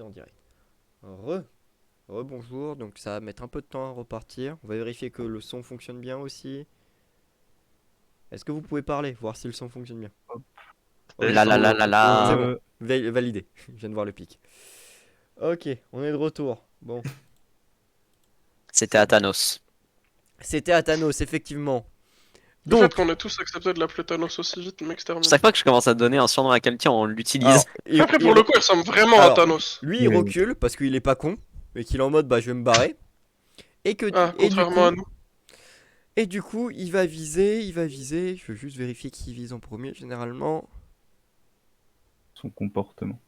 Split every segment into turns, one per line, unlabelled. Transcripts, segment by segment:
en direct. Bonjour, donc ça va mettre un peu de temps à repartir. On va vérifier que le son fonctionne bien aussi. Est-ce que vous pouvez parler, voir si le son fonctionne bien? Ok,
La la la la
c'est
la.
bon, validé. Je viens de voir le pic. Ok, on est de retour. Bon,
C'était à Thanos.
c'était à Thanos, effectivement.
Le fait
Donc,
qu'on ait tous accepté de l'appeler Thanos aussi vite m'extermine.
Chaque fois que je commence à donner un surnom à quelqu'un, on l'utilise.
alors,
Après, pour le coup, il ressemble vraiment à
alors,
Thanos.
lui, il recule parce qu'il est pas con et qu'il est en mode bah je vais me barrer.
Ah,
Et du
contrairement
coup,
à nous.
il va viser. Je veux juste vérifier qui vise en premier, généralement.
Son comportement.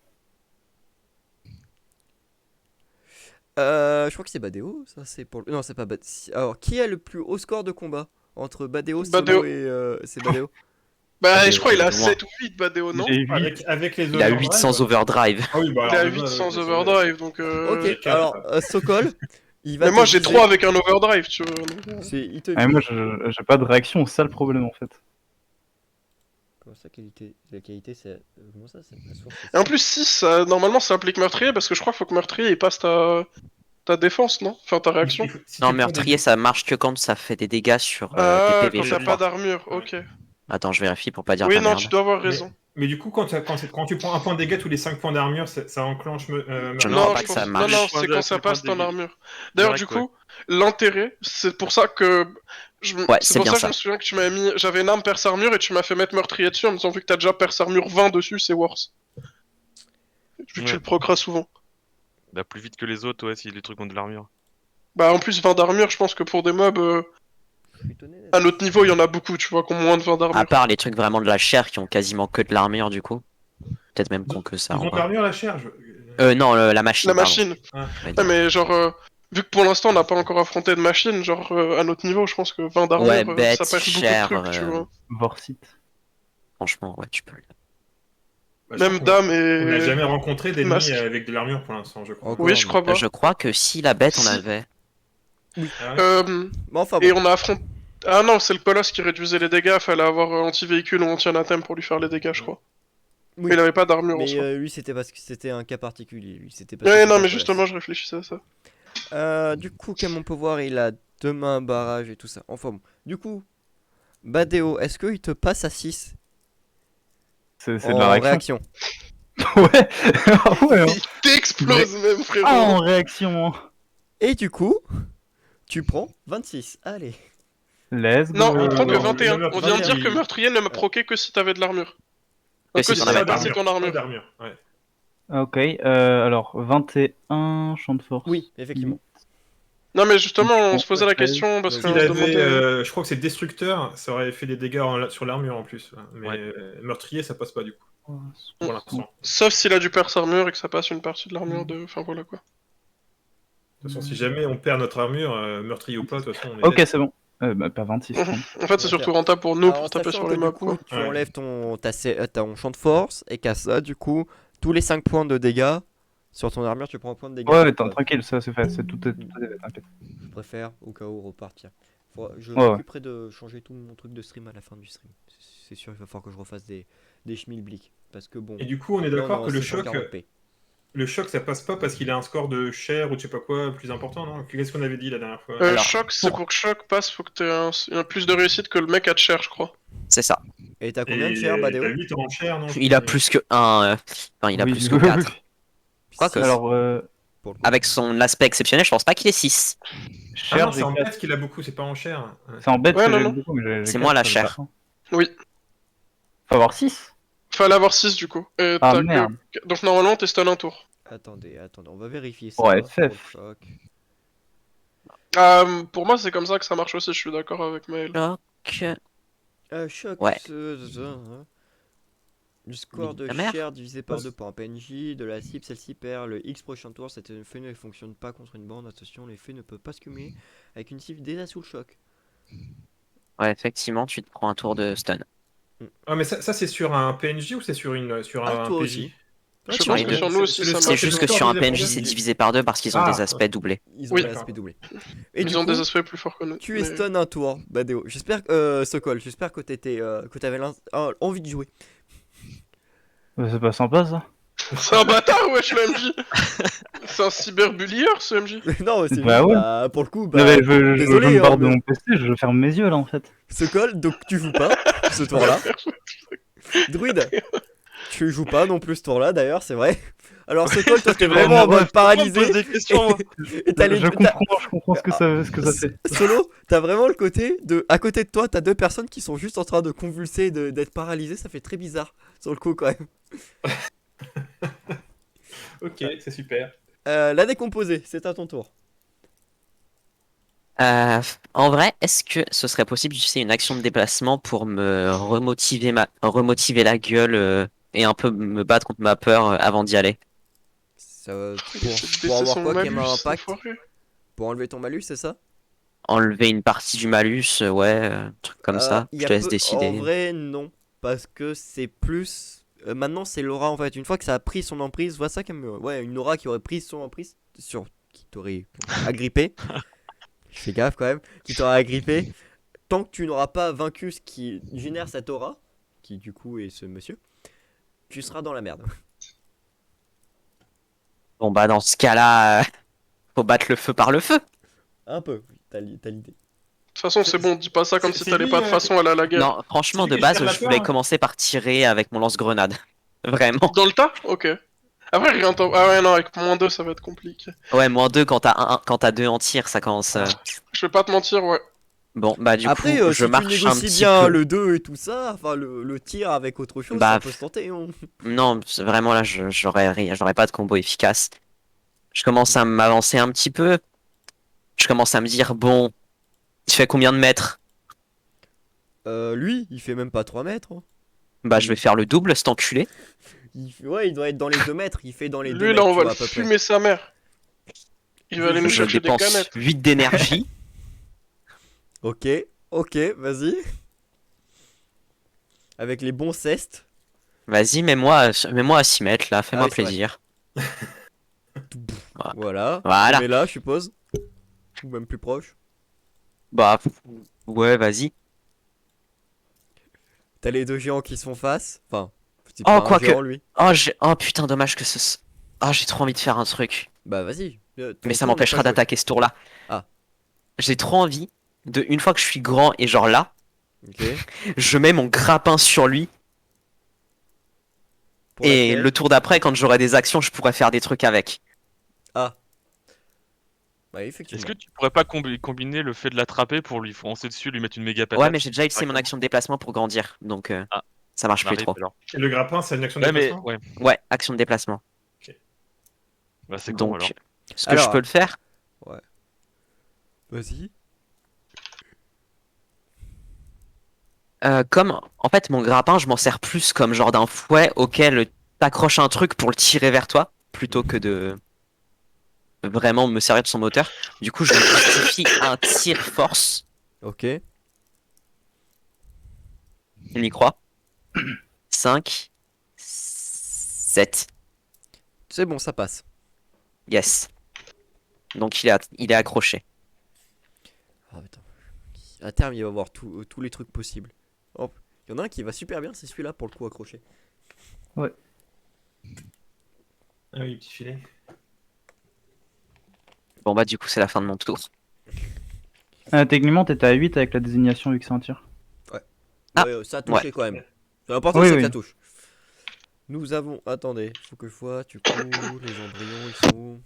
Je crois que c'est Badeo, ça c'est pour non, c'est pas Badeo. Alors, qui a le plus haut score de combat entre Badeo,
Badeo.
Solo et c'est Badeo?
Bah, je crois qu'il a
Loin.
7 ou 8 Badeo, non?
J'ai 8.
Avec les
Il a 8
overdrive.
sans overdrive.
Ah oui, bah
Il
alors
a
de
8
base,
sans
c'est
overdrive, donc
Ok,
J'ai quatre,
alors Sokol, il va
Mais
te
moi j'ai
viser.
3 avec un overdrive, tu vois. donc,
Il te
Ah,
vise.
moi, j'ai pas de réaction, c'est ça le problème en fait.
Comment ça, la qualité, c'est comment ça, c'est la source, c'est
Et en
ça.
plus, 6, normalement ça implique meurtrier, parce que je crois qu'il faut que meurtrier il passe ta défense, non? Enfin, ta réaction.
Si
Non,
tu prends
meurtrier,
des...
ça marche que quand ça fait des dégâts sur des
Ah,
PV,
quand
je
t'as pas
crois.
d'armure, ok.
Attends, je vérifie pour pas dire de
Oui,
la
non,
merde.
tu dois avoir
mais,
raison.
mais du coup, quand tu prends un point de dégâts tous les 5 points d'armure, ça enclenche
Je ne
meurtrier.
crois
Non,
pas
je
que ça
pense. Non,
marche.
non,
Point
c'est
de-
quand ça
les points
passe
de
ton
dégâts.
armure. D'ailleurs,
Direct,
du coup, l'intérêt, c'est pour ça que.
Ouais,
C'est
c'est
pour
bien
ça que je
ça.
me souviens que tu m'avais mis. J'avais une arme perce armure et tu m'as fait mettre meurtrier dessus en me disant vu que t'as déjà perce armure 20 dessus, c'est worse. Vu que tu
Ouais.
le proceras souvent.
Bah, plus vite que les autres, ouais, si les trucs ont de l'armure.
Bah, en plus, 20 d'armure, je pense que pour des mobs,
Je suis étonné.
à notre niveau, il y en a beaucoup, tu vois, qui ont moins de 20
À
d'armure.
part les trucs vraiment de la chair qui ont quasiment que de l'armure, du coup. Peut-être même qu'on que ça
Ils
en
ont de
vrai.
l'armure, la chair
Non, la machine.
La
pardon.
machine.
Ah.
Je vais
Ouais,
dire.
mais genre, vu que pour l'instant, on n'a pas encore affronté de machine, genre, à notre niveau, je pense que 20 d'armure,
Ouais,
ça
bête,
perd beaucoup de
cher.
trucs, tu vois.
Vorcite.
Franchement, ouais, tu peux.
Bah, je
Même
crois
dame
on n'a
et.
jamais rencontré d'ennemis
masque.
avec de l'armure pour l'instant, je crois.
Encore
Oui, je
non.
crois pas.
Je crois que si la bête en
Si.
avait.
Ah ouais
Mais enfin
Et
bon.
on a affronté. Ah non, c'est le colosse qui réduisait les dégâts, fallait avoir anti-véhicule ou anti-anathème pour lui faire les dégâts, je crois.
Oui.
Mais il avait pas d'armure en
Mais
soi.
lui, c'était parce que c'était un cas particulier. Lui, c'était parce que
Ouais,
c'était
non,
un
mais
colosse.
justement, je réfléchissais à ça.
Du coup, comme on peut voir, il a deux mains, barrage et tout ça. Enfin bon. Du coup, Badeo, est-ce qu'il te passe à 6
C'est de
en
la réaction.
réaction?
Ouais. Ah ouais, hein.
Il t'explose même, frérot!
Ah, en réaction. Hein.
Et du coup, tu prends 26. Allez.
Let's go.
Non, il prend que
non,
21.
le
On vient de dire que
meurtrier,
meurtrier ne m'a proqué que si t'avais de l'armure.
Que
Donc
si
que
t'en
si
avais
t'as
pas.
passé ton
Pas
armure.
d'armure, ouais.
Ok, alors 21 champ de force.
Oui, effectivement.
Non, mais justement, on
Bon,
se posait la
ok.
question parce qu'on
S'il
se
avait,
demandait.
je crois que c'est destructeur, ça aurait fait des dégâts sur l'armure en plus. Mais
Ouais.
meurtrier, ça passe pas du coup, pour l'instant.
Sauf s'il a du perce armure et que ça passe une partie de l'armure de. Enfin voilà quoi.
De toute façon, si jamais on perd notre armure, meurtrier ou pas, de toute façon, on est
Ok,
dead.
c'est bon. Bah, pas 26, je crois.
En fait, c'est surtout rentable pour nous
Alors,
pour taper
sachant
sur
que
les
du
mobs
coup,
quoi.
tu
Ouais.
enlèves ton champ de force et qu'à ça, du coup, tous les 5 points de dégâts sur ton armure, tu prends un point de dégâts.
Ouais, attends, tranquille, ça c'est fait, c'est tout est t'inquiète.
Je préfère au cas où repartir. Je
Ouais, ouais.
m'occuperai de changer tout mon truc de stream à la fin du stream. C'est sûr, il va falloir que je refasse des schmilblick. Parce que bon.
Et du coup, on est
là,
d'accord
en
que le
640p.
choc, ça passe pas parce qu'il a un score de chair ou je sais pas quoi plus important, non? Qu'est-ce qu'on avait dit la dernière fois?
Alors,
Choc, c'est pour que choc passe, faut que t'aies un plus de réussite que le mec a de chair, je crois.
C'est ça.
Et t'as combien de
Et
chair,
t'as
Badeo?
8 en chair, non?
Il a plus que 1. Enfin, il a
Oui,
plus que
oui,
4.
oui.
Quoique.
Alors,
Pour le coup.
Avec son aspect exceptionnel, je pense pas qu'il est 6.
Ah
chair,
non, c'est
j'ai
en
4.
bête qu'il a beaucoup, c'est pas en chair.
C'est en bête
Ouais,
que
non,
j'ai
non.
beaucoup, mais j'ai
C'est
4,
moi la
ça
chair.
va.
Oui.
Faut avoir 6.
Fallait avoir 6 du coup. Et
Ah,
t'as que-
merde.
Donc normalement, t'es stun un tour.
Attendez, on va vérifier ça.
Ouais,
pour
FF.
le choc.
Pour moi, c'est comme ça que ça marche aussi, je suis d'accord avec Maël.
Choc.
Choc.
Ouais.
Du score
Oui,
de
ta mère.
chair divisé par 2 pour un PNJ, de la cible, celle-ci perd le X prochain tour. Cet effet ne fonctionne pas contre une bande. Attention, l'effet ne peut pas se cumuler avec une cible déjà sous le choc.
Ouais, effectivement, tu te prends un tour de stun.
Ah, mais ça c'est sur un PNJ ou c'est sur
Ah,
un
toi
PJ?
aussi.
Je
sur
pense
les
que
deux.
sur nous aussi,
C'est le
ça
score,
C'est
marche.
c'est
juste
le
que
score
sur un
des
PNJ,
deux.
c'est divisé par 2 parce qu'ils ont
Ah,
des aspects doublés.
Ils ont
Oui.
l'aspect doublé. Et
Ils
du
ont
coup,
des aspects plus forts que nous.
tu es
mais-
stun un tour, Badeo. J'espère que Sokol, j'espère que t'avais envie de jouer.
C'est pas sympa ça.
C'est un bâtard, wesh, le MJ. C'est un cyberbullier, ce MJ.
Non, c'est
Bah
juste,
ouais.
bah, pour le coup,
Non,
bah,
mais je
désolé,
me barre
hein,
de
mais-
mon PC, je ferme mes yeux là en fait.
Sokol, donc tu joues pas ce tour-là. Druide, tu joues pas non plus ce tour-là d'ailleurs, c'est vrai. Alors Sokol, toi t'es vraiment en mode paralysé.
des questions, moi.
Et t'as les
Je comprends ce que ça fait.
Solo, t'as vraiment le côté de. À côté de toi, t'as deux personnes qui sont juste en train de convulser, d'être paralysées, ça fait très bizarre sur le coup quand même.
Ok, c'est super.
La décomposée, c'est à ton tour.
En vrai, est-ce que ce serait possible d'utiliser une action de déplacement pour me remotiver la gueule et un peu me battre contre ma peur avant d'y aller?
Ça,
Il essaie de
pour
baisser
avoir
son
quoi qui
malus,
a un impact
enfoiré.
Pour enlever ton malus, c'est ça?
Enlever une partie du malus, ouais, un truc comme ça.
Y
Je
a
te laisse
peu-
décider.
En vrai, non. Parce que c'est plus. Maintenant, c'est l'aura en fait. Une fois que ça a pris son emprise, vois ça comme. Ouais, une aura qui aurait pris son emprise. Qui t'aurait agrippé. Je fais gaffe quand même. Qui t'aurait agrippé. Tant que tu n'auras pas vaincu ce qui génère cette aura, qui du coup est ce monsieur, tu seras dans la merde.
Bon bah dans ce cas-là, faut battre le feu par le feu.
Un peu, oui, t'as l'idée.
De toute façon, c'est bon, dis pas ça comme si
c'est
t'allais
lui,
pas de façon aller à la guerre.
Non, franchement,
C'est
de
lui qui
base,
tire la
je voulais
peur.
commencer par tirer avec mon lance-grenade. Vraiment.
Dans le tas? Ok. Après, rien t'en... Ah ouais, non, avec -2, ça va être compliqué.
Ouais, -2 quand t'as 2 en tir, ça commence.
Je vais pas te mentir, ouais.
Bon, bah du
Après,
coup,
si
je
tu
marche un
négocies
petit
bien
peu.
le 2 et tout ça, enfin le tir avec autre chose,
Bah,
ça peut se tenter. Hein.
Non, vraiment là, j'aurais pas de combo efficace. Je commence à m'avancer un petit peu. Je commence à me dire, bon, tu fais combien de mètres?
Lui, il fait même pas 3 mètres. Hein.
Bah, je vais faire le double, cet enculé.
Ouais, il doit être dans les 2 mètres. Il fait dans les 2
Lui,
mètres,
là, on
tu
va
vois,
le
à peu près.
fumer sa mère. Il va aller nous
Je
chercher des
dépense
canettes.
8 d'énergie.
Ok, ok, vas-y. Avec les bons cestes.
Vas-y, mets-moi à 6 mètres là, fais-moi
Ah oui, c'est vrai.
plaisir.
Voilà.
Voilà.
Mais là, je suppose. Ou même plus proche.
Bah, ouais, vas-y.
T'as les deux géants qui se font face. Enfin, c'est
Oh,
pas un
quoique.
géant, lui.
Oh putain, dommage que ce. Ah, j'ai trop envie de faire un truc.
Bah, vas-y.
Mais ça m'empêchera d'attaquer ce tour-là.
Ah.
J'ai trop envie de, une fois que je suis grand et genre là,
Ok.
je mets mon grappin sur lui.
Pour
Et
laquelle
le tour d'après, quand j'aurai des actions, je pourrais faire des trucs avec.
Ah. Bah, effectivement.
Est-ce que tu pourrais pas combiner le fait de l'attraper pour lui foncer dessus, lui mettre une méga patate?
Ouais, mais j'ai déjà utilisé mon action de déplacement pour grandir. Donc,
Ah.
ça marche
On
plus
arrive,
trop.
alors.
Et le grappin, c'est une action de
Ouais, mais
déplacement.
ouais.
Ouais, action de déplacement.
Bah, c'est con
Donc,
alors.
ce que
Alors,
je peux le faire,
Vas-y.
comme en fait mon grappin, je m'en sers plus comme genre d'un fouet auquel t'accroches un truc pour le tirer vers toi, plutôt que de vraiment me servir de son moteur. Du coup, je justifie un tir force.
Ok.
On y croit. 5, 7.
C'est bon, ça passe.
Yes. Donc il est accroché.
Oh, putain. À terme, il va avoir tous les trucs possibles. Hop. Il y en a un qui va super bien, c'est celui-là pour le coup accroché.
Ah oui, petit filet.
Bon bah du coup c'est la fin de mon tour.
Techniquement, t'étais à 8 avec la désignation vu que c'est un tir.
Ah,
Ouais, ça a touché
ouais.
quand même. L'important
Oui,
c'est que
oui.
ça touche. Nous avons. Attendez, faut que je vois, tu cours, les embryons ils sont où?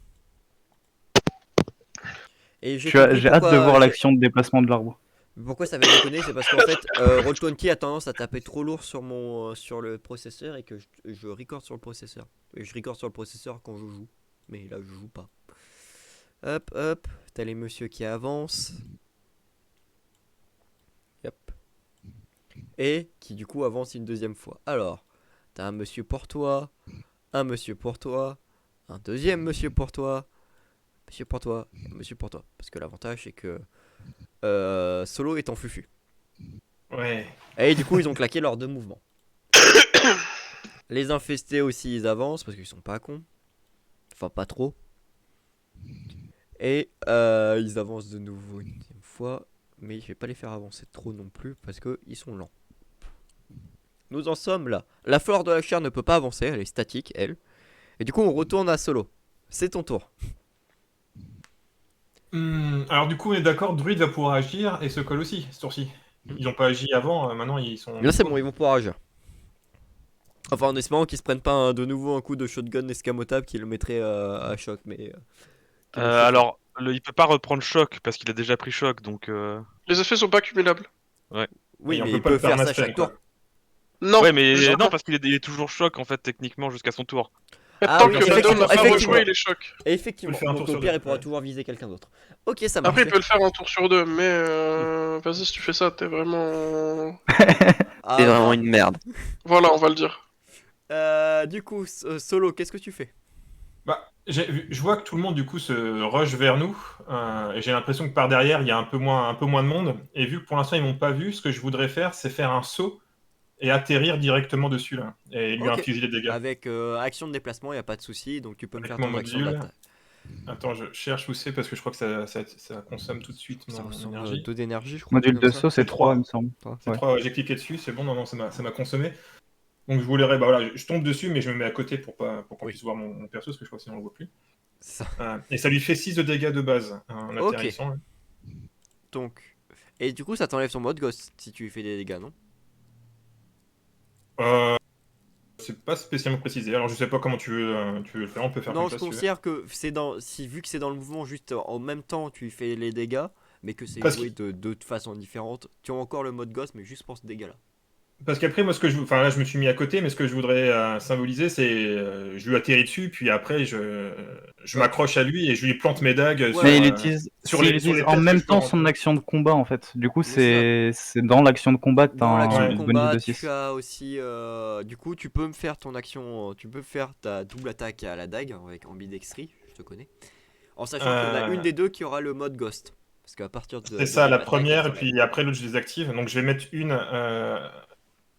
Et j'ai compris
J'ai hâte de
pourquoi-
voir l'action de déplacement de l'arbre.
Pourquoi ça va déconner, c'est parce qu'en fait, Roll20 a tendance à taper trop lourd sur sur le processeur et que je record sur le processeur. Et je record sur le processeur quand je joue, mais là je joue pas. Hop, hop, t'as les messieurs qui avancent. Yep. Et qui du coup avancent une deuxième fois. Alors, t'as un monsieur pour toi, un monsieur pour toi, un deuxième monsieur pour toi, monsieur pour toi, et un monsieur pour toi. Parce que l'avantage c'est que Solo est en fufu.
Ouais.
Et du coup, ils ont claqué leurs deux mouvements. Les infestés aussi, ils avancent parce qu'ils sont pas cons. Enfin, pas trop. Et ils avancent de nouveau une deuxième fois. Mais je vais pas les faire avancer trop non plus parce qu'ils sont lents. Nous en sommes là. La fleur de la chair ne peut pas avancer, elle est statique, elle. Et du coup, on retourne à solo. C'est ton tour.
Alors du coup, on est d'accord, Druid va pouvoir agir et se colle aussi, ce tour-ci. Ils n'ont pas agi avant, maintenant ils sont...
Là, c'est bon, ils vont pouvoir agir. Enfin, en espérant qu'ils se prennent pas de nouveau un coup de shotgun escamotable qui le mettrait à choc. Mais
Alors, il peut pas reprendre choc parce qu'il a déjà pris choc, donc.
Les effets sont pas cumulables.
oui,
Et on
mais
peut
il
pas
peut
le faire
faire ça
mass
chaque
fail,
tour.
quoi.
Non,
Ouais, mais
je-
non, parce qu'il est toujours choc en fait, techniquement, jusqu'à son tour.
Ah
tant
oui,
que Madon
effectivement,
n'a pas
effectivement.
rejoué, il est choc.
Et effectivement,
faire un
donc
tour
au
sur
pire,
deux,
il pourra
ouais.
toujours viser quelqu'un d'autre. Ok, ça marche.
Après, il peut le faire un tour sur 2, mais vas-y, si tu fais ça, t'es vraiment...
Ah,
C'est vraiment une merde.
Voilà, on va le dire.
Du coup, Solo, qu'est-ce que tu fais?
Bah, je vois que tout le monde du coup se rush vers nous, et j'ai l'impression que par derrière il y a un peu moins de monde. Et vu que pour l'instant ils m'ont pas vu, ce que je voudrais faire, c'est faire un saut et atterrir directement dessus là, et lui
Ok.
infliger des dégâts.
Avec action de déplacement, il a pas de souci, donc tu peux me
Avec
faire
mon
ton action
module.
d'attaque.
Attends, je cherche où c'est parce que je crois que ça consomme tout de suite
Ça
mon
ressemble
énergie.
2 d'énergie, je crois.
Module
comme
de
ça.
saut, c'est
C'est
3,
trois.
il me semble.
C'est
Ouais.
3, j'ai cliqué dessus, c'est bon, non, ça m'a consommé. Donc je voulais, bah voilà, je tombe dessus, mais je me mets à côté pour qu'on
Oui.
puisse voir mon perso, parce que je crois que sinon on le voit plus.
C'est ça.
Et ça lui fait 6 de dégâts de base en
Ok.
atterrissant.
Donc. Et du coup, ça t'enlève ton mode ghost si tu lui fais des dégâts, non?
C'est pas spécialement précisé. Alors je sais pas comment tu veux le faire. On peut faire
Non,
comme
je
ça si tu veux.
considère que c'est vu que c'est dans le mouvement, juste en même temps, tu lui fais les dégâts, mais que c'est
Parce
joué de façon différente. Tu as encore le mode ghost, mais juste pour ce dégât-là.
Parce qu'après, moi, enfin là, je me suis mis à côté, mais ce que je voudrais symboliser, c'est je lui atterris dessus, puis après, je m'accroche à lui et je lui plante mes dagues
Ouais,
sur,
Mais il
ouais.
utilise,
sur
il
les- sur
utilise
les
en
têtes
même
que je peux
temps son
rentrer.
action de combat en fait. Du coup,
Mais
c'est dans l'action de combat que t'as
Dans l'action
un
de
ouais.
bonus
combat,
de
tu
6.
as aussi. Du coup, tu peux me faire ton action. Tu peux faire ta double attaque à la dague avec ambidextrie, je te connais. En sachant qu'il y en a une des deux qui aura le mode ghost. Parce qu'à partir de.
C'est ça, la
deuxième attaque,
première,
elle
et puis après, l'autre, je désactive. Donc, je vais mettre une.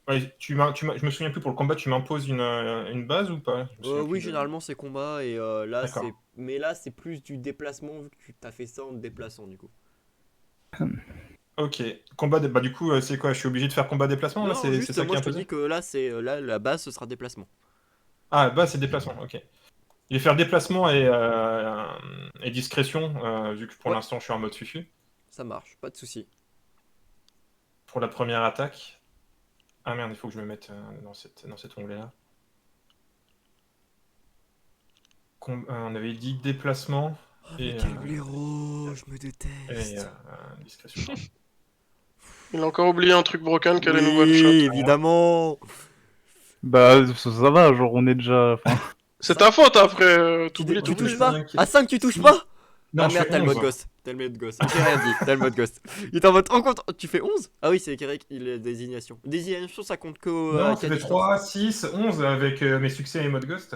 Ouais, je me souviens plus pour le combat, tu m'imposes une base ou pas? Je me souviens
Oui,
plus de-
généralement c'est combat et là
D'accord.
c'est. Mais là c'est plus du déplacement vu que tu t'as fait ça en te déplaçant du coup.
Ok. Bah, du coup, c'est quoi? Je suis obligé de faire combat déplacement là?
Non,
C'est
juste
ça qui
moi
est
je te
imposé?
dis que là c'est là la base ce sera déplacement.
Ah, bah, c'est déplacement, ok. Je vais faire déplacement et discrétion, vu que pour
Ouais.
l'instant, je suis en mode fufu.
Ça marche, pas de souci.
Pour la première attaque. Ah merde, il faut que je me mette dans cet onglet-là. On avait dit déplacement
Oh
et,
mais quel blaireau, je me déteste.
discrétion. pardon.
Il a encore oublié un truc broken qu'elle est
Oui,
nouvelle shot.
évidemment.
Bah, ça va, genre on est déjà. Enfin,
C'est ta faute après,
Tu
t'oublies
touches
tout.
pas?
cinq.
À 5 tu touches
Six.
pas?
Non,
Ah
je
merde,
fais
t'as le mode
11.
ghost. T'as le mode ghost. J'ai rien dit, t'as le mode ghost. Il est en mode rencontre. Tu fais 11? Ah oui, c'est Kerek, il est désignation. Désignation, ça compte que.
Non,
à
ça
quelle
fait
distance
3, 6, 11 avec mes succès et mode ghost.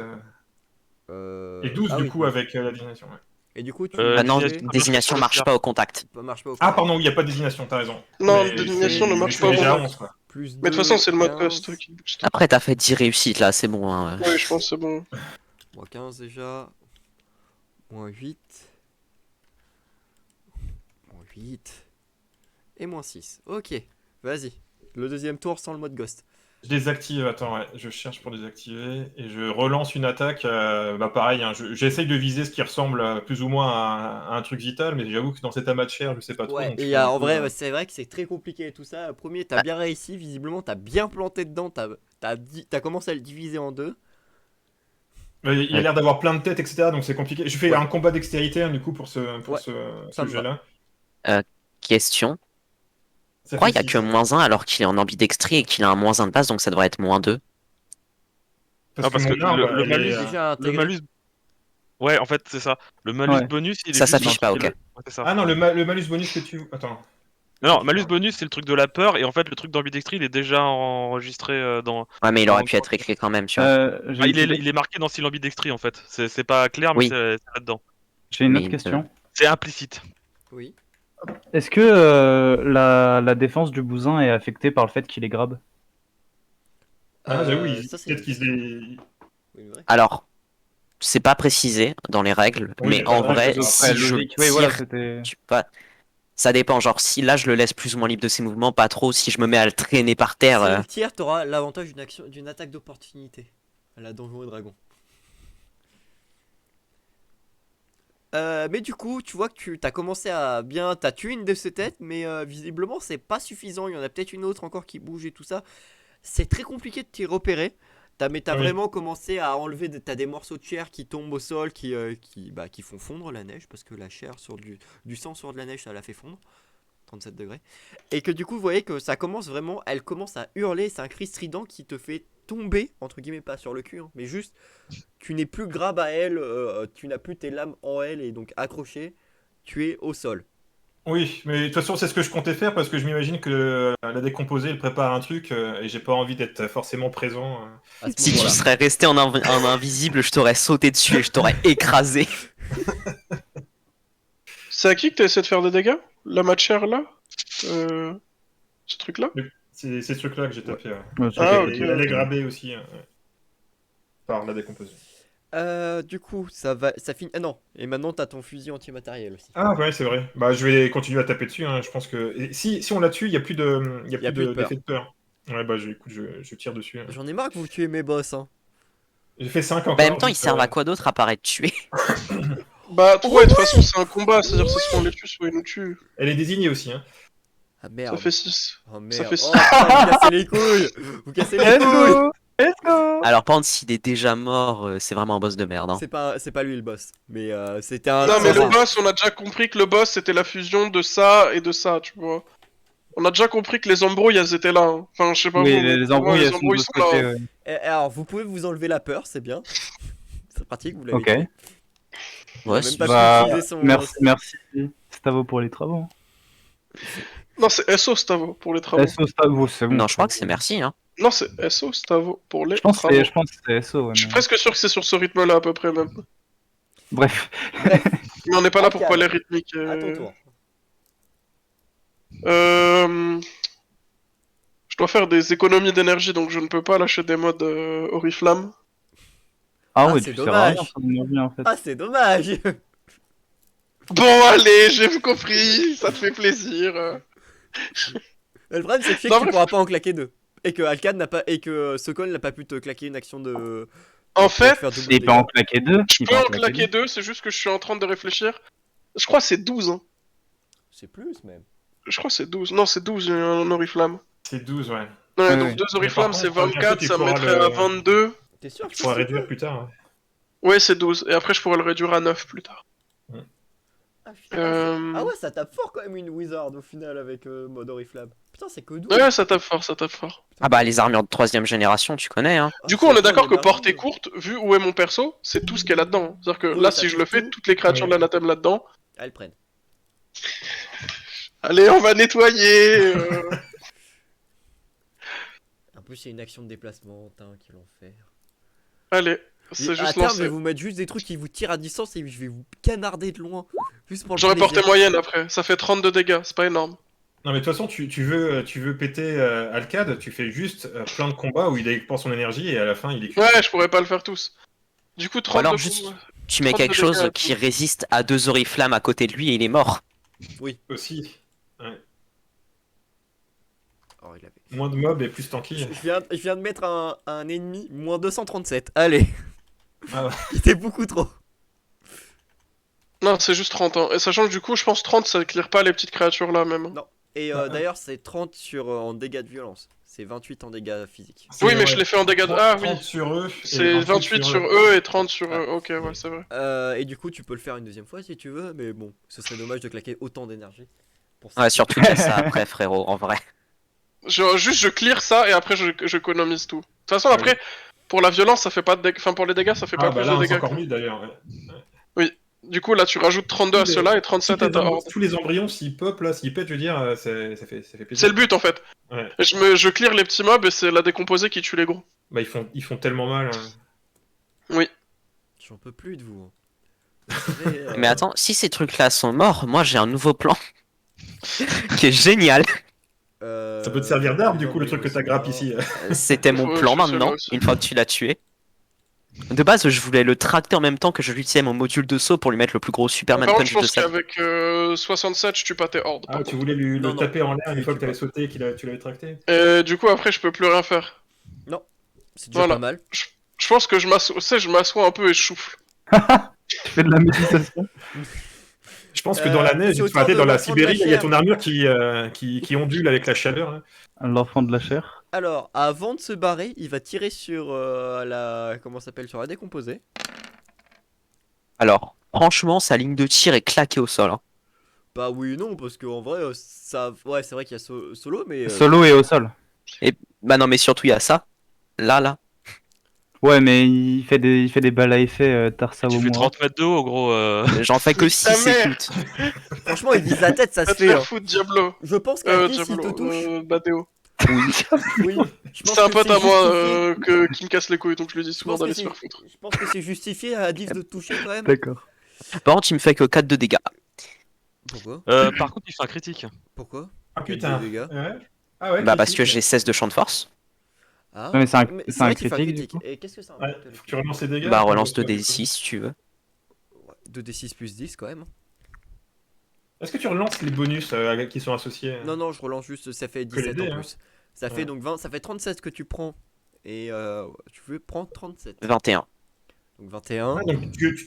Et 12
ah
du
oui.
coup avec la désignation. Ouais.
Et du coup, tu.
Maintenant,
Désignation,
désignation marche pas au contact.
Ça marche pas au
Ah,
contact.
pardon, il n'y a pas de désignation, t'as raison.
Non,
Mais
désignation
je
ne
suis-
marche
je
pas
suis
au
déjà à
contact.
11, quoi.
Plus
Mais de toute façon, c'est le mode
15.
ghost qui booste.
Après, t'as fait 10 réussites là, c'est bon. Hein.
Oui, je pense que c'est bon.
Moins 15 déjà. Moins 8. Moins 8. Et moins 6. Ok, vas-y. Le deuxième tour sans le mode ghost.
Je désactive, attends, ouais, je cherche pour désactiver et je relance une attaque. Bah pareil, hein, j'essaye de viser ce qui ressemble plus ou moins à un truc vital, mais j'avoue que dans cet amas de chair, je sais pas trop.
Ouais,
donc
et
je fais un
en
peu,
vrai, c'est vrai que c'est très compliqué et tout ça. Premier, t'as bien réussi, visiblement, t'as bien planté dedans. T'as commencé à le diviser en deux.
Il a l'air d'avoir plein de têtes, etc. Donc c'est compliqué. Je fais
Ouais.
un combat dextérité hein, du coup pour ce,
Ouais, ça me
jeu-là.
Question.
Ça
Pourquoi
fait
il y a que
six.
-1 alors qu'il est en ambidextrie et qu'il a un -1 de base, donc ça devrait être -2?
Non, parce
mon
que
arme,
le
elle
malus,
est,
Déjà
le
intégré.
malus. Ouais, en fait, c'est ça. Le malus
Ouais.
bonus, il est
Ça
juste
s'affiche pas,
marqué
ok.
Ouais, c'est ça.
Ah non, le malus bonus que tu... Attends.
Non, malus bonus, c'est le truc de la peur, et en fait, le truc d'ambidextrie, il est déjà enregistré dans.
Ouais, mais il aurait
dans-
pu être écrit quand même, tu vois.
j'ai
Ah,
une petite-
il est marqué dans style ambidextrie, en fait. C'est pas clair, mais
Oui.
c'est là-dedans.
j'ai une
mais
autre question.
C'est implicite.
Oui.
Est-ce que la défense du bousin est affectée par le fait qu'il est grab?
Ah, j'avoue,
Ça, c'est
peut-être qu'ils se les...
oui, vrai.
Alors, c'est pas précisé dans les règles,
Oui,
mais
mais
en
pas
vrai,
dans les
si
Après,
je
logique. Oui, voilà,
tire,
c'était.
ça dépend. Genre, si là je le laisse plus ou moins libre de ses mouvements, pas trop. Si je me mets à le traîner par terre,
Si il tire, t'auras l'avantage d'une attaque d'opportunité. À la Donjon et Dragon. Mais du coup, tu vois que tu as commencé à bien. T'as tué une de ces têtes, mais visiblement, c'est pas suffisant. Il y en a peut-être une autre encore qui bouge et tout ça. C'est très compliqué de t'y repérer. Mais t'as
Oui.
vraiment commencé à enlever. T'as des morceaux de chair qui tombent au sol, qui font fondre la neige, parce que la chair sur du sang sur de la neige, ça la fait fondre. 37 degrés. Et que du coup, vous voyez que ça commence vraiment. Elle commence à hurler. C'est un cri strident qui te fait tomber, entre guillemets, pas sur le cul, hein, mais juste. Tu n'es plus grab à elle, tu n'as plus tes lames en elle et donc accroché, tu es au sol.
Oui, mais de toute façon, c'est ce que je comptais faire parce que je m'imagine que la décomposée, elle prépare un truc et j'ai pas envie d'être forcément présent.
À ce
Si tu
moment-là.
serais resté en invisible, je t'aurais sauté dessus et je t'aurais écrasé.
C'est à qui que t'as essayé de faire des dégâts? La matière là? Ce truc-là?
C'est ce truc-là que j'ai tapé. Ouais.
Ouais, c'est-
Ah,
Et
ok,
il allait
ok.
graber aussi par la décomposée.
Du coup, ça finit. Ah non, et maintenant t'as ton fusil antimatériel aussi.
Ah ouais, c'est vrai. Bah, je vais continuer à taper dessus. Hein. Je pense que et si on la tue, il y a plus de, il y a
Y a
plus
plus de peur.
d'effet de peur. Ouais, bah, écoute, je tire dessus. Hein.
J'en ai marre que vous tuez mes boss, hein.
J'ai fait 5 encore.
Bah, en même temps, ils
juste,
servent à quoi d'autre à part être tués?
Bah, toi, de toute façon, c'est un combat, c'est-à-dire c'est soit on les tue, soit ils nous tuent.
Elle est désignée aussi. Hein.
Ah
Ça
merde.
fait 6.
Oh merde.
ça fait
Oh, putain, vous cassez les couilles. Vous cassez les
Let's
couilles.
go! Let's go!
Alors, par contre, s'il est déjà mort, c'est vraiment un boss de merde. Hein.
C'est pas lui le boss. Mais c'était un.
Non, mais
c'est
le
un-
boss, on a déjà compris que le boss, c'était la fusion de ça et de ça, tu vois. On a déjà compris que les embrouilles, elles étaient là. Hein. Enfin, je sais pas
Oui,
vous, mais
les
pour moi,
embrouilles,
les
elles sont de
embrouilles
l'autre
sont là.
côté.
Hein.
Ouais.
Alors, vous pouvez vous enlever la peur, c'est bien. C'est pratique, vous l'avez
Ok.
tué.
Ouais,
même
c'est-
pas pu
Bah,
utiliser son-
merci, Stavo pour les travaux.
Non, c'est SO Stavo pour les travaux.
SO Stavo, c'est bon.
Non, je crois que c'est merci. Hein.
Non, c'est SO Stavo pour les
Je pense que
travaux.
c'est SO. Ouais,
Je suis
mais-
presque sûr que c'est sur ce rythme-là à peu près même.
Bref.
Bref,
Mais on n'est pas là pour
Arcade.
parler rythmique.
à ton tour.
Je dois faire des économies d'énergie, donc je ne peux pas lâcher des modes Oriflamme.
Ah
Ah,
ouais,
c'est
tu sers à rien,
dommage.
ça me bien en fait.
Ah, c'est dommage.
Bon, allez, j'ai compris, ça te fait plaisir.
Le problème, c'est que je sais
Non,
que tu
bref.
pourras pas en claquer deux. Et que Alcad n'a pas. Et que Sokol n'a pas pu te claquer une action de.
En
pour
fait,
faire double
Il peut
dégâts.
en claquer deux.
je
il
peux
peut
en claquer deux, c'est juste que je suis en train de réfléchir. Je crois que c'est 12, hein.
C'est plus même.
Je crois que c'est 12. Non, c'est 12 un Oriflamme.
C'est 12, ouais.
Ouais,
Ouais,
donc
ouais.
2
Mais
Oriflammes,
par
c'est
contre, bientôt,
24,
tu
ça me
pourras
mettrait
le-
à 22.
T'es sûr
Tu pourras réduire plus tard. Hein.
Ouais, c'est 12. Et après, je pourrais le réduire à 9 plus tard.
Ah, putain,
Euh,
ah ouais, ça tape fort quand même une Wizard au final avec mode Oriflamme. Putain, c'est que 12.
Ouais, ça tape fort, ça tape fort.
Ah bah, les armures de 3ème génération, tu connais. Hein.
Ah,
Du coup,
c'est
on est
bon,
d'accord que
les
portée
merveilleux.
courte, vu où est mon perso, c'est tout ce qu'il y a là-dedans. C'est-à-dire que
Oui,
là,
ça
si je
touche
le fais,
tout.
toutes les créatures
Oui.
de l'anathème là-dedans.
Elles prennent.
Allez, on va nettoyer.
En plus, c'est une action de déplacement, qui l'enfer.
Allez,
À
c'est juste
terme, je vais
lancé.
vous mettre juste des trucs qui vous tirent à distance et je vais vous canarder de loin. Juste pour le
J'aurais porté
plaisir.
moyenne après. Ça fait 32 dégâts, c'est pas énorme.
Non, mais de toute façon, tu veux péter Alcad, tu fais juste plein de combats où il dépense son énergie et à la fin, il est cuit.
Ouais, je pourrais pas le faire tous. Du coup, 32
alors, juste-
coups, ouais.
Tu mets
32
quelque chose
dégâts,
qui résiste à 2 oriflammes à côté de lui et il est mort.
Aussi.
Oh, il avait-
Moins de mobs et plus tanky.
Je viens de mettre un ennemi moins 237. Allez,
Ah ouais.
il était beaucoup trop.
Non, c'est juste 30 ans. Et sachant que du coup, je pense 30, ça clear pas les petites créatures là même.
Non. Et
Ah, ah.
d'ailleurs, c'est 30 en dégâts de violence. C'est 28 en dégâts physiques.
Oui,
C'est-
mais je l'ai fait en dégâts de. Ah oui.
30 sur eux. et
C'est 28 sur eux et 30 sur
Ah.
eux. Ok, ouais, c'est vrai.
Et du coup, tu peux le faire une deuxième fois si tu veux, mais bon, ce serait dommage de claquer autant d'énergie. Pour ça.
Ouais, surtout qu'il y a ça après, frérot, en vrai.
Juste, je clear ça et après, j'économise tout. De toute façon, après, pour la violence, ça fait pas de dégâts. Enfin, pour les dégâts, ça fait
Ah
pas
bah
plus
là,
de
c'est
dégâts.
encore mieux d'ailleurs. Ouais.
Du coup, là, tu rajoutes 32 à
Tous les-
ceux-là et 37 à ta horde.
Tous les embryons, s'ils pop là, s'ils pètent, je veux dire, ça fait plaisir.
C'est le but en fait.
Ouais.
Je clear les petits mobs et c'est la décomposée qui tue les gros.
Bah, ils font tellement mal. Hein.
J'en peux plus de vous. Vous savez,
Mais attends, si ces trucs-là sont morts, moi j'ai un nouveau plan qui est génial.
Ça peut te servir d'arme, du coup, le truc que t'as grappé ici.
C'était mon
Faut
plan
tuer ceux-là
maintenant,
aussi.
une fois que tu l'as tué. De base, je voulais le tracter en même temps que je l'utilisais mon module de saut pour lui mettre le plus gros Superman
Par contre, je
Punch de
pense
sa vie.
qu'avec 67, je tue pas tes hordes.
Ah,
par
tu voulais le
Non,
taper en l'air une
tu
fois
tues
que t'avais
pas.
sauté et tu l'avais tracté.
Et du coup, après, je peux plus rien faire.
C'est déjà
Voilà.
pas mal.
Je pense que je m'assois un peu et je souffle.
Tu fais de la méditation.
Je pense que dans la neige,
c'est
tu vas
autour de
dans la
l'enfant de la
Sibérie, il y a
chair.
ton armure qui ondule avec la chaleur. Hein.
L'enfant de la chair.
Alors, avant de se barrer, il va tirer sur la. Comment ça s'appelle? Sur la décomposée.
Alors, franchement, sa ligne de tir est claquée au sol. Hein.
Bah oui, non, parce qu'en vrai, ça. Ouais, c'est vrai qu'il y a solo, mais.
Solo et au sol.
Bah non, mais surtout, il y a ça. Là.
Ouais, mais il fait des balles à effet Tarsa
Tu fais
Omura.
30 mètres de haut, gros.
J'en fais que 6
Ta mère.
écoutes.
Franchement, il vise la tête, ça
Va
se
te
fait.
faire
Hein.
foutre, Diablo.
Je pense qu'à 10, il te
Diablo,
touche.
Badeo.
Oui. Je pense
C'est un
que
pote à
justifié.
moi qui me casse les couilles, donc je lui dis
Je
souvent
pense que
d'aller se
c'est-
faire foutre.
je pense que c'est justifié à 10 de te toucher quand même.
D'accord.
Par contre, il me fait que 4 de dégâts.
Pourquoi?
Par contre, il fait un critique.
Pourquoi?
Ah
Quel
putain.
dégâts
Ouais. Ah ouais,
Bah parce
critique.
que j'ai 16 de champ de force.
Ah,
Ouais, mais c'est un
c'est vrai qu'il fait un
critique, du
critique.
coup.
Et qu'est-ce que c'est un
Ouais,
critique?
faut que tu relances les dégâts.
Bah
pour
relance
le-
2d6 si tu veux.
2d6 plus 10 quand même.
Est-ce que tu relances les bonus qui sont associés
Non, non, je relance juste, ça fait
Que les
17
dés,
en
hein.
plus. Ça fait
Ouais.
donc 20, ça fait 37 que tu prends. Et tu veux prendre 37.
21.
Donc 21.
Ah, donc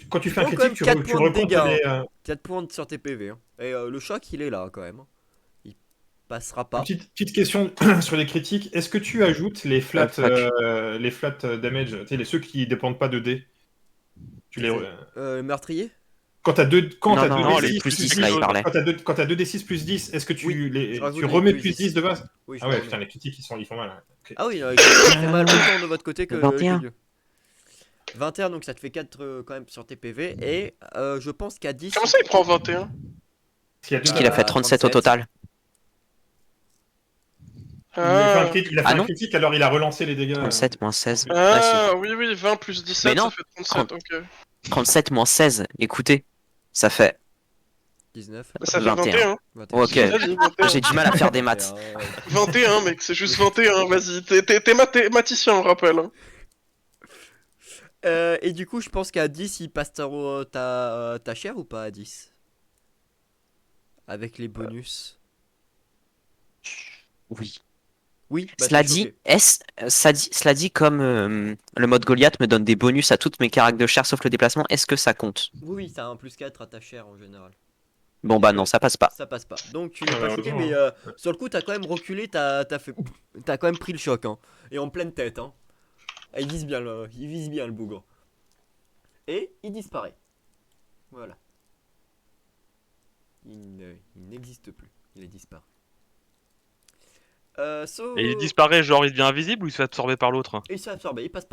quand tu fais un
prends quand même
critique, tu,
4
tu
points de
recomptes
dégâts,
les.
4 points sur tes PV. Hein. Et le choc, il est là quand même. Il passera pas.
Petite question sur les critiques. Est-ce que tu ajoutes les flat damage, tu sais, ceux qui dépendent pas de dés tu les...
Meurtrier?
Quand t'as deux,
Non,
les
les
2d6
plus
plus
10
10,
là, il
ouais.
parlait.
quand t'as 2d6 plus 10, est-ce que tu,
Oui, je rajoute
tu
les
remets
plus
plus 10 de base?
Oui, je
Ah ouais,
le
putain,
remets.
les critiques ils font mal. Hein. Ok.
Ah oui, ça fait mal autant de votre côté que
21.
que Dieu. 21, donc ça te fait 4 quand même sur tes PV. Et je pense qu'à 10.
Comment ça, il prend 21?
S'il y a deux
Parce qu'il a fait 37 au total.
Il a fait un,
Ah,
il a fait
Ah
un
non.
critique, alors il a relancé les dégâts.
37 moins 16.
ah oui, oui, 20 plus 17,
Mais non,
ça fait 37, ok.
37 moins 16. Écoutez, ça fait
19.
Bah, ça fait
21.
21.
21.
Ok.
J'ai déjà dit 21.
J'ai du mal à faire des maths.
21, mec, c'est juste 21, vas-y. T'es mathématicien, on rappelle. Hein.
Et du coup, je pense qu'à 10, il passe ta chair ou pas à 10? Avec les bonus.
Oui.
Oui, bah,
Cela
t'es
dit,
choqué.
cela dit, comme le mode Goliath me donne des bonus à toutes mes caractères de chair sauf le déplacement, est-ce que ça compte?
Oui, oui, t'as un plus 4 à ta chair en général.
Bon bah non, ça passe pas.
Ça passe pas. Donc tu n'es
Ah,
pas choqué, mais sur le coup, t'as quand même reculé, t'as quand même pris le choc. Hein. Et en pleine tête. Hein. Ah, il vise bien le bougre. Et il disparaît. Voilà. Il n'existe plus. Il est disparu.
Et il disparaît, genre il devient invisible ou il se fait absorber par l'autre?
Et il se fait absorber, il passe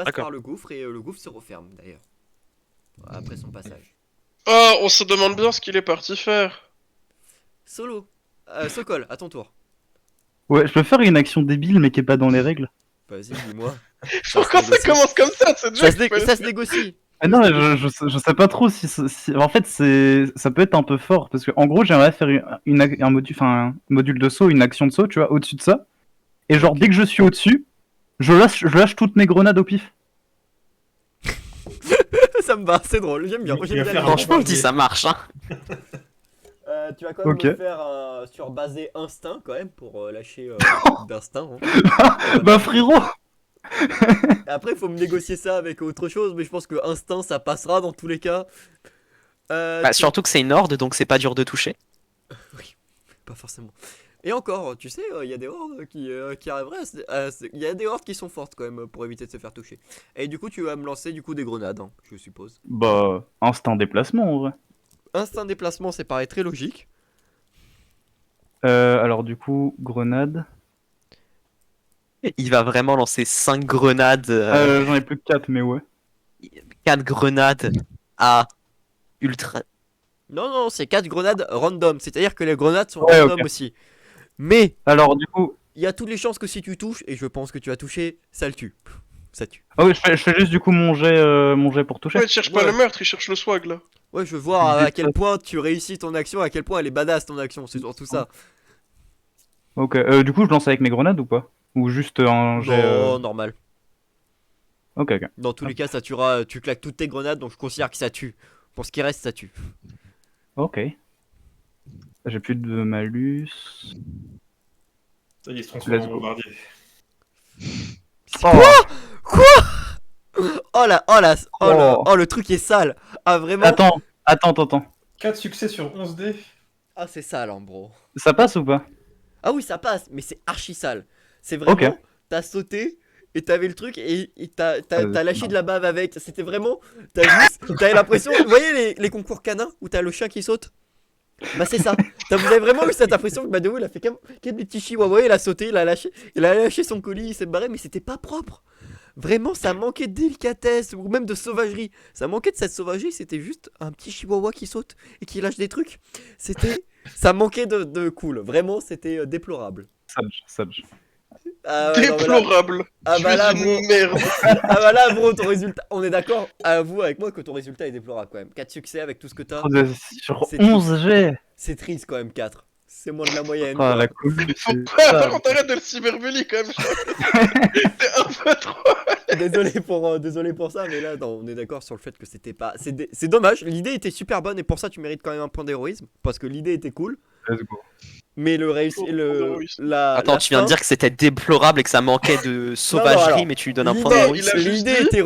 D'accord.
par le gouffre et le gouffre se referme d'ailleurs. Après son passage.
Oh, on se demande bien ce qu'il est parti faire.
Solo. Sokol, à ton tour.
Ouais, je peux faire une action débile mais qui est pas dans les règles.
Vas-y, dis-moi.
Pourquoi ça commence comme ça, cette
Ça
jeu
se négocie.
Ah non, mais je sais pas trop si... En fait, ça peut être un peu fort, parce que en gros, j'aimerais faire un module de saut, une action de saut, tu vois, au-dessus de ça. Et genre, dès que je suis au-dessus, je lâche toutes mes grenades au pif.
Ça me va, c'est drôle, j'aime bien.
Il
J'aime
va
bien
faire
l'idée.
Franchement, je dis ça marche. Hein.
Tu vas quand même
Ok.
me faire sur basé instinct quand même pour lâcher d'instinct. Hein.
Bah frérot.
Après, il faut me négocier ça avec autre chose, mais je pense que instinct ça passera dans tous les cas.
Bah, surtout que c'est une horde, donc c'est pas dur de toucher.
Pas forcément. Et encore, tu sais, il y a des hordes qui arriveraient. Il y a des hordes qui sont fortes quand même pour éviter de se faire toucher. Et du coup, tu vas me lancer du coup des grenades, hein, je suppose.
Bah, instinct déplacement en vrai.
Instinct déplacement, c'est pareil, très logique.
Alors du coup, grenade.
Il va vraiment lancer 5 grenades,
J'en ai plus que 4, mais ouais.
4 grenades à ultra.
Non, non, c'est 4 grenades random. C'est-à-dire que les grenades sont
Ouais,
random
ok.
aussi. Mais
Alors du coup,
il y a toutes les chances que si tu touches, et je pense que tu as touché, ça le tue. Ça tue.
ah oui, je fais juste du coup mon jet pour toucher.
Ouais, il cherche pas
Ouais.
le meurtre, il cherche le swag là.
Ouais, je veux voir à quel point tu réussis ton action, à quel point elle est badass ton action, c'est surtout ça.
Ok, du coup, je lance avec mes grenades ou pas? Ou juste un jet
Non, normal.
Ok, ok.
Dans tous les cas, ça tuera, tu claques toutes tes grenades, donc je considère que ça tue. Pour ce qui reste, ça tue.
Ok. J'ai plus de malus.
Ça y est, il se transforme
Let's
en
go.
bombardier.
Oh,
Oh
Oh.
le truc est sale. Ah, vraiment.
Attends.
4 succès sur 11 dés.
Ah, c'est sale, hein, bro.
Ça passe ou pas?
Ah oui, ça passe, mais c'est archi sale. C'est vraiment, t'as sauté et t'avais le truc et t'as lâché de la bave avec. C'était vraiment, t'avais l'impression, vous voyez les concours canins où t'as le chien qui saute? Bah c'est ça. Vous avez vraiment eu cette impression que Badou il a fait comme des petits chihuahuas, il a sauté, il a lâché son colis, il s'est barré, mais c'était pas propre. Vraiment, ça manquait de délicatesse ou même de sauvagerie. Ça manquait de cette sauvagerie, c'était juste un petit chihuahua qui saute et qui lâche des trucs. Ça manquait de cool. Vraiment, c'était déplorable.
Sage.
Ah ouais, non, mais là-
Déplorable.
Ah
Tu
bah là,
es
bro.
une merde.
Ah bah là, bro, ton résultat. On est d'accord, avoue avec moi que ton résultat est déplorable quand même. 4 succès avec tout ce que t'as.
Sur
C'est
11 G.
C'est triste quand même, 4. C'est moins de la moyenne.
Ah,
quoi.
la commune,
Faut
c'est
pas,
ça.
par contre, arrête de le cyberbully quand même. T'es un peu trop.
Désolé pour ça, mais là, non, on est d'accord sur le fait que c'était pas. C'est dommage, l'idée était super bonne et pour ça, tu mérites quand même un point d'héroïsme. Parce que l'idée était cool.
Let's go.
Mais le réussi.
Attends, tu viens de dire que c'était déplorable et que ça manquait de sauvagerie,
alors,
mais tu lui donnes un point
l'idée-
d'héroïsme.
il a juste
L'idée
dit-
était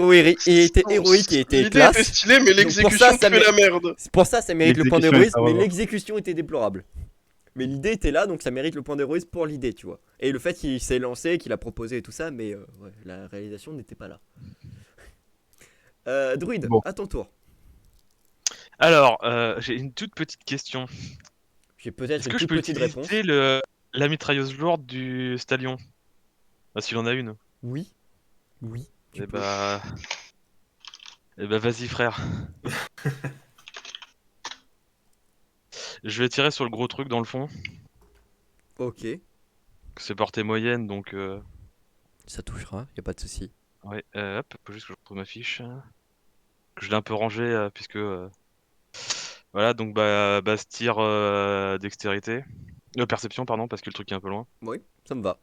héroïque et était
L'idée
classe.
était stylée, mais
pour
l'exécution
ça, ça
fait la merde.
C'est pour ça, ça mérite le point
L'exécution
d'héroïsme,
est
mais
pas
l'exécution était déplorable. Mais l'idée était là, donc ça mérite le point d'héroïsme pour l'idée, tu vois. Et le fait qu'il s'est lancé, qu'il a proposé et tout ça, mais ouais, la réalisation n'était pas là. Druide,
Bon.
à ton tour.
Alors, j'ai une toute petite question.
J'ai peut-être
Est-ce
une
que je
toute
peux
petite réponse.
utiliser la mitrailleuse lourde du Stallion? Bah, s'il en a une.
Oui. Oui. tu
Eh
peux.
bah... Eh bah, vas-y, frère. Je vais tirer sur le gros truc dans le fond.
Ok.
C'est portée moyenne, donc...
Ça touchera, y a pas de souci.
Ouais, hop, faut juste que je retrouve ma fiche. Que je l'ai un peu rangée, puisque... Voilà, donc bah ce tir dextérité. Perception, pardon, parce que le truc est un peu loin.
Oui, ça me va.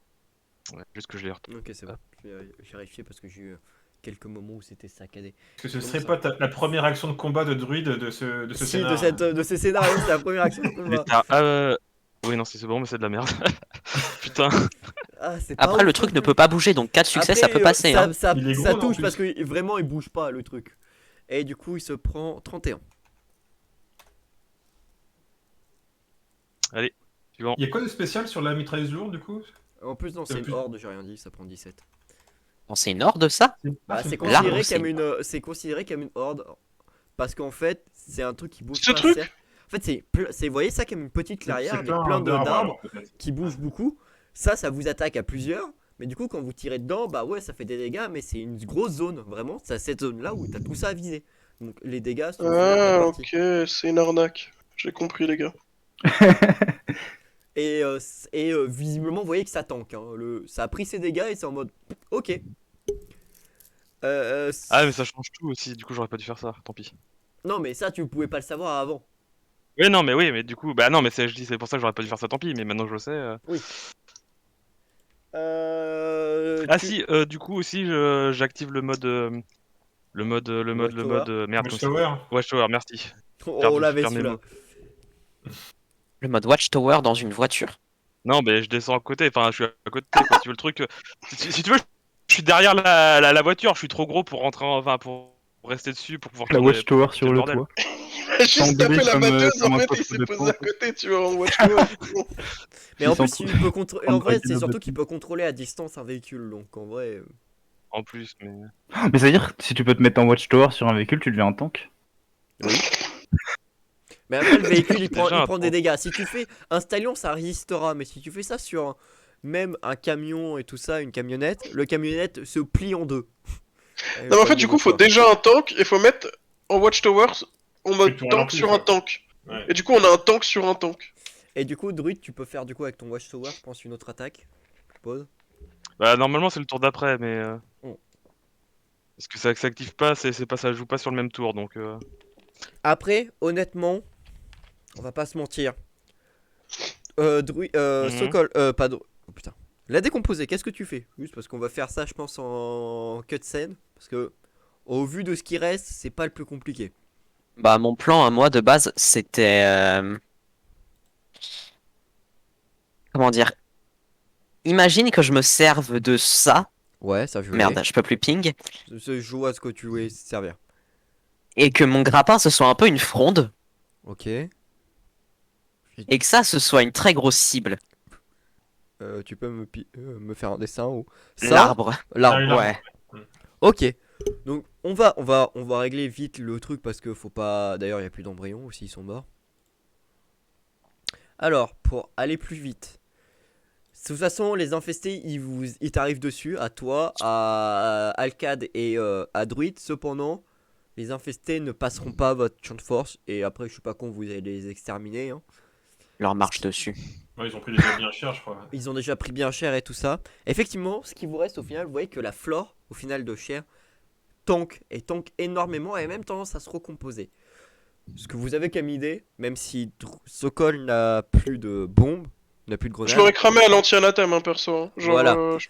Ouais, juste que je l'ai retrouvé.
Ok, c'est bon. J'ai vérifié parce que j'ai eu quelques moments où c'était saccadé.
Est-ce que ce serait pas la première action de combat de druide de ce
Si,
scénario?
de ces scénarios, c'est la première action de combat.
Oui, non, c'est bon, mais c'est de la merde. Putain.
Ah, c'est pas
Après,
ouf,
le truc
non
ne
plus.
peut pas bouger, donc 4 succès, ça
Après,
peut passer. Hein.
Il est
ça
gros, en
touche
plus.
parce que vraiment il bouge pas le truc. Et du coup il se prend 31.
Allez, suivant.
Il y a quoi de spécial sur la mitrailleuse lourde du coup?
En plus non c'est une
plus-
horde, j'ai rien dit, ça prend 17.
Bon, c'est une horde, ça?
Bah,
Ah,
c'est
une
Là,
considéré
c'est
comme c'est considéré comme une horde parce qu'en fait c'est un truc qui bouge
Ce
pas.
truc
En fait c'est vous voyez ça comme une petite clairière
C'est
avec
plein
plein
d'arbres,
d'arbres
peut-être.
qui bougent beaucoup. Ça vous attaque à plusieurs. Mais du coup quand vous tirez dedans bah ouais ça fait des dégâts mais c'est une grosse zone vraiment. C'est cette zone là où t'as tout ça à viser. Donc les dégâts sont
Ah,
répartis.
ok, c'est une arnaque. J'ai compris, les gars.
Et visiblement, vous voyez que ça tank. Hein. Ça a pris ses dégâts et c'est en mode ok.
Ah, mais ça change tout aussi, du coup, j'aurais pas dû faire ça, tant pis.
Non, mais ça, tu pouvais pas le savoir avant.
Oui, mais du coup, bah non, mais je dis, c'est pour ça que j'aurais pas dû faire ça, tant pis, mais maintenant je le sais. Si, du coup aussi, j'active le mode. Merde, comment ça
Watchtower.
s'appelle Watchtower, merci.
On
Perdu,
l'avait
perds mes
celui-là.
mots.
Le mode Watchtower dans une voiture.
Non, mais je descends à côté, enfin, je suis à côté, quoi. Si tu veux le truc. Si tu veux, je suis derrière la voiture, je suis trop gros pour rentrer enfin, pour rester dessus, pour pouvoir
La
tourner.
Watchtower sur le
bordel.
toit.
Il a juste
S'engueuler
tapé la
comme,
batteuse,
comme
en
un
fait, il
poste
s'est
de
posé à
pompe.
côté, tu vois, en watchtower.
Mais en
Ils sont
plus, il peut contrôler. En
en
vrai,
train
c'est
de-
surtout qu'il peut contrôler à distance un véhicule. Donc en vrai.
En plus, mais.
Mais ça veut dire que si tu peux te mettre en Watchtower sur un véhicule, tu deviens un tank.
Mais après, le véhicule, il
Déjà,
prend des dégâts. Si tu fais un stallion, ça résistera. Mais si tu fais ça sur même un camion et tout ça, une camionnette, le camionnette se plie en deux.
Non, mais en fait, du coup, faut déjà un tank et faut mettre en watchtower en mode
pour
tank
remplir,
sur
quoi.
un tank.
Ouais.
Et du coup, on a un tank sur un tank.
Et du coup, Druid, tu peux faire du coup avec ton Watchtower, je pense, une autre attaque. Je suppose.
Bah, normalement, c'est le tour d'après, mais.
Oh.
Parce que ça s'active pas, c'est pas, ça joue pas sur le même tour, donc.
Après, honnêtement, on va pas se mentir. Sokol, pas Druid. Oh putain. La décomposée, qu'est-ce que tu fais? Juste parce qu'on va faire ça, je pense, en cutscene. Parce que, au vu de ce qui reste, c'est pas le plus compliqué.
Bah, mon plan à moi de base, c'était. Comment dire? Imagine que je me serve de ça
Ouais, ça je l'ai.
Merde, je peux plus ping.
Je vois à ce que tu voulais servir.
Et que mon grappin, ce soit un peu une fronde.
Ok.
Et que ça, ce soit une très grosse cible.
Tu peux me faire un dessin ou ça?
L'arbre.
L'arbre.
Ouais.
Ok. Donc on va régler vite le truc parce que faut pas. D'ailleurs, il y a plus d'embryons aussi, ils sont morts. Alors, pour aller plus vite. De toute façon, les infestés, ils t'arrivent dessus, à toi, à Alcad et à Druid. Cependant, les infestés ne passeront pas votre champ de force. Et après, je suis pas con, vous allez les exterminer. Hein.
Leur marche dessus.
Ouais, ils ont pris déjà bien cher, je crois.
Ils ont déjà pris bien cher et tout ça. Effectivement, ce qui vous reste au final, vous voyez que la flore, au final de chair, tank énormément et a même tendance à se recomposer. Ce que vous avez comme idée, même si Sokol n'a plus de bombes, n'a plus de
Je
grenades.
l'aurais cramé à l'anti-anathème, hein, perso. Hein. Genre,
Voilà.
je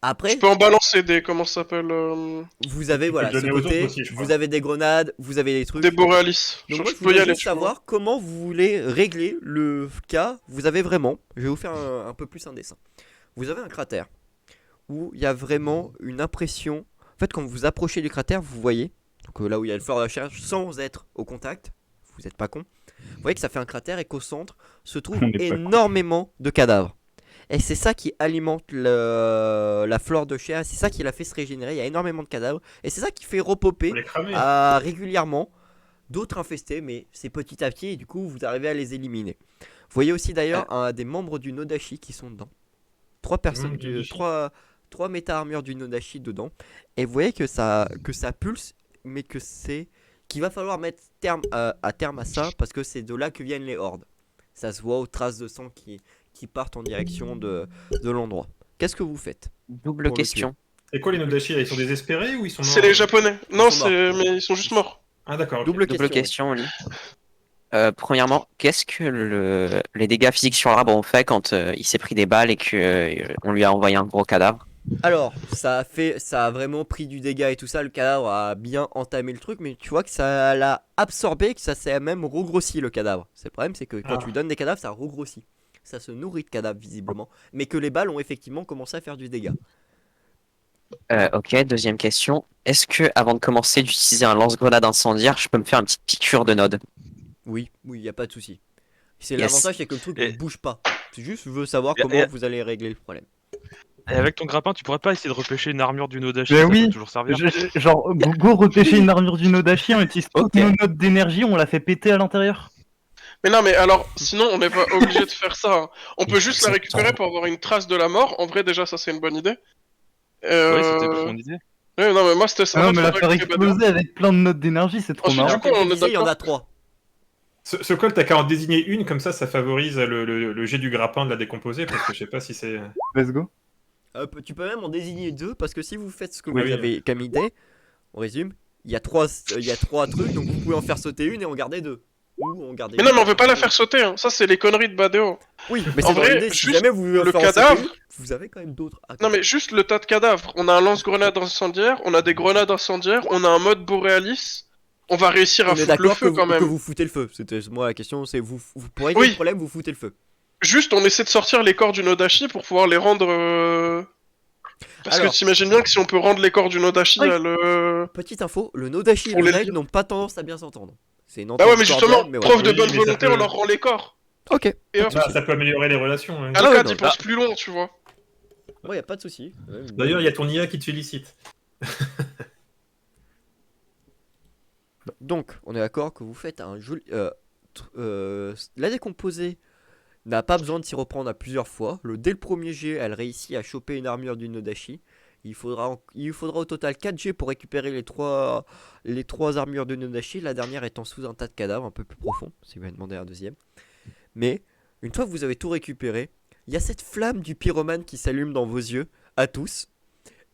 Après,
peux en balancer des. Comment ça s'appelle
vous avez
Tu
voilà
peux le
ce
donner aux
côté,
autres aussi, je crois.
vous avez des grenades, vous avez des trucs.
Des Borealis.
Donc
Genre,
moi
je
je
peux y
voulais
aller,
juste
tu vois.
savoir comment vous voulez régler le cas. Vous avez vraiment, je vais vous faire un peu plus un dessin. Vous avez un cratère où il y a vraiment une impression. En fait, quand vous approchez du cratère, vous voyez, donc là où il y a le fort de recherche, sans être au contact, vous n'êtes pas con. Vous voyez que ça fait un cratère et qu'au centre se trouvent
On est pas con.
énormément de cadavres. Et c'est ça qui alimente la flore de chair, c'est ça qui la fait se régénérer. Il y a énormément de cadavres et c'est ça qui fait repoper
Faut les cramer.
régulièrement d'autres infestés, mais c'est petit à petit et du coup vous arrivez à les éliminer. Vous voyez aussi d'ailleurs des membres du Nodashi qui sont dedans. Trois personnes,
membres du Nodashi.
trois méta-armures du Nodashi dedans. Et vous voyez que ça pulse, mais que c'est qu'il va falloir mettre à terme à ça parce que c'est de là que viennent les hordes. Ça se voit aux traces de sang qui partent en direction de l'endroit. Qu'est-ce que vous faites?
Double
Pour le
question.
Et quoi les Nodashi là, ils sont désespérés ou ils sont morts?
C'est les Japonais. Non,
sont morts.
mais ils sont juste morts.
Ah d'accord. ok.
Double
Double
question.
question, Oli. Premièrement, qu'est-ce que les dégâts physiques sur l'arbre ont fait quand il s'est pris des balles et que on lui a envoyé un gros cadavre?
Alors, ça a vraiment pris du dégât et tout ça. Le cadavre a bien entamé le truc, mais tu vois que ça l'a absorbé, que ça s'est même regrossi le cadavre. C'est le problème, c'est que quand
Ah.
tu lui donnes des cadavres, ça regrossit. Ça se nourrit de cadavres visiblement, mais que les balles ont effectivement commencé à faire du dégât.
Ok, deuxième question. Est-ce que avant de commencer d'utiliser un lance-grenade incendiaire, je peux me faire une petite piqûre de node?
Oui, y a pas de souci. C'est
Yes.
l'avantage, c'est que le truc ne
Et-
bouge pas. C'est juste, je veux savoir
Et-
comment
et-
vous allez régler le problème.
Et avec ton grappin, tu pourrais pas essayer de repêcher une armure du Nodashi,
Mais
ça
oui.
peut toujours servir.
Genre, go repêcher une armure du Nodashi, on utilise toutes
Ok.
nos notes d'énergie, on la fait péter à l'intérieur.
Mais non, mais alors, sinon, on n'est pas obligé de faire ça. Hein. On peut juste la
C'est
récupérer
trop.
pour avoir une trace de la mort. En vrai, déjà, ça, c'est une bonne idée.
Oui, c'était plus mon idée.
Ouais, non, mais moi, c'était ça.
Ah non,
En fait,
mais la
faudrait
faire
que les badauds-
exploser avec plein de notes d'énergie, c'est trop
Ensuite,
marrant.
du coup,
Alors, comme
on
je
est
disais, il y en a
d'accord.
3.
Ce col, t'as qu'à en désigner une, comme ça favorise le jet du grappin de la décomposer, parce que je sais pas si c'est...
Let's go.
Tu peux même en désigner 2 parce que si vous faites ce que
Oui,
vous
oui.
avez comme idée, on résume, il y a 3 trucs, donc vous pouvez en faire sauter une et en garder 2. Ou en garder
Mais non,
une.
mais on veut pas la faire sauter. Hein. Ça, c'est les conneries de Badeo.
Oui, mais
En
c'est dans
vrai,
l'idée, si
juste
jamais vous voulez en
le
faire en sauter
cadavre-
une, vous avez quand même d'autres. à
Non,
côté.
mais juste le tas de cadavres. On a un lance-grenade incendiaire, on a des grenades incendiaires, on a un mode Borealis. On va réussir à
On est
foutre le
d'accord que,
feu quand
que
même.
vous foutez le feu. C'était moi la question, c'est vous pour régler
Oui.
le problème, vous foutez le feu.
Juste, on essaie de sortir les corps du Nodashi pour pouvoir les rendre. Parce
Alors.
que t'imagines bien que si on peut rendre les corps du Nodashi
Oui.
à le.
Petite info, le Nodashi et
Pour
le
les
Raid
lire.
n'ont pas tendance à bien s'entendre. C'est une
Ah
entente
ouais, mais justement,
cordiale, mais
preuve de
Oui,
bonne
mais ça
volonté,
peut-
on leur rend les corps.
Ok.
Et hop,
Ah, ça peut améliorer les relations. ouais.
Alcad,
non,
il pense plus loin, tu vois.
Ouais, y a pas de souci.
D'ailleurs, il y a ton IA qui te félicite.
Donc, on est d'accord que vous faites un joli. La décomposée n'a pas besoin de s'y reprendre à plusieurs fois. Dès le premier jet, elle réussit à choper une armure du Nodashi. Il faudra au total 4 G pour récupérer les trois armures de Nodashi. La dernière étant sous un tas de cadavres un peu plus profond. Si vous m'avez demandé un deuxième. Mais, une fois que vous avez tout récupéré, il y a cette flamme du pyromane qui s'allume dans vos yeux, à tous.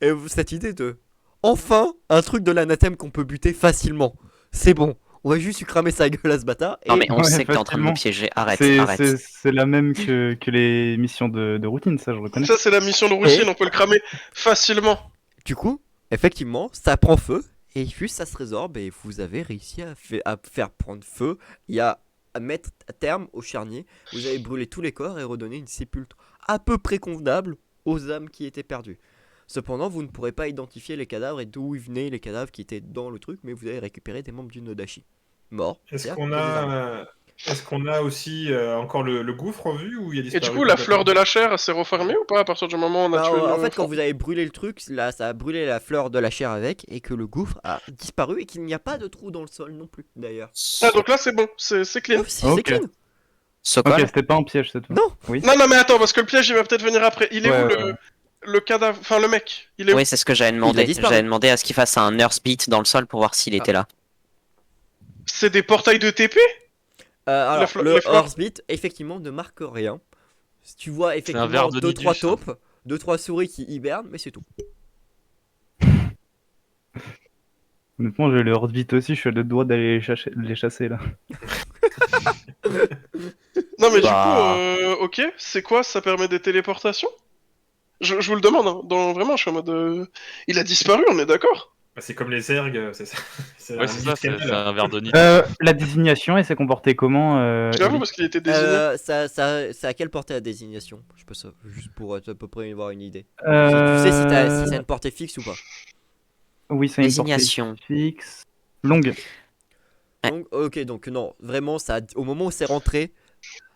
Et cette idée de. Enfin, un truc de l'anathème qu'on peut buter facilement. C'est bon. On va juste lui cramer sa gueule à ce bâtard.
Non mais on
Ouais,
sait que t'es en train de nous
facilement.
piéger. Arrête,
C'est
arrête.
la même que les missions de routine, ça je reconnais.
Ça, c'est la mission de routine, on peut le cramer facilement.
Du coup, effectivement, ça prend feu. Et juste ça se résorbe. Et vous avez réussi à faire prendre feu. Il y a à mettre à terme au charnier. Vous avez brûlé tous les corps et redonné une sépulture à peu près convenable aux âmes qui étaient perdues. Cependant, vous ne pourrez pas identifier les cadavres et d'où ils venaient les cadavres qui étaient dans le truc, mais vous avez récupéré des membres du Nodashi. Morts.
Est-ce
certes,
qu'on
mais des armes.
a aussi encore le gouffre en vue ou il a
Et
disparu
du coup, la fleur
complètement
de la chair, elle s'est refermée ou pas à partir du moment où on a
Bah,
tué
en
le
fait, quand
fort
vous avez brûlé le truc, là, ça a brûlé la fleur de la chair avec, et que le gouffre a disparu, et qu'il n'y a pas de trou dans le sol non plus, d'ailleurs.
Ah, donc là, c'est bon, c'est clean.
Oh, si,
Ok.
c'est clean.
Ok,
Sokol,
c'était pas un piège cette fois.
Non.
Oui.
Non, mais attends, parce que le piège, il va peut-être venir après. Il est
Ouais,
où
ouais.
le cadavre, enfin le mec, il est où?
oui, c'est ce que j'avais
Il a
demandé.
disparu.
J'avais demandé à ce qu'il fasse un nurse beat dans le sol pour voir s'il était là.
C'est des portails de TP?
Alors,
les
le
fleurs.
Horsebeat, effectivement, ne marque rien. Si tu vois
un
effectivement
verre de
2-3
Nidus.
taupes, 2-3 souris qui hibernent, mais c'est tout.
Honnêtement, j'ai le heartbeat aussi, je suis à deux doigts d'aller les chasser là.
Non, mais
Bah.
du coup, ok, c'est quoi? Ça permet des téléportations? Je vous le demande, hein. Vraiment, je suis en mode. Il a disparu, on est d'accord?
Bah, c'est comme les ergs, c'est ça. C'est
Ouais,
un
c'est ça, c'est
industriel.
un verre de nid.
La désignation, elle s'est comportée comment
J'avoue,
Ellie
parce qu'il était désigné.
Ça a quelle portée la désignation? Je peux ça, juste pour à peu près avoir une idée. Tu sais si ça a une portée fixe ou pas.
Oui, c'est une portée
Désignation.
fixe. Longue.
Ouais.
Donc, ok, donc non, vraiment, au moment où c'est rentré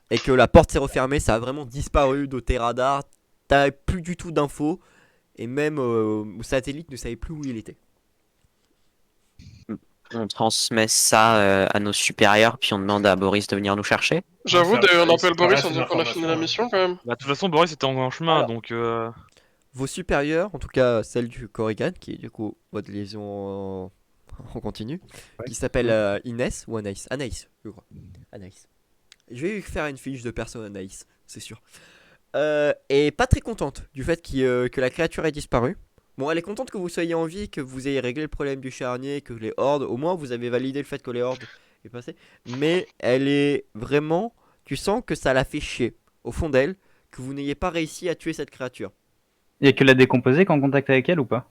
et que la porte s'est refermée, ça a vraiment disparu de tes radars. T'as plus du tout d'infos et même le satellite ne savait plus où il était.
On transmet ça à nos supérieurs, puis on demande à Boris de venir nous chercher.
J'avoue,
ça-
d'ailleurs, on
ça
appelle
paraît
Boris en
ces
disant qu'on a fini la
informations,
mission quand même.
Bah, de toute façon, Boris était en chemin,
Alors.
donc.
Vos supérieurs, en tout cas celle du Corrigan, qui est du coup votre liaison en continu,
Ouais.
qui s'appelle Inès ou Anaïs. Anaïs, je crois. Anaïs. Je vais lui faire une fiche de perso Anaïs, c'est sûr. Et pas très contente du fait que la créature ait disparu. Bon, elle est contente que vous soyez en vie, que vous ayez réglé le problème du charnier, que les hordes, au moins vous avez validé le fait que les hordes est passé. Mais elle est vraiment, tu sens que ça la fait chier au fond d'elle, que vous n'ayez pas réussi à tuer cette créature.
Il y a que la décomposée qui est en contact avec elle ou pas?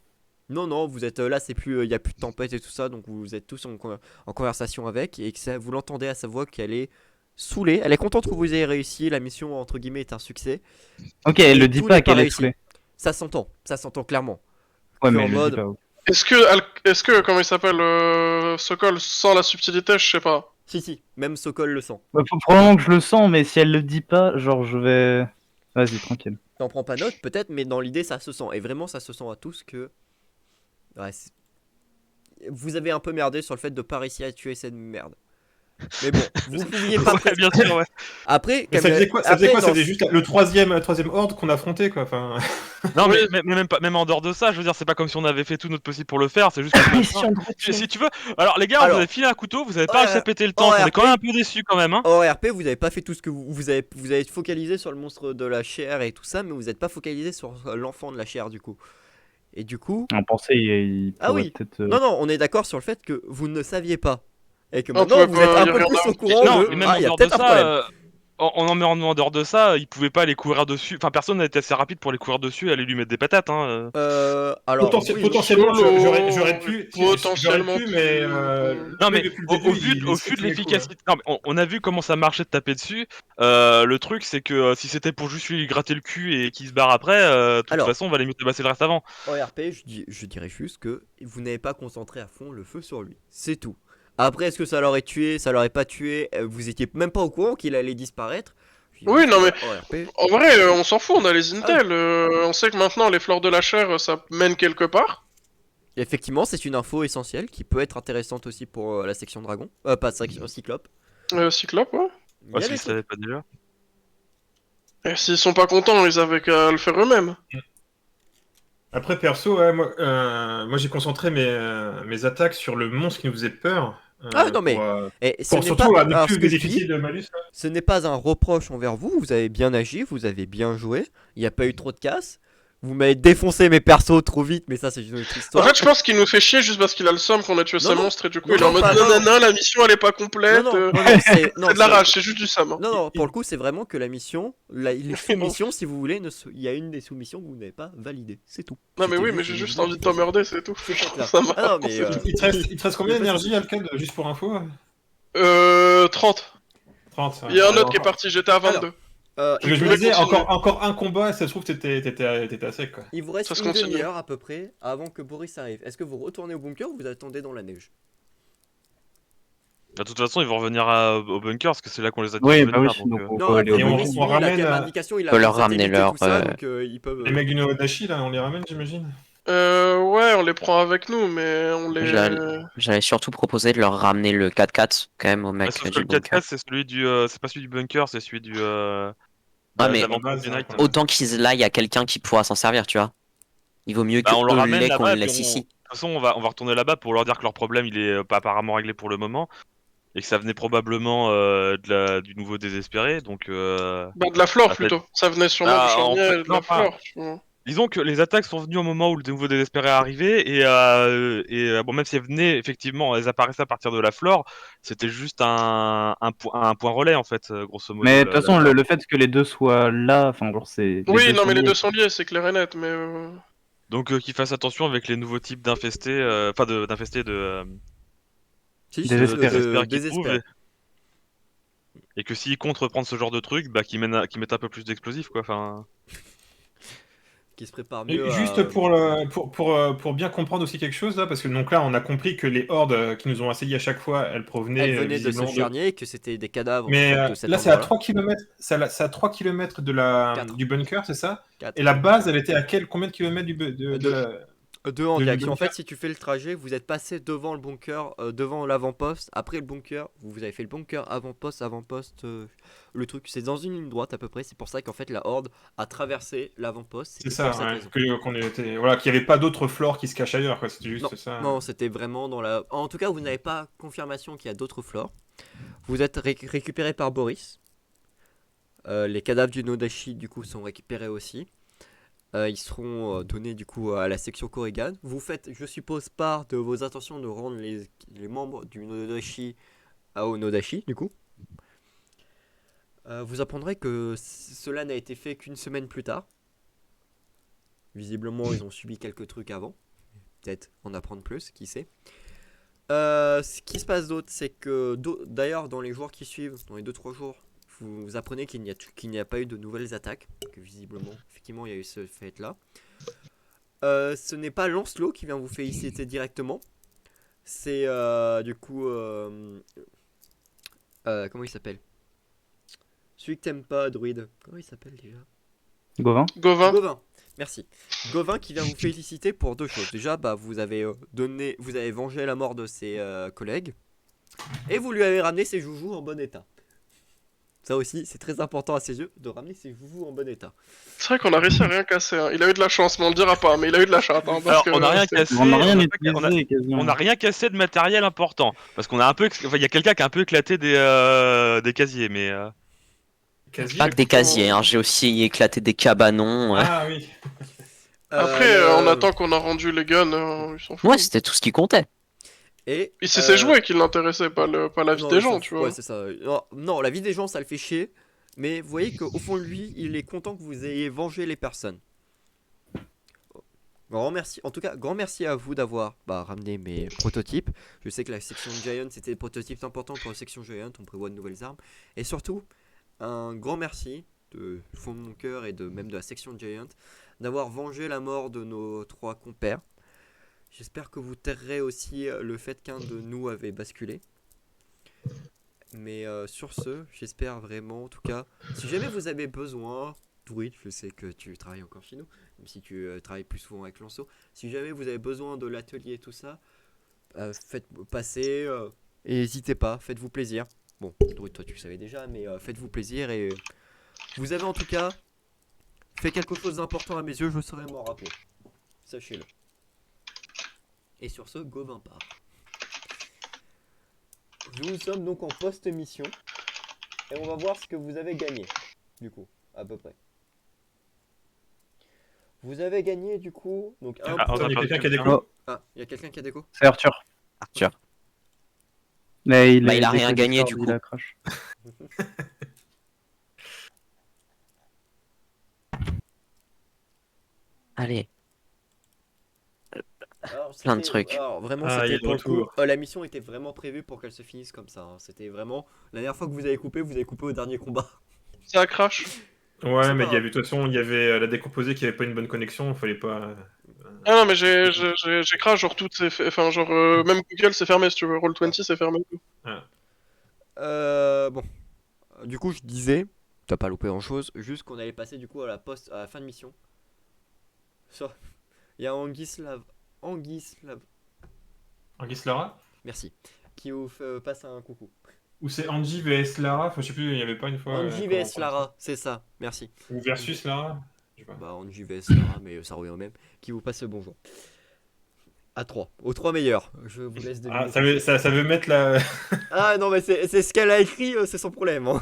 Non, non, vous êtes là, c'est plus, il y a plus de tempête et tout ça, donc vous êtes tous en conversation avec et que vous l'entendez à sa voix qu'elle est saoulée. Elle est contente que vous ayez réussi, la mission entre guillemets est un succès.
Ok, elle le dit
tout
pas
n'est pas
qu'elle est
réussi.
saoulée.
Ça s'entend clairement.
Ouais,
Que
mais
en
elle le
mode-
dit pas. Ok.
Comment il s'appelle, Sokol, sans la subtilité, je sais pas.
Si, même Sokol le sent.
Bah, faut probablement que je le sens, mais si elle le dit pas, genre je vais. Vas-y, tranquille.
T'en prends pas note peut-être, mais dans l'idée ça se sent. Et vraiment ça se sent à tous que... Ouais, vous avez un peu merdé sur le fait de pas réussir à tuer cette merde. Mais bon, vous pouviez pas...
Ouais, bien sûr, ouais.
Après,
Mais ça faisait quoi?
après, dans-
C'était juste le troisième horde qu'on affrontait, quoi. Enfin...
Non,
Oui.
mais même en dehors de ça, je veux dire, c'est pas comme si on avait fait tout notre possible pour le faire, c'est juste que. Si tu veux. Alors, les gars,
Alors.
vous avez filé un couteau, vous avez
Ouais,
pas réussi à péter le temps,
ouais,
on est quand même un peu déçus quand même, hein.
En RP, vous avez pas fait tout ce que vous avez focalisé sur le monstre de la chair et tout ça, mais vous n'êtes pas focalisé sur l'enfant de la chair du coup. Et du coup,
On pensait il
Ah
pourrait
oui.
peut-être.
non, on est d'accord sur le fait que vous ne saviez pas. Et que
On
maintenant
pouvait
vous êtes
pas
un
y
peu plus
regarder
au
un
courant
Non,
de...
mais même
Ah,
en
il y a
dehors de
peut-être un problème.
ça, en dehors de ça, ils pouvaient pas aller courir dessus. Enfin, personne n'a été assez rapide pour aller courir dessus et aller lui mettre des patates, hein.
Alors, oui,
Potentiellement,
Solo,
j'aurais pu,
potentiellement
mais
Non, mais
depuis le
au
début,
vu de l'efficacité, non, mais on a vu comment ça marchait de taper dessus. Le truc, c'est que si c'était pour juste lui gratter le cul et qu'il se barre après, de toute
Alors.
façon, on va aller mieux tabasser le reste avant.
en RP, je dirais juste que vous n'avez pas concentré à fond le feu sur lui. C'est tout. Après, est-ce que ça l'aurait tué, ça l'aurait pas tué, vous étiez même pas au courant qu'il allait disparaître.
Oui, non, mais-
En RP,
En vrai, on s'en fout, on a les intels. On sait que maintenant, les fleurs de la chair, ça mène quelque part.
effectivement, c'est une info essentielle qui peut être intéressante aussi pour la section dragon. Pas section cyclope.
Cyclope, ouais.
Il y
Ouais,
a
s'ils
des
savaient pas déjà.
Et s'ils sont pas contents, ils avaient qu'à le faire eux-mêmes.
Après, perso, ouais, moi j'ai concentré mes attaques sur le monstre qui nous faisait peur.
Ah, non, mais-
pour,
Et ce
pour
n'est
surtout
pas,
ne
alors,
plus
ce que je
bénéficier
dis,
de malus.
ce n'est pas un reproche envers vous. Vous avez bien agi, vous avez bien joué. Il n'y a pas eu trop de casse. Vous m'avez défoncé mes persos trop vite, mais ça c'est une autre
En
histoire.
fait, je pense qu'il nous fait chier juste parce qu'il a le somme qu'on a tué
Non,
ces
non.
monstres et du coup,
Non,
il est en
non,
mode
pas-
nanana, la mission elle est pas complète.
non, c'est non,
C'est de la
c'est-
rage, c'est juste du somme. hein.
Non, pour le coup, c'est vraiment que la mission, les soumissions, si vous voulez, il y a une des soumissions que vous n'avez pas validées. C'est tout.
Non, mais
C'était
oui, mais j'ai
une
juste
vidéo
envie de
qui-
t'emmerder, c'est tout.
C'est ça, là.
Ça m'a-
Ah non, mais,
Il te reste combien
y a pas de
d'énergie, Alcade, juste pour info?
30.
30.
Il y a un
ouais,
autre qui est
encore.
parti, j'étais à 22.
il,
Je
vous
me
reste,
disais,
continuer.
encore un combat, ça se trouve, t'étais à sec, quoi.
il vous reste
Ça se
une
continue.
demi-heure à peu près avant que Boris arrive. Est-ce que vous retournez au bunker ou vous attendez dans la neige?
De toute façon, ils vont revenir au bunker parce que c'est là qu'on les a dit
Oui,
de
bah oui,
venir.
donc
Donc,
on
Non,
peut aller au
Et
Boris,
bunker.
on
lui, il a
ramène,
comme indication, il a
peut
pris
leur
le
ramener
satellite et
leur,
tout ça, donc ils peuvent.
les mecs du Nodashi, là, on les ramène, j'imagine.
Ouais, on les prend avec nous, mais on
J'allais
les...
j'allais surtout proposer de leur ramener le 4x4 quand même au
bah,
mec
sauf que
du
le
bunker.
4x4, c'est celui du, c'est pas celui du bunker, c'est celui du,
Ah,
de
mais
l'avant-poste
base,
du
hein,
Knight.
qu'on a.
autant qu'ils là, il y a quelqu'un qui pourra s'en servir, tu vois. Il vaut mieux que
Bah, on le
eux
ramène
l'aient qu'on le
là-bas et puis
laisse ici.
de toute façon, on va retourner là-bas pour leur dire que leur problème, il est pas apparemment réglé pour le moment et que ça venait probablement du nouveau désespéré. Donc,
Bah, de la flore,
ça fait-
plutôt. Ça venait sûrement du
Ah, en
charnier
fait,
et de
non,
la
pas.
flore, tu vois.
Disons que les attaques sont venues au moment où le nouveau désespéré est arrivé bon, même si elles venaient effectivement, elles apparaissaient à partir de la flore, c'était juste un point relais en fait, grosso modo
Mais de toute
la
façon,
flore.
le fait que les deux soient là, enfin, genre, c'est. Les
Oui,
deux
non,
sont
mais les
liés.
deux sont liés, c'est clair et net, mais...
Donc qu'ils fassent attention avec les nouveaux types d'infestés, enfin d'infestés
Si, si,
Désespéré.
désespérés qu'ils trouvent
désespéré.
et que s'ils comptent reprendre ce genre de truc, bah qu'ils mettent un peu plus d'explosifs quoi. Enfin,
Qui se prépare
Et
mieux
juste
à.
pour bien comprendre aussi quelque chose là, parce que donc là on a compris que les hordes qui nous ont assaillis à chaque fois, elles
Elle
provenaient
venait de ce
visiblement de.
charnier et que c'était des cadavres en
Mais
fait de cet
là c'est à
endroit-là.
3 km, c'est à 3 km
Quatre.
du bunker, c'est ça?
4
Et la base, elle était à combien de kilomètres
Deux en
du
direction. En
bunker?
fait, si tu fais le trajet, vous êtes passé devant le bunker, devant l'avant-poste, après le bunker, vous avez fait le bunker, avant-poste, avant-poste. Le truc, c'est dans une ligne droite à peu près. C'est pour ça qu'en fait, la horde a traversé l'avant-poste.
C'est
C'était
ça,
pour cette
ouais,
raison.
qu'on était, voilà, qu'il n'y avait pas d'autres flores qui se cachent ailleurs, quoi. C'était
Non,
juste ça.
non, c'était vraiment dans la. En tout cas, vous n'avez pas confirmation qu'il y a d'autres flores. Vous êtes récupéré par Boris. Les cadavres du Nodashi, du coup, sont récupérés aussi. Ils seront donnés du coup à la section Korrigan. Vous faites, je suppose, part de vos intentions de rendre les membres du Nodashi au Nodashi, du coup. Vous apprendrez que cela n'a été fait qu'une semaine plus tard. Visiblement, ils ont subi quelques trucs avant. Peut-être en apprendre plus, qui sait. Ce qui se passe d'autre, c'est que d'ailleurs, dans les jours qui suivent, dans les 2-3 jours, vous apprenez qu'il n'y a pas eu de nouvelles attaques. Que visiblement, effectivement, il y a eu ce fait-là. Ce n'est pas Lancelot qui vient vous féliciter directement. C'est du coup. Comment il s'appelle? Celui que t'aimes pas, druide. Comment il s'appelle déjà?
Gauvin.
Gauvin.
Gauvin. Merci. Gauvin qui vient vous féliciter pour deux choses. Déjà, bah, vous avez vengé la mort de ses collègues. Et vous lui avez ramené ses joujoux en bon état. Ça aussi, c'est très important à ses yeux de ramener ses joujoux en bon état.
C'est vrai qu'on a réussi à rien casser. Hein. Il a eu de la chance, mais on le dira pas. Mais il a eu de la chatte. Hein, parce
alors
que,
on n'a rien
c'était-
cassé,
On n'a rien
on a-
utilisé quasiment.
on n'a rien cassé de matériel important parce qu'on a un peu, enfin il y a quelqu'un qui a un peu éclaté des casiers, mais
Casier,
Pas que des
plutôt-
casiers, hein, j'ai aussi éclaté des cabanons.
Ah oui.
Après, on attend qu'on a rendu les guns. Ils s'en foutent.
Ouais, c'était tout ce qui comptait.
Et
Et c'est ses jouets qui l'intéressaient, pas la vie
non,
des
il
gens,
s'en
tu
fout,
vois.
ouais, c'est ça. Non, non, la vie des gens, ça le fait chier. Mais vous voyez qu'au fond de lui, il est content que vous ayez vengé les personnes. Grand merci. En tout cas, grand merci à vous d'avoir ramené mes prototypes. Je sais que la section Giant, c'était des prototypes importants pour la section Giant. On prévoit de nouvelles armes. Et surtout, un grand merci de fond de mon cœur et même de la section Giant d'avoir vengé la mort de nos 3 compères. J'espère que vous tairez aussi le fait qu'un de nous avait basculé. Mais sur ce, j'espère vraiment, en tout cas, si jamais vous avez besoin, Druid, je sais que tu travailles encore chez nous, même si tu travailles plus souvent avec Lanceau, si jamais vous avez besoin de l'atelier et tout ça, faites passer, et n'hésitez pas, faites-vous plaisir. Bon, Druid, toi tu le savais déjà, mais faites-vous plaisir et vous avez en tout cas fait quelque chose d'important à mes yeux, je saurais m'en rappeler. Sachez-le. Et sur ce, Gauvin part. Nous sommes donc en post-mission. Et on va voir ce que vous avez gagné. Du coup, à peu près. Vous avez gagné du coup. Donc un
Ah,
point.
Attends, il y a quelqu'un qui a des
Oh.
coups.
Ah, il y a quelqu'un qui a des coups.
C'est Arthur.
Arthur.
Mais
Bah, il a
est
rien
décédé
gagné,
fort,
du
il
coup.
a crash.
Allez.
Alors,
Plein de
c'était-
trucs.
Alors vraiment,
Ah, il y
c'était
a le
pour le coup.
retour.
La mission était vraiment prévue pour qu'elle se finisse comme ça. Hein. C'était vraiment. La dernière fois que vous avez coupé au dernier combat.
Ça crash.
Ouais,
C'est
mais
pas
il y avait, de toute façon, il y avait la décomposée qui avait pas une bonne connexion, il fallait pas.
Ah non, mais j'ai crash, genre tout c'est enfin genre même Google c'est fermé si tu veux, Roll20 c'est fermé.
Bon. Du coup, je disais, t'as pas loupé grand chose, juste qu'on allait passer du coup à la fin de mission. Il y a Anguislav,
Anguis Lara?
merci, qui vous passe un coucou.
Ou c'est Angie vs Lara? Enfin, je sais plus, il y avait pas une fois.
Angie
comment on
vs
prend
Lara, c'est ça, merci.
ça. Ou versus Lara? Je sais pas.
Bah, Angie vs Lara, mais ça revient au même. Qui vous passe le bonjour. À 3, aux 3 meilleurs. Je vous laisse deviner.
Ah, ça veut mettre la.
Ah non, mais c'est ce qu'elle a écrit, c'est son problème. Hein.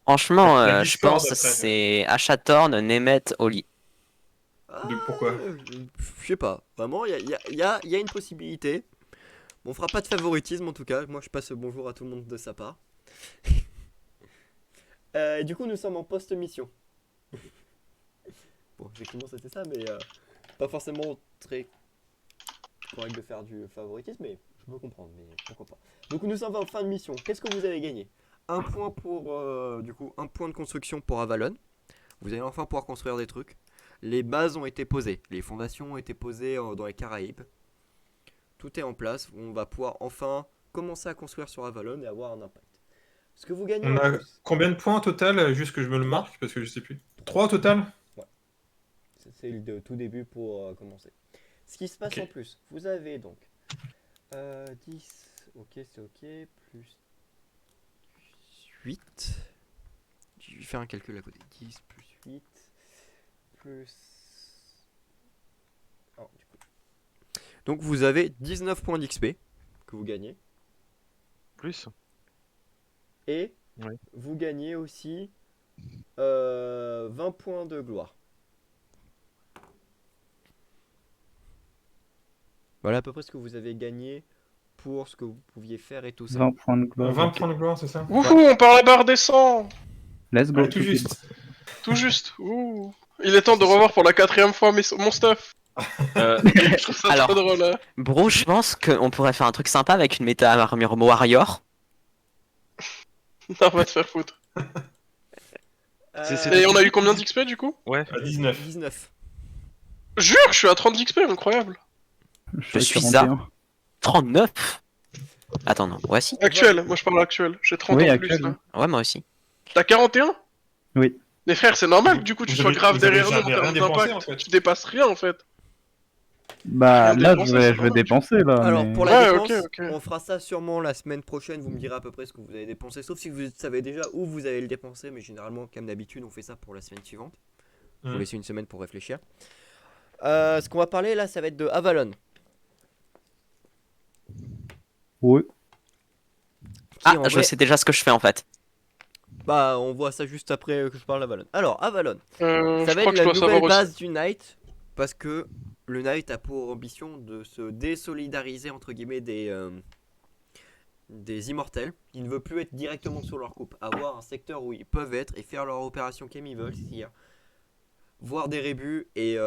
Franchement,
La
je
Discord,
pense que
après.
c'est Achatorn, Nemeth, Oli.
Pourquoi?
Je sais pas. Vraiment, il y a une possibilité. Bon, on fera pas de favoritisme en tout cas. Moi, je passe le bonjour à tout le monde de sa part. Et du coup, nous sommes en post-mission. Bon, effectivement, c'était ça, mais pas forcément très correct de faire du favoritisme, mais je peux comprendre, mais pourquoi pas. Donc, nous sommes en fin de mission. Qu'est-ce que vous avez gagné? Un point pour, du coup, un point de construction pour Avalon. Vous allez enfin pouvoir construire des trucs. Les bases ont été posées, les fondations ont été posées dans les Caraïbes. Tout est en place, on va pouvoir enfin commencer à construire sur Avalon et avoir un impact. Ce que vous gagnez
On
en
a
plus,
combien de points au total? Juste que je me le marque, parce que je sais plus. 3 au total?
c'est le tout début pour commencer. Ce qui se passe
Ok.
en plus, vous avez donc 10, ok c'est ok, plus 8. Je vais faire un calcul à côté. 10 plus 8 plus... Oh, du coup. Donc vous avez 19 points d'XP que vous gagnez.
Plus.
Et
Ouais.
vous gagnez aussi 20 points de gloire. Voilà à peu près ce que vous avez gagné pour ce que vous pouviez faire et tout ça.
20 points de gloire.
20
ok.
points de gloire, c'est ça?
Wouhou, on part la barre des 100.
Let's go.
Ouais, tout juste.
Tout juste. Ouh. Il est temps de revoir pour la 4ème fois mon stuff. Je trouve ça
Alors.
trop drôle. Hein.
Bro, je pense qu'on pourrait faire un truc sympa avec une méta armure warrior.
Non, va te faire foutre.
C'est-
Et on a eu combien d'XP du coup?
Ouais.
À 19.
19.
Jure, je suis à 30 d'XP, incroyable.
Je suis
à
à 39. Attends, non. Ouais, si.
Actuel, moi je parle actuel. J'ai 30
Oui,
en
actuel,
plus là.
Ouais, moi aussi.
T'as 41?
Oui.
Les frères, c'est normal que du coup tu
Vous
sois
avez-
grave
vous avez
derrière nous en
jamais rien
termes
dépensé,
d'impact.
en fait.
Tu dépasses rien en fait.
Bah
Rien
là,
dépensé,
je vais
c'est normal.
dépenser là.
Alors
mais-
pour la
Ouais,
dépense,
ok.
on fera ça sûrement la semaine prochaine. Vous me direz à peu près ce que vous avez dépensé, sauf si vous savez déjà où vous allez le dépenser. Mais généralement, comme d'habitude, on fait ça pour la semaine suivante. Vous
Hmm.
laissez une semaine pour réfléchir. Ce qu'on va parler là, ça va être de Avalon.
Ouais.
Qui,
Ah,
en
je
vrai-
sais déjà ce que je fais en fait.
Bah, on voit ça juste après que je parle d'Avalon. Alors, Avalon, ça
Je
va
crois
être
que je
la
dois savoir
nouvelle
aussi.
base du Knight, parce que le Knight a pour ambition de se désolidariser entre guillemets des immortels. Il ne veut plus être directement sur leur coupe, avoir un secteur où ils peuvent être et faire leur opération comme ils veulent, c'est-à-dire voir des rébus et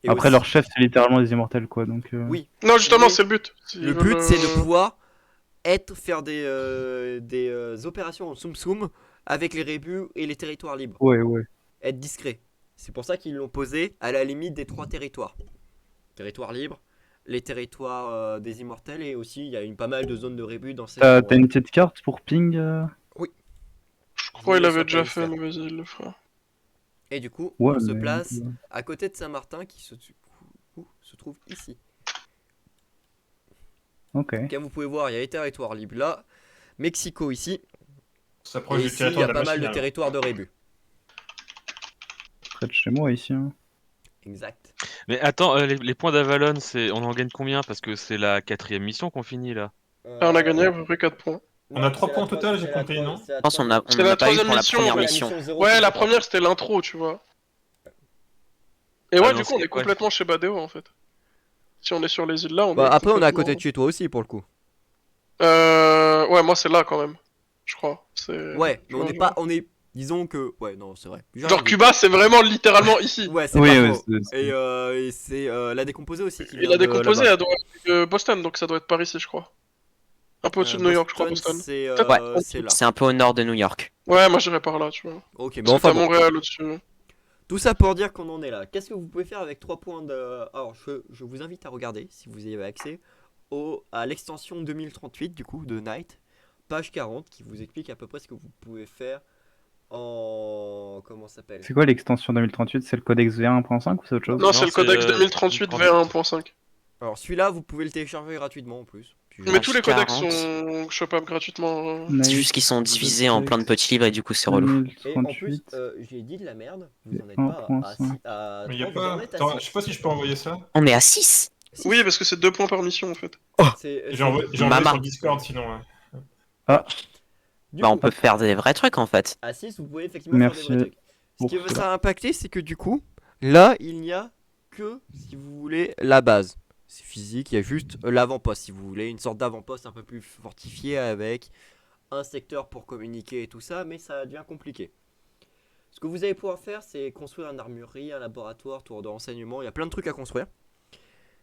Après,
aussi-
leur chef, c'est littéralement les immortels, quoi. Donc,
Oui,
Non, justement,
Mais
c'est le but. S'ils
le
veulent,
but c'est de pouvoir faire des opérations en soum-soum avec les rébus et les territoires libres.
Ouais, ouais.
Être discret. C'est pour ça qu'ils l'ont posé à la limite des 3 territoires. Territoire libre, les territoires des immortels et aussi il y a pas mal de zones de rébus dans ces
T'as
endroits.
une petite carte pour ping
Je crois qu'il avait
Ça
déjà
peut le
fait,
faire.
mais vas-y, il le fera.
Et du coup,
Ouais,
on se
mais-
place à côté de Saint-Martin qui se trouve ici.
Ok.
Comme vous pouvez voir, il y a les territoires libres là, Mexico ici,
On s'approche
et
du
ici il y
territoire
a
de la
pas mal
machine.
de
alors.
territoires de rébus.
Près de chez moi, ici. Hein.
Exact.
Mais attends, les points d'Avalon, on en gagne combien? Parce que c'est la 4ème mission qu'on finit là.
Ah, on a gagné à peu près 4 points.
On a 3 points au total, j'ai compté, non?
Je pense qu'on a,
C'est
on
la
n'a pas eu
troisième
pour la
mission,
première
ouais.
mission.
Ouais, la première c'était l'intro, tu vois. Et ouais,
Ah
du
non,
coup, on
c'est-
est complètement chez Badeo en fait. Si on est sur les îles là, on
Bah,
est.
après, on est à côté
complètement-
de chez toi aussi pour le coup.
Ouais, moi c'est là quand même. Je crois.
Ouais, mais on
vois,
n'est
je
pas.
vois.
On est. Disons que. Ouais, non, c'est vrai.
Genre Cuba, c'est vraiment littéralement ici.
Ouais, c'est
Oui,
pas
ouais,
faux.
c'est-
Et c'est la décomposée aussi qui
Et
vient
la
de
décomposée,
là-bas.
elle doit être de Boston, donc ça doit être par ici, je crois. Un peu au-dessus de New York, je crois,
Boston,
Boston.
c'est
Ouais.
c'est là.
C'est un peu au nord de New York.
Ouais, moi j'irais par là, tu vois.
Ok, mais
Parce que
enfin
t'as
bon.
Montréal au-dessus.
Tout ça pour dire qu'on en est là. Qu'est-ce que vous pouvez faire avec 3 points de... Alors, je vous invite à regarder, si vous y avez accès, à l'extension 2038, du coup, de Night, page 40, qui vous explique à peu près ce que vous pouvez faire en... Comment ça s'appelle?
C'est quoi l'extension 2038? C'est le codex V1 1.5 ou c'est autre chose?
Non,
Non,
c'est le
c'est,
codex 2038 V1.5.
Alors, celui-là, vous pouvez le télécharger gratuitement en plus. Puis,
Mais tous les codecs
40.
sont chopables gratuitement.
C'est juste qu'ils sont divisés en plein de petits livres et du coup c'est relou.
Et en plus,
2038.
j'ai dit de la merde, vous en êtes
1.5.
pas à
Mais y a
3, vous en
pas.
êtes à
Attends,
6.
je sais pas si je peux envoyer ça.
On est à 6.
Oui, parce que c'est 2 points par mission en fait.
J'ai envoyé sur
Mama.
le Discord sinon. Ouais.
Du
Bah on
coup,
peut faire des vrais trucs en fait.
à 6, vous pouvez effectivement
Merci
faire des vrais trucs. Ce
pour
qui va
cela.
ça impacter, c'est que du coup, là, il n'y a que, si vous voulez, la base. C'est physique, il y a juste l'avant-poste, si vous voulez, une sorte d'avant-poste un peu plus fortifié avec un secteur pour communiquer et tout ça, mais ça devient compliqué. Ce que vous allez pouvoir faire, c'est construire une armurerie, un laboratoire, tour de renseignement, il y a plein de trucs à construire.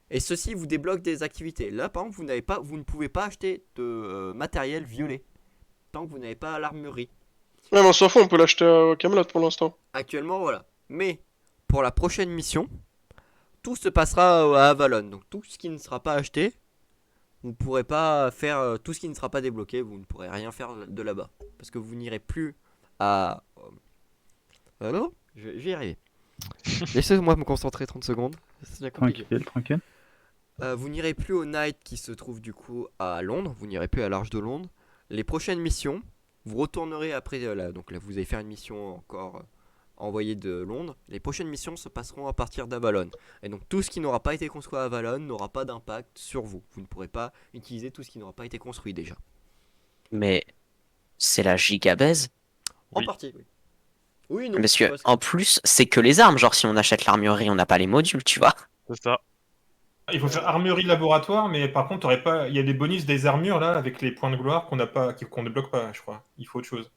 Et ceci vous débloque des activités. Là, par exemple, vous ne pouvez pas acheter de matériel violet tant que vous n'avez pas l'armurerie.
Ouais, mais on s'en fout, on peut l'acheter à Camelot pour l'instant.
Actuellement, voilà. Mais pour la prochaine mission, tout se passera à Avalon. Donc tout ce qui ne sera pas acheté, vous ne pourrez pas faire tout ce qui ne sera pas débloqué, vous ne pourrez rien faire de là-bas. Parce que vous n'irez plus à... non, je vais y arriver. Laissez-moi me concentrer 30 secondes. C'est bien compliqué.
Tranquille, tranquille.
Vous n'irez plus au Night qui se trouve du coup à Londres. Vous n'irez plus à l'Arche de Londres. Les prochaines missions, vous retournerez après là. Donc là, vous allez faire une mission encore envoyée de Londres. Les prochaines missions se passeront à partir d'Avalon. Et donc tout ce qui n'aura pas été construit à Avalon n'aura pas d'impact sur vous. Vous ne pourrez pas utiliser tout ce qui n'aura pas été construit déjà.
Mais c'est la gigabaise.
En
Oui.
partie, oui. Oui, non.
Parce que
parce
en plus c'est que les armes. Genre si on achète l'armurerie on n'a pas les modules tu vois.
C'est ça.
Il faut faire armurerie laboratoire, mais par contre, t'aurais pas. Il y a des bonus des armures là avec les points de gloire qu'on n'a pas, qu'on débloque pas, je crois. Il faut autre chose.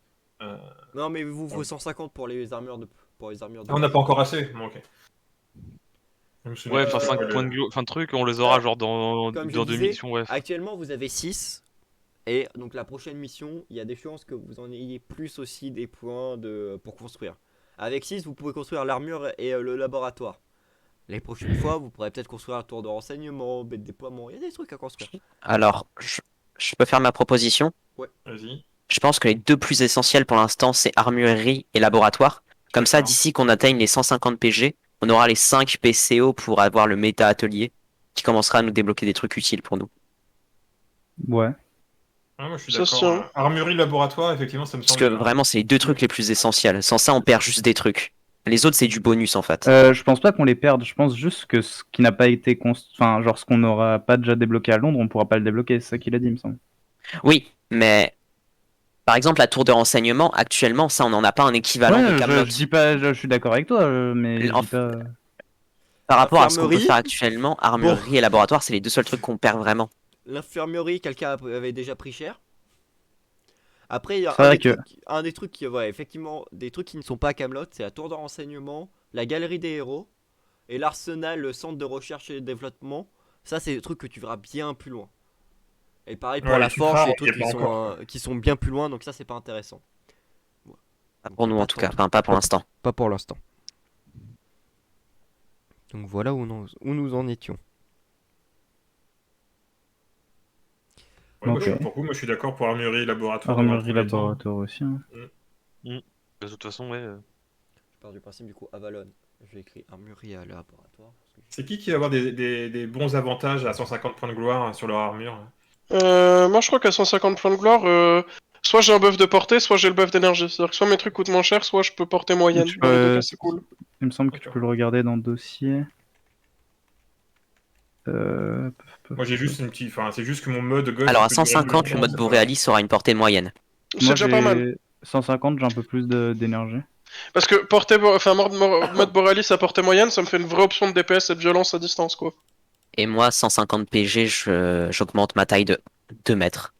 Non, mais vous faut 150 pour les armures de. Pour les armures de.
Ah, on n'a pas encore assez. Bon, ok. Je me souviens
Ouais,
pas,
enfin 5
le-
points de enfin trucs, on les aura
Ah,
genre dans
comme je
deux
disais,
missions, ouais.
Actuellement, vous avez 6. Et donc la prochaine mission, il y a des chances que vous en ayez plus aussi des points pour construire. Avec 6, vous pouvez construire l'armure et le laboratoire. Les prochaines fois, vous pourrez peut-être construire un tour de renseignement, baie de déploiement. Il y a des trucs à construire.
Alors je peux faire ma proposition.
Vas-y.
Je pense que les deux plus essentiels pour l'instant c'est armurerie et laboratoire. Comme ça
D'accord.
d'ici qu'on atteigne les 150 PG, on aura les 5 PCO pour avoir le méta atelier qui commencera à nous débloquer des trucs utiles pour nous.
Ouais.
Ah, moi je suis
Ça,
d'accord.
c'est un-
Armurerie laboratoire, effectivement, ça me
Parce
semble.
que vraiment c'est les deux trucs les plus essentiels. Sans ça on perd juste des trucs. Les autres c'est du bonus en fait.
Je pense pas qu'on les perde. Je pense juste que ce qui n'a pas été enfin, genre ce qu'on n'aura pas déjà débloqué à Londres, on pourra pas le débloquer. C'est ça qu'il a dit, il me semble.
Oui, mais par exemple la tour de renseignement actuellement ça on n'en a pas un équivalent de
Ouais,
Camelot.
je dis pas, je suis d'accord avec toi, mais je
En
dis pas.
Par rapport à ce qu'on peut
Infirmerie.
faire actuellement, armurerie et laboratoire c'est les deux seuls trucs qu'on perd vraiment.
L'infirmerie, quelqu'un avait déjà pris cher. Après, il y a
C'est vrai que-
un des trucs qui, ouais, effectivement, des trucs qui ne sont pas à Camelot, c'est la tour de renseignement, la galerie des héros et l'arsenal, le centre de recherche et développement. Ça, c'est des trucs que tu verras bien plus loin. Et pareil pour
Ouais,
la
les
forge,
rares,
des
il y
trucs
a pas encore.
qui sont bien plus loin, donc ça, c'est pas intéressant.
Pas pour nous en tout cas, enfin pas pour l'instant.
Pas pour l'instant. Donc voilà où nous en étions.
Ouais, moi,
Ok.
moi, je suis d'accord pour armurerie laboratoire.
Armurerie laboratoire aussi. Hein.
De toute façon, ouais.
Je pars du principe du coup Avalon. J'ai écrit armurerie à laboratoire.
C'est qui va avoir des bons avantages à 150 points de gloire sur leur armure?
Moi je crois qu'à 150 points de gloire, soit j'ai un buff de portée, soit j'ai le buff d'énergie. C'est-à-dire que soit mes trucs coûtent moins cher, soit je peux porter moyenne.
Tu
Dans les deux
peux-
cas, c'est cool.
Il me semble que tu peux le regarder dans le dossier.
Moi j'ai juste une petite. Enfin, c'est juste que mon mode gold.
Alors à
peut durer
150
plus
le mode
longtemps,
Borealis aura une portée moyenne.
C'est
Moi,
déjà pas mal.
j'ai 150, j'ai un peu plus d'énergie.
Parce que mode Borealis à portée moyenne, ça me fait une vraie option de DPS et de violence à distance, quoi.
Et moi 150 PG j'augmente ma taille de 2 mètres.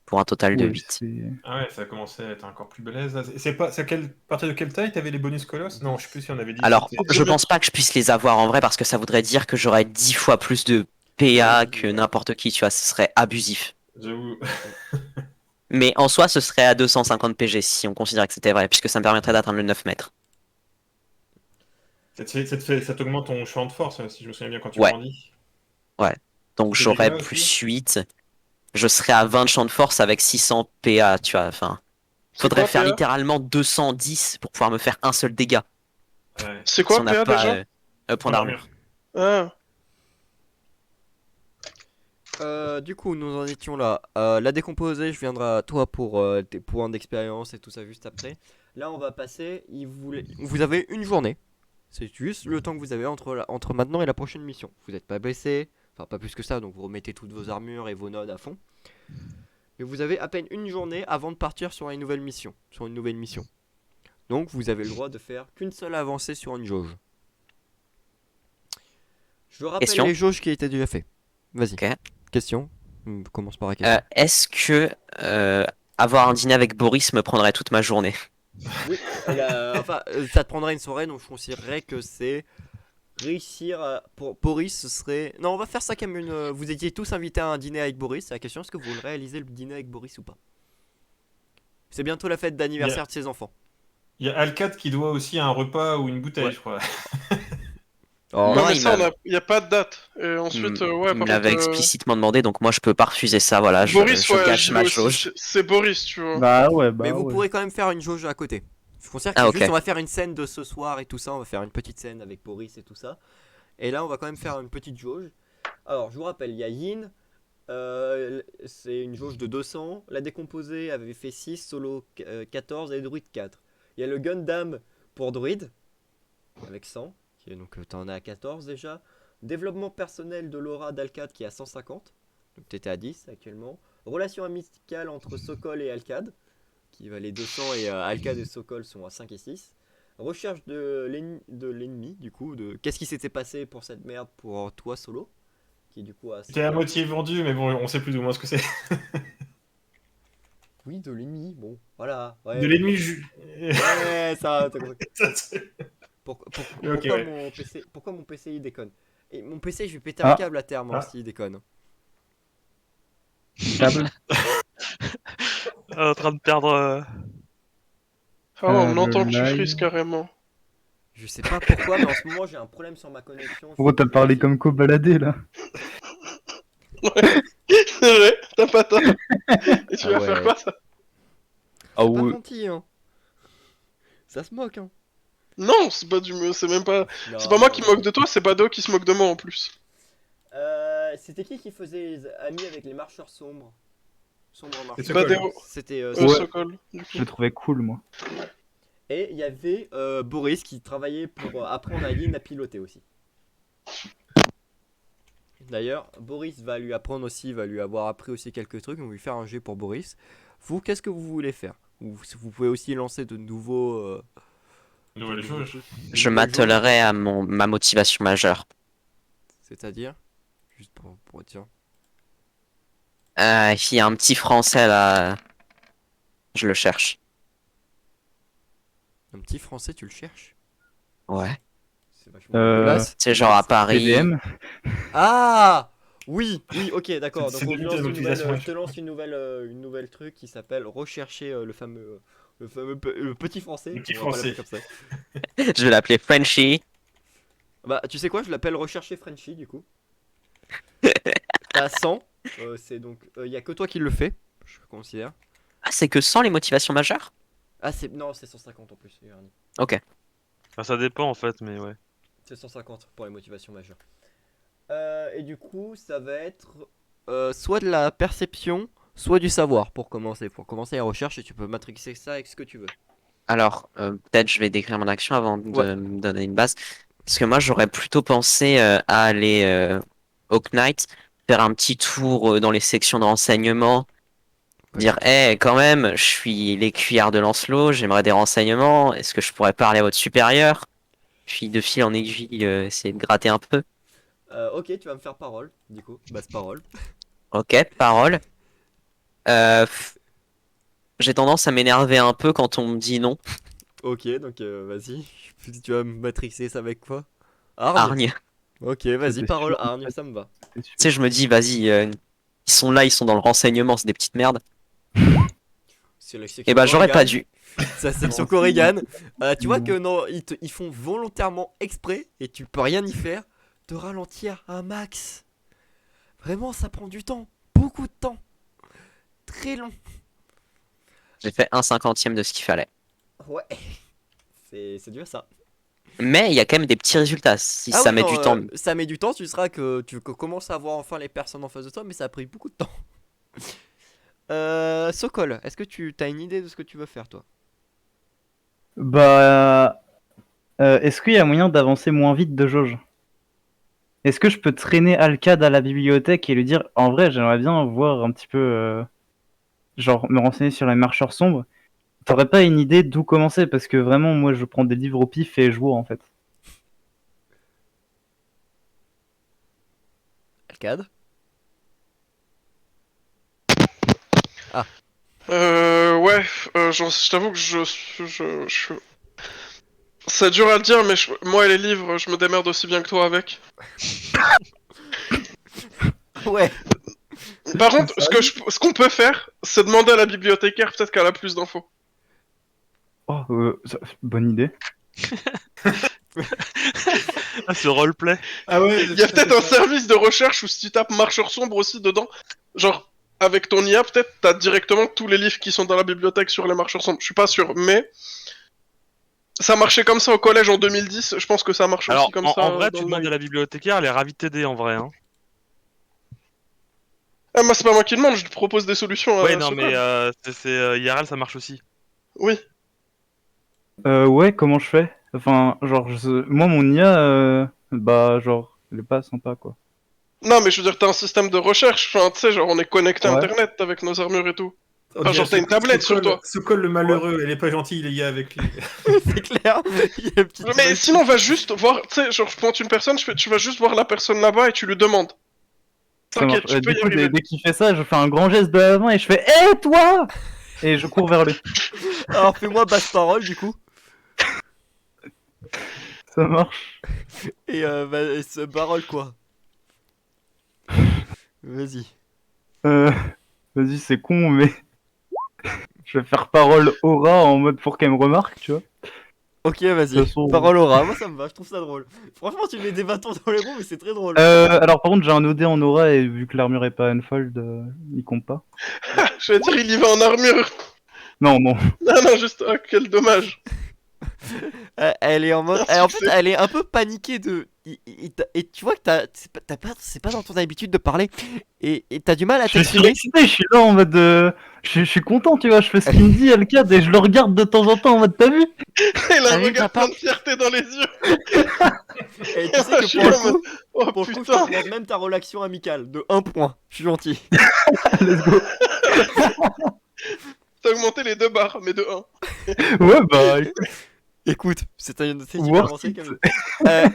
Pour un total de
Oui,
8.
c'est-
Ah ouais, ça a commencé à être encore plus balèze. Là. C'est à partir de quelle taille t'avais les bonus colosses? Non, je sais plus si on avait dit.
Alors
c'était-
je pense pas que je puisse les avoir en vrai parce que ça voudrait dire que j'aurais 10 fois plus de PA que n'importe qui, tu vois, ce serait abusif.
J'avoue.
Mais en soi, ce serait à 250 PG si on considère que c'était vrai, puisque ça me permettrait d'atteindre le 9 mètres.
Ça t'augmente ton champ de force, si je me souviens bien quand tu
Ouais.
grandis.
Donc
Tu fais
j'aurais
des dégâts
plus
aussi
8. Je serais à 20 de champ de force avec 600 PA, tu vois. Enfin,
C'est
faudrait
quoi,
faire
PA?
littéralement 210 pour pouvoir me faire un seul dégât.
Ouais.
C'est
Si
quoi,
on n'a
PA,
pas
déjà?
point
Point
d'armure.
d'armure.
Ah,
Du coup, nous en étions là. La décomposée, je viendrai à toi pour tes points d'expérience et tout ça juste après. Là, on va passer. Vous avez une journée. C'est juste le temps que vous avez entre maintenant et la prochaine mission. Vous n'êtes pas blessé, enfin pas plus que ça, donc vous remettez toutes vos armures et vos nodes à fond. Mais vous avez à peine une journée avant de partir sur une nouvelle mission. Donc vous avez le droit de faire qu'une seule avancée sur une jauge. Je rappelle
Question.
les jauges qui étaient déjà faites. Vas-y.
Ok.
Question. Commence par la question.
Est-ce que avoir un dîner avec Boris me prendrait toute ma journée?
Oui, ça te prendra une soirée, donc je considérerais que c'est réussir pour Boris, ce serait. Non, on va faire ça comme une. Vous étiez tous invités à un dîner avec Boris. C'est la question, est-ce que vous voulez réaliser le dîner avec Boris ou pas? C'est bientôt la fête d'anniversaire de ses enfants.
Il y a Alcad qui doit aussi un repas ou une bouteille,
Ouais.
je crois.
Oh,
Non,
non, mais
il
ça,
m'a-
il n'y a pas de date. Et ensuite, ouais,
il me
par
l'avait
contre,
explicitement demandé, donc moi je peux pas refuser ça. Voilà,
Boris,
je
ouais,
gâche
dis-le
ma
aussi.
jauge.
C'est Boris, tu vois.
Bah ouais,
mais
bah
vous
ouais.
pourrez quand même faire une jauge à côté. Je considère que
Ah,
c'est
ok.
juste, on va faire une scène de ce soir et tout ça. On va faire une petite scène avec Boris et tout ça. Et là, on va quand même faire une petite jauge. Alors, je vous rappelle, il y a Yin. C'est une jauge de 200. La décomposée avait fait 6, solo 14 et druide 4. Il y a le Gundam pour druide avec 100. Donc t'en as à 14 déjà. Développement personnel de Laura d'Alcad qui est à 150. Donc t'étais à 10 actuellement. Relation amicale entre Sokol et Alcad qui valait 200 et Alcad et Sokol sont à 5 et 6. Recherche de l'ennemi du coup. Qu'est-ce qui s'était passé pour cette merde pour toi solo qui est du coup à
J'étais à moitié vendu, mais bon, on sait plus ou moins ce que c'est.
Oui, de l'ennemi, bon, voilà. Ouais,
De
ouais.
l'ennemi
Ouais, ça, t'as compris.
Ok, ouais.
Pourquoi mon PC il déconne? Et mon PC, je vais péter un
Ah.
câble à terme hein,
Ah.
s'il déconne.
Câble.
En train de perdre.
Ah ouais, on entend
le
que tu
live.
frises carrément.
Je sais pas pourquoi, mais en ce moment j'ai un problème sur ma connexion.
Pourquoi t'as parlé comme Co baladé là?
C'est vrai, t'as pas tort. Et tu
Ah
vas
ouais.
faire quoi, ça?
Ah
Pas
oui.
gentil, hein. Ça se moque, hein.
Non, c'est pas c'est même pas...
Non,
C'est pas moi
non,
qui
non.
moque de toi, c'est Bado qui se moque de moi en plus.
C'était qui faisait les amis avec les marcheurs sombres? Sombres
C'est
marcheurs.
Sokol.
Badeo,
C'était
Ouais.
Sokol, du coup.
Je le trouvais cool moi.
Et il y avait Boris qui travaillait pour apprendre à Yin à piloter aussi. D'ailleurs, Boris va lui apprendre aussi, va lui avoir appris aussi quelques trucs. On va lui faire un jet pour Boris. Vous, qu'est-ce que vous voulez faire? Vous pouvez aussi lancer de nouveaux.
Nouvelle jauge.
trucs. De
Je
nouvelles jauges.
m'attelerai à ma motivation majeure.
C'est-à-dire juste pour tiens.
Il y a un petit français là. Je le cherche.
Un petit français, tu le cherches?
Ouais.
C'est vachement
Euh,
dégueulasse.
C'est genre à Paris.
TDM.
Ah oui, ok, d'accord. Donc
C'est
on
de
te lance
l'automobilisation,
je te lance une nouvelle truc qui s'appelle rechercher le petit français.
Le petit
On va pas
français.
l'appeler comme ça.
Je vais l'appeler Frenchy.
Bah tu sais quoi, je l'appelle rechercher Frenchy du coup. T'as 100. C'est donc il y a que toi qui le fais, je considère.
Ah, c'est que sans les motivations majeures?
Ah c'est non, c'est 150 en plus, Ernie.
Ok.
Enfin, ça dépend en fait, mais ouais.
C'est 150 pour les motivations majeures. Et du coup, ça va être soit de la perception, soit du savoir pour commencer. Pour commencer la recherche, et tu peux matrixer ça avec ce que tu veux.
Alors, peut-être je vais décrire mon action avant de
Ouais.
me donner une base. Parce que moi, j'aurais plutôt pensé à aller au Knight, faire un petit tour dans les sections de renseignement, dire, quand même, je suis les cuillères de Lancelot, j'aimerais des renseignements, est-ce que je pourrais parler à votre supérieur? Puis de fil en aiguille, essayer de gratter un peu.
Ok, tu vas me faire parole, du coup. Basse parole.
Ok, parole. J'ai tendance à m'énerver un peu quand on me dit non.
Ok, donc vas-y. Tu vas me matrixer ça avec quoi? Hargne.
Hargne.
Ok, vas-y,
C'était
parole
sûr, en
hargne,
fait.
ça me va.
C'est sûr.
Tu sais, je me dis, vas-y, ils sont là, ils sont dans le renseignement, c'est des petites merdes.
C'est la section
Et bah, j'aurais pas
Korrigan.
dû.
C'est la section
Non,
Korrigan. Tu vois
Non.
que non, ils font volontairement exprès, et tu peux rien y faire, de ralentir un max. Vraiment, ça prend du temps. Beaucoup de temps. Très long.
J'ai fait 1/50e de ce qu'il fallait.
Ouais. C'est dur ça.
Mais il y a quand même des petits résultats. Si
Ah
ça
oui,
met
non,
du temps.
ça met du temps, tu commences à voir enfin les personnes en face de toi, mais ça a pris beaucoup de temps. Sokol, est-ce que tu as une idée de ce que tu veux faire toi?
Bah, est-ce qu'il y a moyen d'avancer moins vite de jauge? Est-ce que je peux traîner Alcad à la bibliothèque et lui dire, en vrai, j'aimerais bien voir un petit peu, genre, me renseigner sur les marcheurs sombres. T'aurais pas une idée d'où commencer? Parce que vraiment, moi, je prends des livres au pif et je vois, en fait.
Alcade?
Ouais, je t'avoue que c'est dur à le dire, mais moi et les livres, je me démerde aussi bien que toi avec.
Ouais.
Par contre, ce qu'on peut faire, c'est demander à la bibliothécaire, peut-être qu'elle a plus d'infos.
Oh, bonne idée.
Ah, ce roleplay.
Ah ouais,
Il y a peut-être un service de recherche où si tu tapes marcheur sombre aussi dedans, genre, avec ton IA, peut-être t'as directement tous les livres qui sont dans la bibliothèque sur les marcheurs sombres. Je suis pas sûr, mais ça marchait comme ça au collège en 2010, je pense que ça marche
Alors,
aussi comme
en,
ça.
en vrai,
dans
tu
le
demandes
live.
à la bibliothécaire, elle est ravie de t'aider en vrai. Hein.
Ah, moi, c'est pas moi qui demande, je te propose des solutions
Ouais,
à
non,
ce
mais
code.
IRL, ça marche aussi.
Oui.
Ouais, comment je fais? Enfin, genre, moi, mon IA, bah, genre, elle est pas sympa, quoi.
Non, mais je veux dire, t'as un système de recherche, enfin, tu sais, genre, on est connecté à
Ouais.
Internet avec nos armures et tout.
On
Enfin,
dirait
genre, t'as une tablette sur toi.
Sokol le malheureux, elle est pas gentille, les gars, avec lui.
C'est clair. Il y a une petite
Mais
image.
sinon, va juste voir, tu sais, genre, je pointe une personne, tu vas juste voir la personne là-bas et tu lui demandes.
Ça marche.
T'inquiète, tu peux
Du
y
coup,
arriver.
dès qu'il fait ça, je fais un grand geste de la main et je fais hé, toi! Et je cours vers lui.
Alors fais-moi basse parole du coup.
Ça marche.
Et ce parole quoi. Vas-y.
Euh, Vas-y, c'est con, mais je vais faire parole aura en mode pour qu'elle me remarque, tu vois.
Ok,
De
vas-y.
toute façon-
Parole aura. Moi ça me va, je trouve ça drôle. Franchement, tu mets des bâtons dans les roues, mais c'est très drôle.
Alors, par contre, j'ai un OD en aura et vu que l'armure est pas unfold, il compte pas.
Je vais dire, il y va en armure.
Non, non.
Non, non, juste, oh, quel dommage.
Elle est en mode.
Un
En fait,
succès.
elle est un peu paniquée de. Et tu vois que c'est pas dans ton habitude de parler. Et t'as du mal à
Je suis
t'exprimer.
excité, je suis là en mode. Je suis content, tu vois. Je fais ce qu'il me dit, Alcad, et je le regarde de temps en temps en mode t'as vu?
Elle a un
Salut,
regard
papa.
plein de fierté dans les yeux.
Et tu sais
Je
que
suis
pour le
en mode,
coup,
oh
pour le coup, je
putain.
t'augmente même ta relation amicale de 1 point. Je suis gentil.
Let's go.
T'as augmenté les 2 barres, mais de 1.
Ouais, bah.
Écoute, c'est une
Worth
avancée
it.
quand même.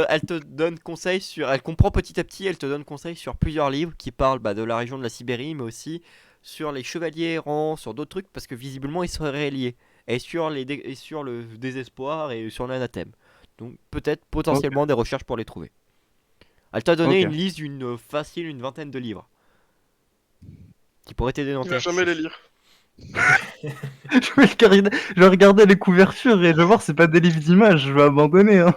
Elle te donne conseil sur. Elle comprend petit à petit, elle te donne conseil sur plusieurs livres qui parlent de la région de la Sibérie, mais aussi sur les chevaliers errants, sur d'autres trucs, parce que visiblement ils seraient liés. Et sur, et sur le désespoir et sur l'anathème. Donc peut-être potentiellement des recherches pour les trouver. Elle t'a donné
Ok.
une liste d'une facile, une vingtaine de livres. Qui pourraient t'aider dans
Il
tes
va jamais les
recherches.
lire.
Je vais regarder les couvertures et je vais voir c'est pas des livres d'images, je vais abandonner. Hein.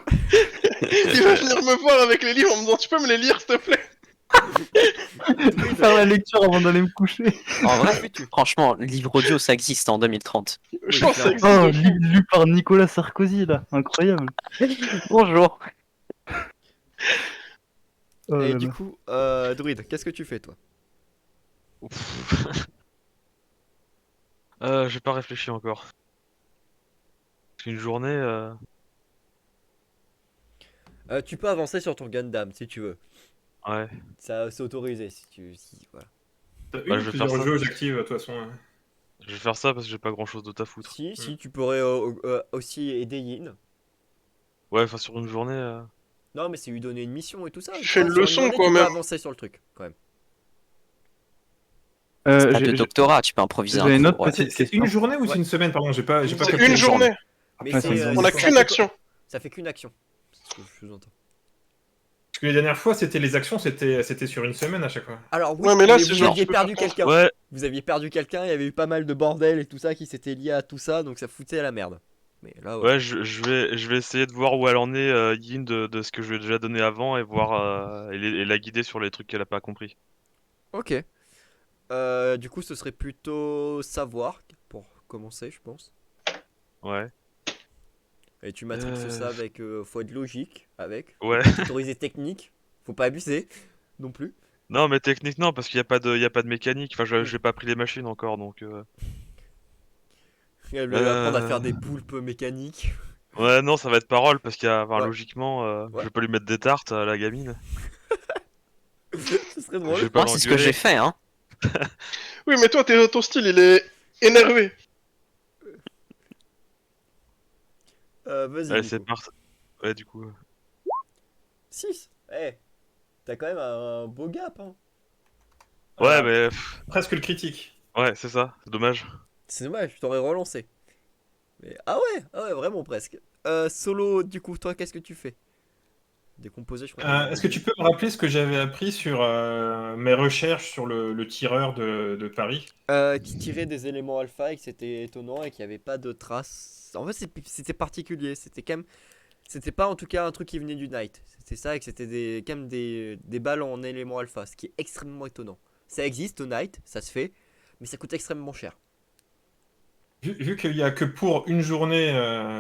Il va venir me voir avec les livres en me disant, tu peux me les lire, s'il te plaît?
Je vais faire la lecture avant d'aller me coucher.
En vrai,
Fais-tu.
franchement, livre audio, ça existe en 2030.
Je pense que ça existe.
Oh,
de fou.
lu par Nicolas Sarkozy là, incroyable.
Bonjour.
Oh
Et
là
du
là.
coup, Druide, qu'est-ce que tu fais toi?
J'ai pas réfléchi encore. Parce qu'une journée.
Tu peux avancer sur ton Gundam si tu veux.
Ouais.
Ça c'est autorisé si tu. Voilà.
T'as
Bah,
une
je vais
plusieurs
faire ça.
jauges actives, de toute façon. Hein.
Je vais faire ça parce que j'ai pas grand chose d'autre à foutre.
Si, tu pourrais aussi aider Yin.
Ouais, enfin, sur une journée.
Non, mais c'est lui donner une mission et tout ça.
Tu
tu
fais
vois,
une
sur
leçon,
journée,
quoi,
tu peux
même.
avancer sur le truc quand même.
Stade de
J'ai
doctorat, tu peux improviser
j'ai
un
une
cours.
autre
ouais.
petite
C'est
question.
une journée ou c'est
Ouais.
une semaine? Pardon, j'ai pas
C'est
capté.
une journée.
Mais
Ouais,
c'est,
c'est une
On a
ça
qu'une
fait
action.
Ça fait qu'une action. C'est ce que je vous entends.
Parce que les dernières fois, c'était les actions, c'était sur une semaine à chaque fois.
Alors oui,
Ouais, mais là,
mais
c'est
vous
genre,
aviez
tu peux
perdu
faire
quelqu'un.
Ouais,
Vous aviez perdu quelqu'un, il y avait eu pas mal de bordel et tout ça qui s'était lié à tout ça, donc ça foutait à la merde. Mais là, ouais.
ouais, je vais essayer de voir où elle en est, Yin, de ce que je lui ai déjà donné avant et voir et la guider sur les trucs qu'elle a pas compris.
Ok. Du coup, ce serait plutôt savoir pour commencer, je pense.
Ouais.
Et tu matrixes ça avec. Faut être logique avec. Faut
Ouais.
pas théoriser technique. Faut pas abuser non plus.
Non, mais technique, non, parce qu'il y a pas de mécanique. Enfin,
Oui.
j'ai pas pris les machines encore, donc.
Elle veut apprendre à faire
Euh...
des poulpes mécaniques.
Ouais, non, ça va être parole, parce enfin,
Ouais.
logiquement, je
Ouais.
vais pas lui mettre des tartes à la gamine.
Ce serait
Je
drôle.
vais pas
Moi, c'est ce que
l'engueuler.
j'ai fait, hein.
Oui, mais toi, ton style, il est énervé.
Vas-y,
Allez,
du
c'est
coup.
parti. Ouais, du coup.
6. Eh, t'as quand même un beau gap, hein.
Ouais,
Euh,
mais.
presque le critique.
Ouais, c'est ça, c'est dommage.
C'est dommage, je t'aurais relancé. Mais ah ouais, vraiment presque. Solo, du coup, toi, qu'est-ce que tu fais? Décomposé, je crois que t'as
Est-ce que tu peux me rappeler ce que j'avais appris sur mes recherches sur le tireur de Paris?
qui tirait des éléments alpha et que c'était étonnant et qu'il n'y avait pas de traces. En fait, c'était particulier. C'était quand même. C'était pas en tout cas un truc qui venait du Night. C'était ça et que c'était quand même des balles en éléments alpha, ce qui est extrêmement étonnant. Ça existe au Night, ça se fait, mais ça coûte extrêmement cher.
Vu qu'il y a que pour une journée,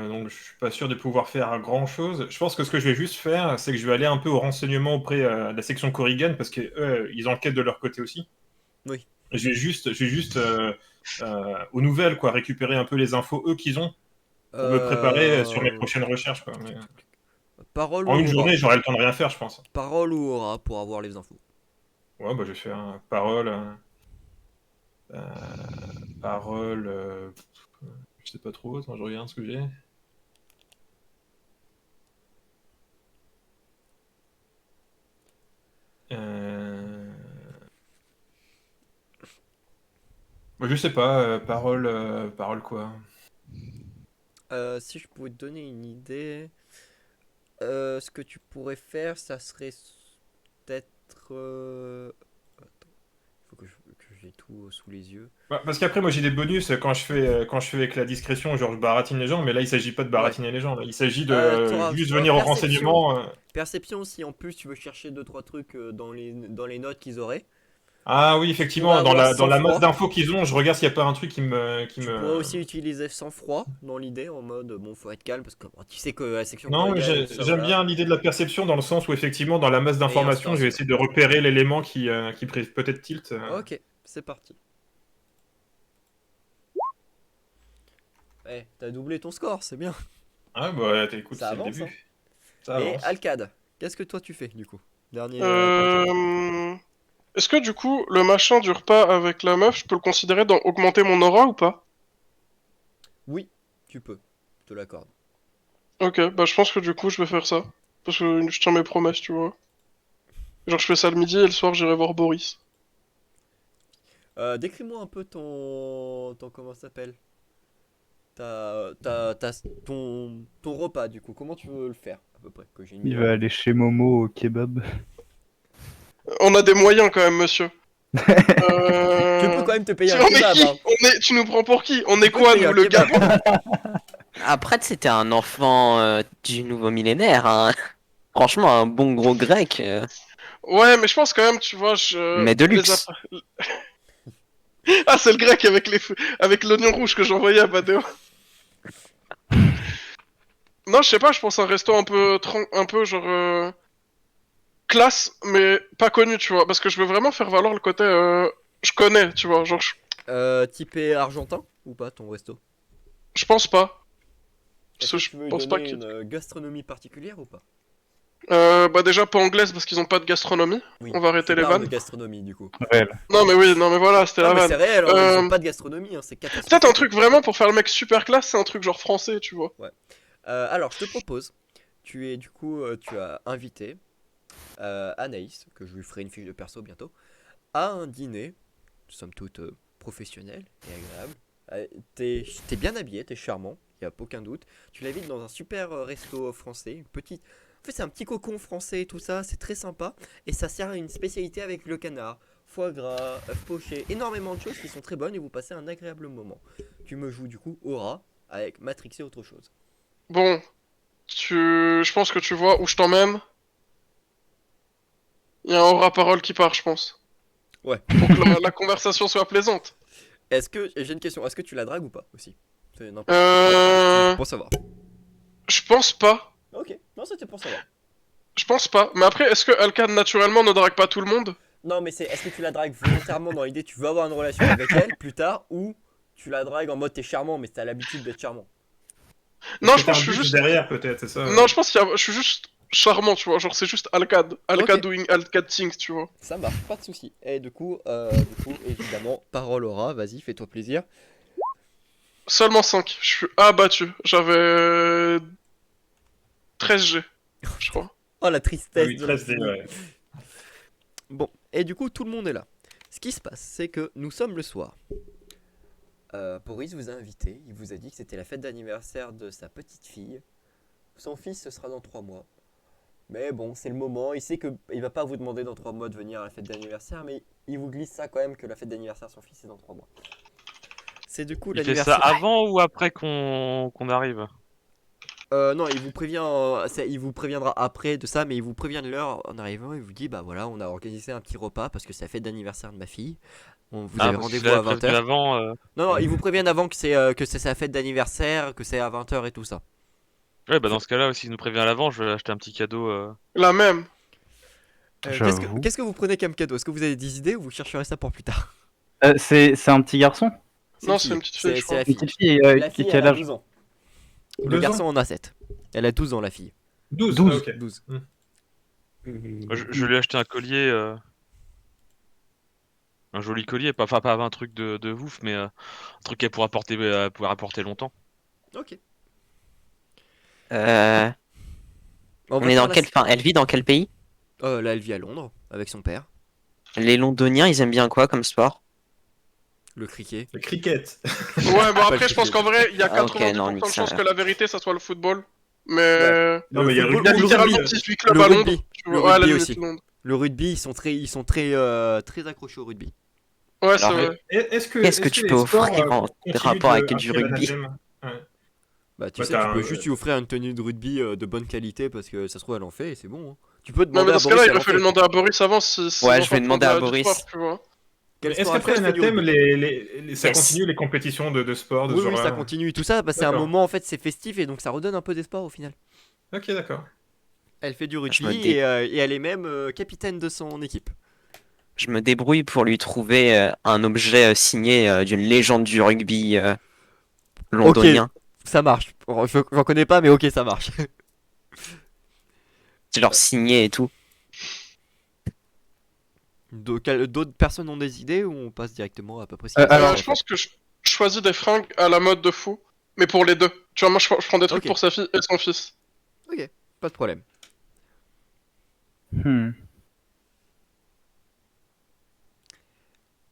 donc je suis pas sûr de pouvoir faire grand-chose. Je pense que ce que je vais juste faire, c'est que je vais aller un peu au renseignement auprès de la section Corrigan parce que eux, ils enquêtent de leur côté aussi.
Oui.
Je vais juste aux nouvelles quoi, récupérer un peu les infos eux qu'ils ont pour me préparer sur mes
Euh...
prochaines recherches quoi. Mais,
Parole
en une
ou aura?
journée, j'aurai le temps de rien faire, je pense.
Parole ou aura pour avoir les infos.
Ouais, bah je vais faire parole, euh, parole. Je sais pas trop. Attends, je regarde ce que j'ai. Euh... Bah, je sais pas, parole quoi.
Si je pouvais te donner une idée, ce que tu pourrais faire, ça serait peut-être. Attends, faut que j'ai tout sous les yeux.
Bah, parce qu'après, moi j'ai des bonus quand je fais avec la discrétion, genre je baratine les gens, mais là il s'agit pas de
Ouais.
baratiner les gens, là. Il s'agit de
T'auras
juste venir au
perception.
renseignement.
Perception, si en plus tu veux chercher deux trois trucs dans les notes qu'ils auraient.
Ah oui,
Tu pourrais
effectivement,
avoir
dans la masse
sang-froid.
d'infos qu'ils ont, je regarde s'il n'y a pas un truc qui
Tu pourrais
me.
aussi utiliser sang-froid dans l'idée, en mode bon, faut être calme parce que bon, tu sais que la section
Non, mais
Corrigan et tout ça,
j'aime
voilà.
bien l'idée de la perception dans le sens où effectivement, dans la masse
Et
d'informations, je vais
inspiration.
essayer de repérer l'élément qui peut-être tilt.
Ok, c'est parti. T'as doublé ton score, c'est bien.
Ah bah écoute,
Ça
c'est le
avance, hein.
début. Ça
Et
avance.
Alcade, qu'est-ce que toi tu fais du coup? Dernier quintet.
Euh... Est-ce que du coup, le machin du repas avec la meuf, je peux le considérer dans augmenter mon aura ou pas?
Oui, tu peux, je te l'accorde.
Ok, bah je pense que du coup, je vais faire ça. Parce que je tiens mes promesses, tu vois. Genre, je fais ça le midi et le soir, j'irai voir Boris.
Décris-moi un peu ton comment ça s'appelle? Ton repas du coup, comment tu veux le faire à peu près, que j'ai une
Il
idée
va
en
aller
tête.
chez Momo au kebab.
On a des moyens quand même, monsieur.
Tu peux quand même te payer un
On est
kebab,
qui?
hein.
Tu nous prends pour qui? On
Tu
est
peux te
quoi,
payer
nous,
un
le gars?
kebab.
Après, c'était un enfant du nouveau millénaire, hein. Franchement, un bon gros grec,
Ouais, mais je pense quand même, tu vois, je...
mais de
Les
luxe.
Ah, c'est le grec avec avec l'oignon rouge que j'envoyais à Badeo. Non, je sais pas, je pense un resto un peu, un peu genre... classe, mais pas connu, tu vois. Parce que je veux vraiment faire valoir le côté... Je connais, tu vois, genre...
Typé argentin ou pas ton resto?
Je pense pas. Parce
Est-ce
que
que
je
tu veux lui
pense pas
donner
qu'il...
une gastronomie particulière ou pas?
Bah déjà pas anglaise parce qu'ils ont pas de gastronomie.
Oui,
On va
je
arrêter les
parle de
vannes.
gastronomie du coup.
Ouais,
Non mais oui, non mais voilà, c'était
Non
la
mais
vanne.
c'est réel, hein, ils ont pas de gastronomie, hein, c'est
Peut-être un
catastrophique.
truc vraiment pour faire le mec super classe, c'est un truc genre français, tu vois.
Ouais. Alors je te propose, tu as invité Anaïs, que je lui ferai une fiche de perso bientôt, à un dîner, somme toute professionnel et agréable. T'es bien habillé, t'es charmant, y a aucun doute. Tu l'invites dans un super resto français, En fait, c'est un petit cocon français et tout ça, c'est très sympa. Et ça sert à une spécialité avec le canard. Foie gras, œufs pochés, énormément de choses qui sont très bonnes et vous passez un agréable moment. Tu me joues du coup Aura avec Matrix et autre chose.
Bon, je pense que tu vois où je t'emmène. Il y a un aura-parole qui part, je pense.
Ouais.
Pour que la conversation soit plaisante.
J'ai une question, est-ce que tu la dragues ou pas aussi? C'est n'importe
Euh...
pour savoir.
Je pense pas.
Ok, non, c'était pour savoir.
Je pense pas. Mais après, est-ce que Alkan naturellement ne drague pas tout le monde?
Non, mais est-ce que tu la dragues volontairement dans l'idée tu veux avoir une relation avec elle plus tard ou tu la dragues en mode t'es charmant mais t'as l'habitude d'être charmant?
Non,
Est-ce
je
que
pense
t'as
que je
un
suis
but
juste.
derrière, peut-être, c'est ça?
Non, je pense je suis juste charmant, tu vois. Genre, c'est juste Alcad. Alcad
Ok.
doing Alcad things, tu vois.
Ça marche, pas de soucis. Et du coup, évidemment, parole aura, vas-y, fais-toi plaisir.
Seulement 5. Je suis abattu. J'avais 13G, je crois.
Oh la
Ah
tristesse
oui,
de
13
l'infini.
ouais.
Bon, et du coup, tout le monde est là. Ce qui se passe, c'est que nous sommes le soir. Boris vous a invité, il vous a dit que c'était la fête d'anniversaire de sa petite fille. Son fils, ce sera dans 3 mois. Mais bon, c'est le moment, il sait qu'il va pas vous demander dans 3 mois de venir à la fête d'anniversaire, mais il vous glisse ça quand même que la fête d'anniversaire de son fils est dans 3 mois. C'est du coup
Il fait ça
l'anniversaire.
avant ou après qu'on arrive?
Non, il vous préviendra après de ça, mais il vous prévient de l'heure en arrivant. Il vous dit bah voilà, on a organisé un petit repas parce que c'est la fête d'anniversaire de ma fille. Vous avez
Parce que
rendez-vous
je l'avais
à
prévenu
20h.
avant.
Non, ils vous préviennent avant que c'est sa fête d'anniversaire, que c'est à 20h et tout ça.
Ouais, bah dans ce cas-là, s'il nous prévient à l'avant, je vais acheter un petit cadeau.
La même.
J'avoue.
Qu'est-ce que vous prenez comme cadeau? Est-ce que vous avez des idées ou vous chercherez ça pour plus tard?
C'est un petit garçon?
Non,
une
c'est
fille.
une petite fille, je
C'est la
Une
fille.
petite fille
La
qui
fille,
quel
elle a
âge?
12 ans. Le
2
garçon
ans
en a 7. Elle a 12 ans, la fille.
12,
12.
ah, ok.
12.
Je lui ai acheté un collier. Un joli collier, pas un truc de ouf, mais un truc qu'elle pourra porter longtemps.
Ok.
On
va
est
faire
dans quel... Enfin, elle vit dans quel pays?
Là, elle vit à Londres avec son père.
Les Londoniens, ils aiment bien quoi comme sport?
Le cricket.
Le cricket.
Ouais, bon,
Pas
après,
le
je pense
cricket.
qu'en vrai, il y a
Ah, ok,
90%
non,
de
nique
chances
ça,
que la vérité, ça soit le football. Mais.
Ouais.
Non, mais il y a le
football
Il y a
ou le
littéralement
rugby.
18 clubs
Le
à Londres.
rugby.
Tu
Le
vois, ouais, à la
rugby
limite,
aussi.
Londres.
Le rugby, ils sont très accrochés au rugby.
Ouais, c'est
Alors,
vrai.
Qu'est-ce que tu
les
peux
sports,
offrir en
continuent
rapport avec
de
du
inclure la
rugby?
nagem? Ouais.
Bah, tu
Ouais,
sais,
t'as
tu peux
un-
juste lui offrir une tenue de rugby de bonne qualité parce que ça se trouve, elle en fait et c'est bon. Hein. Tu peux
Non,
demander
mais
à
dans ce
Boris
cas-là,
si
il
elle
a
en
fallu
fait.
demander à Boris avant si.
Ouais, je vais demander à Boris.
Sport, tu vois.
Quel
Est-ce
sport
qu'après
elle fait, du
l'anathème,
rugby.
ça
Yes.
continue les compétitions de sport de
Oui,
ce
oui, ça
genre-là?
continue. Tout ça, bah, c'est un
D'accord.
moment en fait, c'est festif et donc ça redonne un peu d'espoir au final.
Ok, d'accord.
Elle fait du
Je me
rugby
dé-
et elle est même capitaine de son équipe.
Je me débrouille pour lui trouver un objet signé d'une légende du rugby londonien.
Ça marche. J'en connais pas, mais ok, ça marche.
C'est genre signé et tout.
D'autres personnes ont des idées ou on passe directement à peu près ce
Alors,
Je pense que je choisis des fringues à la mode de fou. Mais pour les deux. Tu vois, moi, je prends des trucs
Ok.
pour sa fille et son fils.
Pas de problème.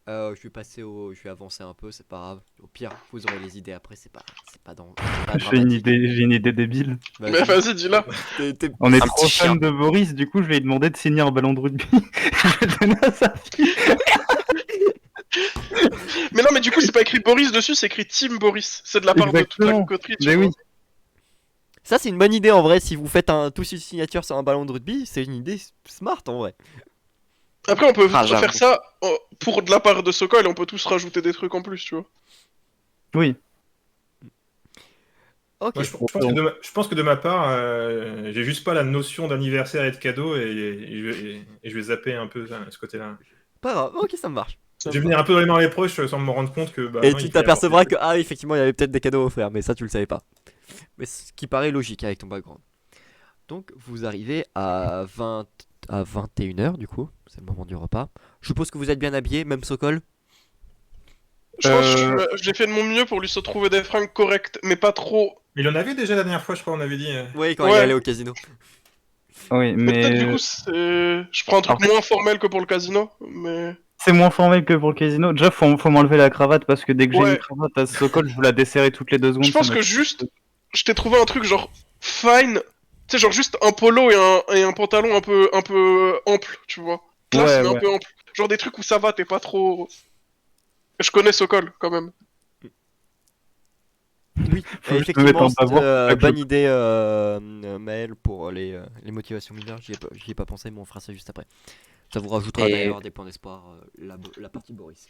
Je vais avancer un peu, c'est pas grave. Au pire, vous aurez les idées après, c'est pas
J'ai une
dramatique.
idée débile.
Vas-y.
Mais vas-y, dis-la.
On est
Un
trop
petit chien.
fan de Boris, du coup je vais lui demander de signer un ballon de rugby. Je vais donner à sa fille.
Mais non, mais du coup, c'est pas écrit Boris dessus, c'est écrit Team Boris. C'est de la part de toute la
Exactement.
coterie, tu
Mais
vois.
oui.
Ça, c'est une bonne idée en vrai. Si vous faites tous une signature sur un ballon de rugby, c'est une idée smart en vrai.
Après, on peut
Ah, j'avoue.
faire ça pour de la part de Sokol et on peut tous rajouter des trucs en plus, tu vois.
Oui.
Ok.
Moi, je pense que de ma part, j'ai juste pas la notion d'anniversaire et de cadeau et je vais zapper un peu ce côté-là.
Pas grave. Ok, ça me marche.
Je vais venir un peu dans les proches sans me rendre compte que. Bah,
Et
non,
tu
il faut y
t'apercevras
apporter.
que effectivement, il y avait peut-être des cadeaux à offrir, mais ça, tu le savais pas. Mais ce qui paraît logique avec ton background. Donc, vous arrivez à 21h du coup. C'est le moment du repas. Je suppose que vous êtes bien habillé, même Sokol.
Je pense que j'ai fait de mon mieux pour lui se trouver des fringues correctes, mais pas trop.
Mais il en avait déjà la dernière fois, je crois, on avait dit.
Oui, quand il
Ouais.
est allé au casino.
Oui,
Mais peut-être du
mais
coup, je prends un truc
En fait-
moins formel que pour le casino, mais.
c'est moins formel que pour le casino. Déjà, faut m'enlever la cravate parce que dès que j'ai
Ouais.
une cravate à Sokol, je veux la desserrer toutes les 2 secondes.
Je pense
ça
que
me-
juste, je t'ai trouvé un truc genre fine, sais, genre juste un polo et un pantalon un peu ample, tu vois. Classe,
Ouais,
mais un
ouais.
peu ample. Genre des trucs où ça va, t'es pas trop... Je connais Sokol, quand même.
Oui,
Faut que je me mette
effectivement,
en bavoir pour pas que
bonne
je-
idée, Maël, pour les motivations mineures. J'y ai pas pensé, mais on fera ça juste après. Ça vous rajoutera
Et
d'ailleurs des points d'espoir, la partie de Boris.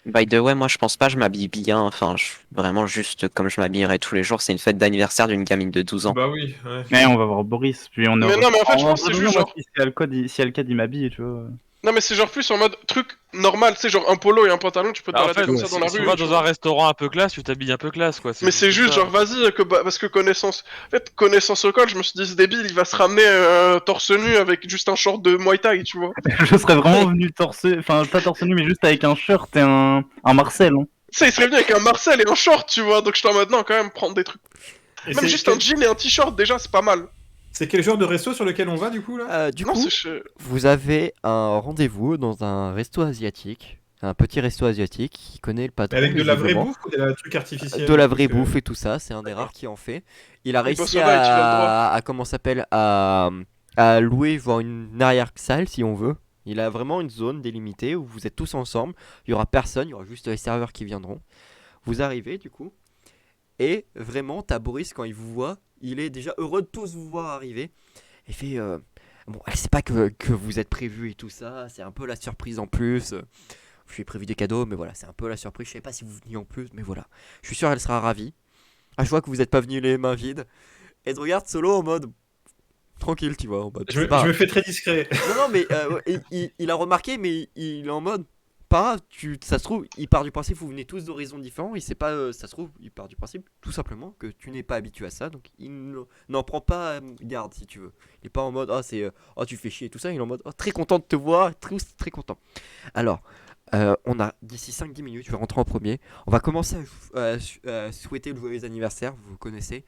by the way, moi je pense pas je m'habille bien. Enfin, vraiment juste comme je m'habillerais tous les jours. C'est une fête d'anniversaire d'une gamine de 12 ans.
Bah oui, ouais.
Mais on va voir Boris, puis on est
Mais
heureux.
non, mais en fait, je
En
pense que
vrai,
c'est juste
moi,
genre...
si Alcad il m'habille, tu vois.
Non, mais c'est genre plus en mode truc normal, tu sais, genre un polo et un pantalon, tu peux te
Bah, en
balader
fait,
comme ça dans la
si
rue.
on va
tu
dans
vois.
un restaurant un peu classe, tu t'habilles un peu classe, quoi.
Mais c'est juste
ça.
genre, vas-y, parce que connaissance... En fait, connaissance au col, je me suis dit, ce débile, il va se ramener torse nu avec juste un short de Muay Thai, tu vois.
Je serais vraiment venu enfin pas torse nu, mais juste avec un shirt et un Marcel. Hein.
Tu sais, il serait venu avec un Marcel et un short, tu vois, donc je t'en mode, non, quand même, prendre des trucs.
Et
Même juste un jean et un t-shirt, déjà, c'est pas mal.
c'est quel genre de resto sur lequel on va du coup là?
Du
Non,
coup,
c'est...
vous avez un rendez-vous dans un resto asiatique, un petit resto asiatique qui connaît le patron.
Avec de la vraie
visiblement.
bouffe ou de la truc artificiel?
De la
un
vraie
truc,
bouffe et tout ça, c'est un des rares qui en fait. Il a
bosse
réussi
là-bas et tu l'as le droit.
à comment ça s'appelle à louer voire une arrière-salle si on veut. Il a vraiment une zone délimitée où vous êtes tous ensemble. Il y aura personne, il y aura juste les serveurs qui viendront. Vous arrivez du coup et vraiment, t'as Boris quand il vous voit, il est déjà heureux de tous vous voir arriver. Il fait bon, elle sait pas que vous êtes prévu et tout ça, c'est un peu la surprise en plus. Je lui ai prévu des cadeaux, mais voilà, c'est un peu la surprise. Je sais pas si vous veniez en plus, mais voilà. Je suis sûr elle sera ravie. Ah, je vois que vous êtes pas venu les mains vides. Et te regarde solo en mode tranquille, tu vois. En mode,
Je
c'est pas
me fais très discret.
non, non, mais ouais, il a remarqué, mais il est en mode. Pas grave, ça se trouve, il part du principe, vous venez tous d'horizons différents, il sait pas, ça se trouve, il part du principe, tout simplement, que tu n'es pas habitué à ça, donc n'en prend pas garde si tu veux. Il est pas en mode, oh tu fais chier et tout ça, il est en mode, oh très content de te voir, très, très content. Alors, on a d'ici 5-10 minutes, je vais rentrer en premier, on va commencer à souhaiter le joyeux anniversaire, vous connaissez,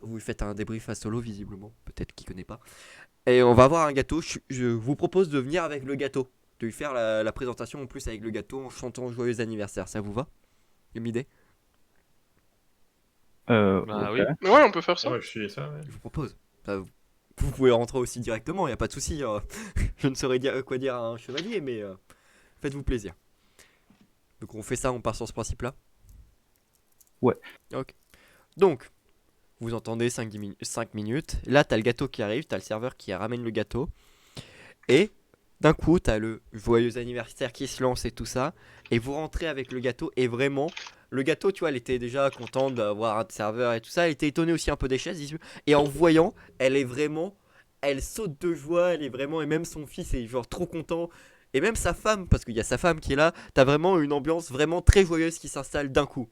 vous faites un débrief à solo visiblement, peut-être qu'il connaît pas. Et on va avoir un gâteau, je vous propose de venir avec le gâteau de lui faire la présentation en plus avec le gâteau en chantant joyeux anniversaire, ça vous va? Une idée?
Bah
Ok.
oui.
Mais ouais, on peut faire ça.
Ouais, je suis ça, ouais.
Je vous propose. Vous pouvez rentrer aussi directement, il n'y a pas de souci. Je ne saurais quoi dire à un chevalier, mais faites-vous plaisir. Donc on fait ça, on part sur ce principe-là?
Ouais.
Ok. Donc, vous entendez 5 minutes. Là, t'as le gâteau qui arrive, t'as le serveur qui ramène le gâteau. Et d'un coup, t'as le joyeux anniversaire qui se lance et tout ça. Et vous rentrez avec le gâteau. Et vraiment, le gâteau, tu vois, elle était déjà contente d'avoir un serveur et tout ça. Elle était étonnée aussi un peu des chaises. Et en voyant, elle saute de joie. Elle est vraiment, et même son fils est genre trop content. Et même sa femme, parce qu'il y a sa femme qui est là. T'as vraiment une ambiance vraiment très joyeuse qui s'installe d'un coup.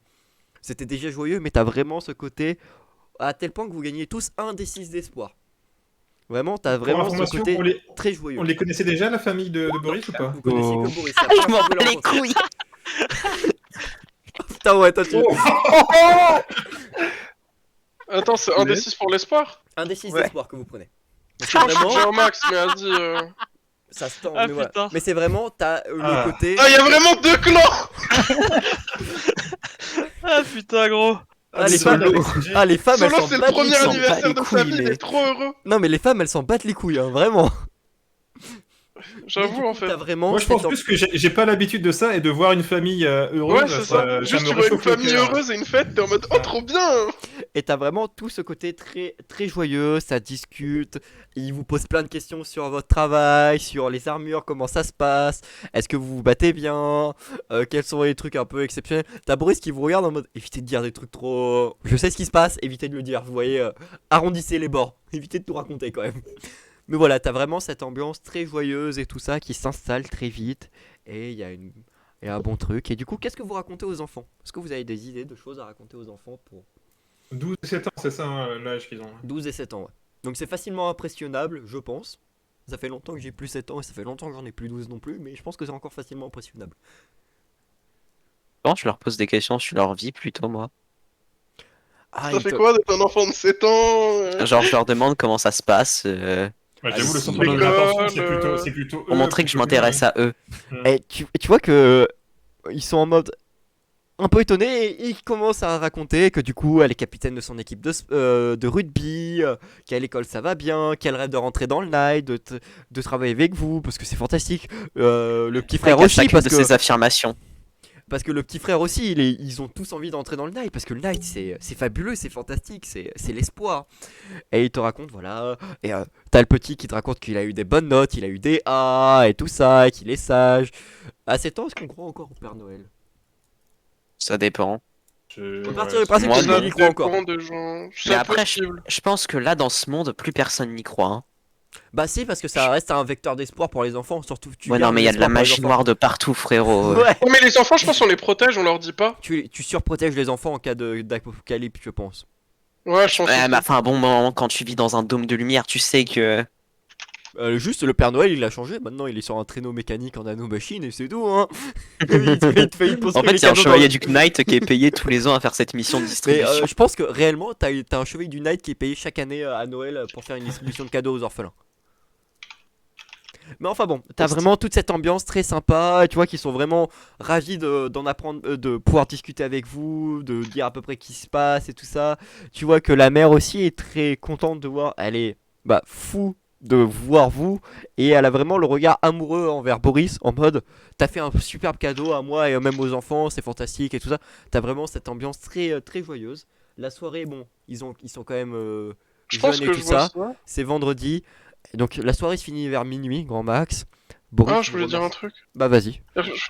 C'était déjà joyeux, mais t'as vraiment ce côté à tel point que vous gagnez tous un des 6 d'espoir. Vraiment, t'as
Pour
vraiment ce
information,
côté très joyeux.
on les connaissait déjà, la famille de Boris ou pas?
Vous connaissez
Oh.
que Boris.
Ah, je m'en bats les couilles.
Putain, ouais, toi, tu...
Attends, c'est un des 6 pour l'espoir?
Un des 6
Ouais.
d'espoir que vous prenez. Donc,
Je
c'est
crois que je suis déjà
vraiment,
au max, mais vas-y...
ça se tend,
Ah,
mais voilà.
putain.
Mais c'est vraiment, t'as
Ah.
le côté.
Ah, il y a vraiment 2 clans.
Ah putain, gros.
Ah, les
Solo.
femmes, les femmes, elles
Solo,
s'en
c'est le
battent
premier
les couilles.
anniversaire de sa
couilles,
vie, il
mais-
est trop heureux.
Non, mais les femmes, elles s'en battent les couilles, hein, vraiment. Mais du
J'avoue,
coup,
en fait.
T'as vraiment.
Moi, je pense
cette
plus que j'ai pas l'habitude de ça et de voir une famille heureuse.
Ouais, c'est ça. Juste,
me
tu vois une
réchauffe le
famille
cœur.
heureuse et une fête, t'es en mode, oh,
ça.
trop bien.
Et t'as vraiment tout ce côté très, très joyeux, ça discute, ils vous posent plein de questions sur votre travail, sur les armures, comment ça se passe, est-ce que vous vous battez bien, quels sont les trucs un peu exceptionnels. T'as Boris qui vous regarde en mode, évitez de dire des trucs trop... Je sais ce qui se passe, évitez de le dire, vous voyez, arrondissez les bords, évitez de tout raconter quand même. Mais voilà, t'as vraiment cette ambiance très joyeuse et tout ça qui s'installe très vite, et il y a un bon truc. Et du coup, qu'est-ce que vous racontez aux enfants? Est-ce que vous avez des idées de choses à raconter aux enfants pour...
12 et 7 ans, c'est ça hein, l'âge qu'ils ont.
12 et 7 ans, ouais. Donc c'est facilement impressionnable, je pense. Ça fait longtemps que j'ai plus 7 ans et ça fait longtemps que j'en ai plus 12 non plus, mais je pense que c'est encore facilement impressionnable.
Bon, je leur pose des questions sur leur vie plutôt, moi.
Ah,
Ça fait quoi d'être un enfant de 7 ans
Genre, je leur demande comment ça se passe
Ouais, J'avoue, le
si,
centre de
l'école,
l'attention, c'est plutôt
pour
eux
montrer que je
plutôt
m'intéresse à eux.
Et tu vois que ils sont en mode... un peu étonné et il commence à raconter que du coup elle est capitaine de son équipe de rugby, qu'à l'école ça va bien, qu'elle rêve de rentrer dans le night, de travailler avec vous parce que c'est fantastique. Le petit frère
Avec
aussi
chacune
parce
de
que,
ses affirmations.
parce que le petit frère aussi ils ont tous envie d'entrer dans le night parce que le night c'est fabuleux, c'est fantastique, c'est l'espoir. Et il te raconte voilà, et t'as le petit qui te raconte qu'il a eu des bonnes notes, il a eu des A et tout ça, et qu'il est sage. À 7 ans est-ce qu'on croit encore au Père Noël?
Ça dépend.
On partir du principe
moi,
que
non.
on y croit encore.
dépend des gens.
Mais
C'est
après,
possible.
je pense que là, dans ce monde, plus personne n'y croit. Hein.
Bah si parce que ça reste un vecteur d'espoir pour les enfants, surtout tu
Ouais, non,
gardes
mais il y a de la
l'espoir pour les
magie
enfants.
noire de partout, frérot.
Ouais.
Oh, mais les enfants, je pense qu'on les protège, on leur dit pas.
Tu surprotèges les enfants en cas d'apocalypse, je pense.
Ouais, je pense
Ouais,
aussi.
mais enfin, bon moment, quand tu vis dans un dôme de lumière, tu sais que.
Juste le Père Noël il a changé, maintenant il est sur un traîneau mécanique en nanomachine et c'est tout hein. Il pose
En
que
fait,
les
il y a un
cadeaux
chevalier
dans-
du Knight qui est payé tous les ans à faire cette mission de
Mais
distribution.
je pense que réellement t'as un chevalier du Night qui est payé chaque année à Noël pour faire une distribution de cadeaux aux orphelins. Mais enfin bon, t'as vraiment toute cette ambiance très sympa, et tu vois qu'ils sont vraiment ravis d'en apprendre, de pouvoir discuter avec vous, de dire à peu près qui se passe et tout ça. Tu vois que la mère aussi est très contente de voir, elle est bah fou de voir vous, et elle a vraiment le regard amoureux envers Boris en mode t'as fait un superbe cadeau à moi et même aux enfants, c'est fantastique et tout ça. T'as vraiment cette ambiance très très joyeuse. La soirée, bon, ils sont quand même
Je pense
jeunes et
que
tout
je vois
ça.
ça.
C'est vendredi. Donc la soirée se finit vers minuit, grand max. Boris,
Ah,
tu
je voulais
me
dire un
remercies.
truc.
Bah vas-y.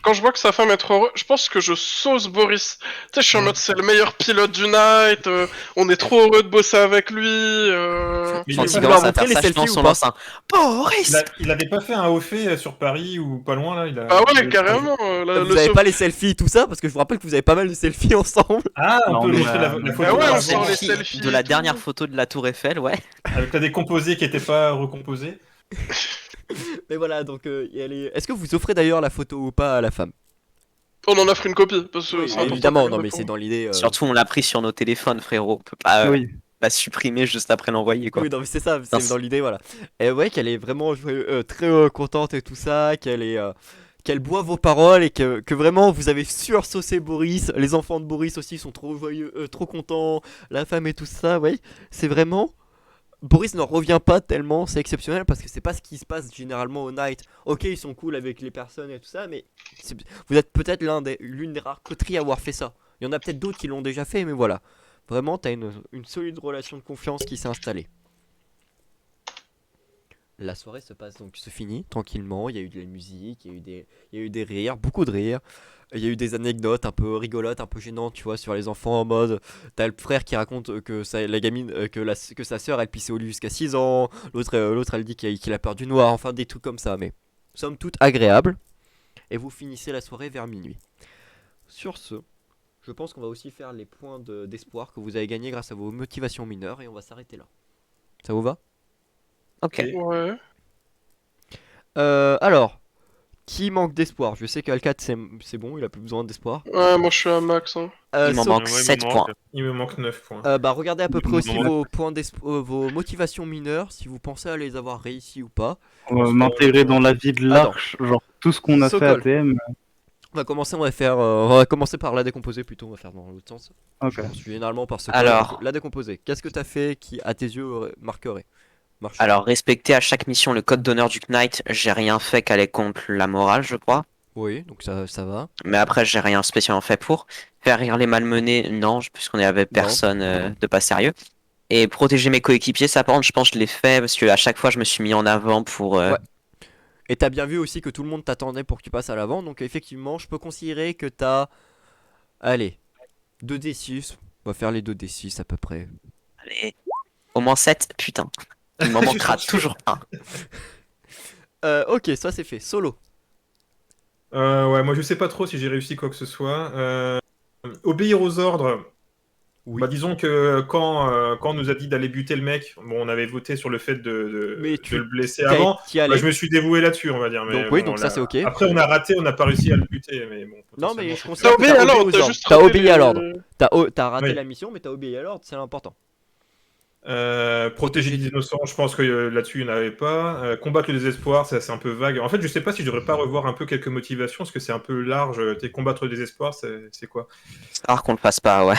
Quand je vois que sa femme est trop heureuse, je pense que je sauce Boris. Tu sais, je suis en mode, c'est le meilleur pilote du night, on est trop heureux de bosser avec lui.
Mais
Quand
vous
il
leur
commence à
montrez
faire
les
ça, je
selfies
lance,
ou
on
pas
lance un Boris.
Il avait pas fait un haut fait sur Paris ou pas loin là
Ah ouais, carrément.
Vous avez pas les selfies tout ça parce que je vous rappelle que vous avez pas mal de selfies ensemble.
Ah, on
Non,
peut
mais,
montrer la photo
Ah ouais,
de
on
la-
sort les
Selfie
selfies
de
et
la
tout.
dernière photo de la Tour Eiffel, ouais.
avec la décomposée qui était pas recomposée.
Mais voilà, donc est-ce que vous offrez d'ailleurs la photo ou pas à la femme?
On en offre une copie, parce que
Oui,
c'est important
évidemment,
que
non
les
mais
enfants-
c'est dans l'idée.
Surtout, on l'a pris sur nos téléphones, frérot. On peut pas
Oui.
la supprimer juste après l'envoyer, quoi.
Oui, non mais c'est ça,
Non,
c'est dans l'idée, voilà. Et ouais, qu'elle est vraiment très contente et tout ça, qu'elle boit vos paroles et que vraiment vous avez sursaucé Boris. Les enfants de Boris aussi sont trop joyeux, trop contents. La femme et tout ça, ouais. C'est vraiment. Boris n'en revient pas tellement, c'est exceptionnel parce que c'est pas ce qui se passe généralement au night. Ok, ils sont cool avec les personnes et tout ça, mais vous êtes peut-être l'une des rares coteries à avoir fait ça. Il y en a peut-être d'autres qui l'ont déjà fait, mais voilà. Vraiment, t'as une solide relation de confiance qui s'est installée. La soirée se finit tranquillement. Il y a eu de la musique, il y a eu des rires, beaucoup de rires. Il y a eu des anecdotes un peu rigolotes, un peu gênantes, tu vois, sur les enfants en mode. T'as le frère qui raconte que la gamine, que sa sœur elle pissait au lit jusqu'à 6 ans. L'autre elle dit qu'il a peur du noir, enfin des trucs comme ça, mais somme toute agréable. Et vous finissez la soirée vers minuit. Sur ce, je pense qu'on va aussi faire les points d'espoir que vous avez gagnés grâce à vos motivations mineures et on va s'arrêter là. Ça vous va?
Ok.
Ouais.
Alors, qui manque d'espoir? Je sais qu'Alcat c'est bon, il a plus besoin d'espoir.
Ouais, moi je suis à max. Hein.
Il m'en
So-
manque
Ouais, il me
7
manque.
points.
Il me manque 9 points.
bah regardez à peu près aussi
Ouais.
vos points vos motivations mineures, si vous pensez à les avoir réussi ou pas.
M'intégrer dans la vie de l'arche, genre tout ce qu'on a fait à
Sokol.
TM.
On va commencer par la décomposer plutôt, on va faire dans l'autre sens.
Ok.
Je commence généralement par ce
Alors.
la décomposer. Qu'est-ce que t'as fait qui à tes yeux marquerait?
Alors, respecter à chaque mission le code d'honneur du Knight, j'ai rien fait qui allait contre la morale, je crois.
Oui, donc ça va.
Mais après, j'ai rien spécialement fait pour. Faire rire les malmenés, non, puisqu'on avait personne de pas sérieux. Et protéger mes coéquipiers, ça par contre, je pense que je l'ai fait parce que à chaque fois, je me suis mis en avant pour.
Ouais. Et t'as bien vu aussi que tout le monde t'attendait pour que tu passes à l'avant, donc effectivement, je peux considérer que t'as. Allez, 2d6. On va faire les 2d6 à peu près.
Allez, au moins 7, putain. Il m'en manquera toujours un.
Ok, ça c'est fait. Solo.
Ouais, moi je sais pas trop si j'ai réussi quoi que ce soit. Obéir aux ordres.
Oui.
Bah, disons que quand on nous a dit d'aller buter le mec, bon, on avait voté sur le fait
Mais
de le blesser
T'y
avant.
allais.
Bah, je me suis dévoué là-dessus, on va dire. Mais
Donc oui,
bon,
donc ça, c'est ok.
Après, on a raté, on n'a pas réussi à le buter. Mais bon,
Non, mais
potentiellement,
je
c'est
considère
T'as
que
obéi
t'as
alors,
obéi aux
t'as
ordres.
juste
T'as
raté
obéi à l'ordre. T'as raté
Oui.
la mission, mais t'as obéi à l'ordre, c'est important.
Protéger les innocents, je pense que là-dessus, il n'y en avait pas. Combattre le désespoir, c'est un peu vague. En fait, je sais pas si je devrais pas revoir un peu quelques motivations, parce que c'est un peu large. Combattre le désespoir, c'est quoi?
C'est rare qu'on le fasse pas, ouais.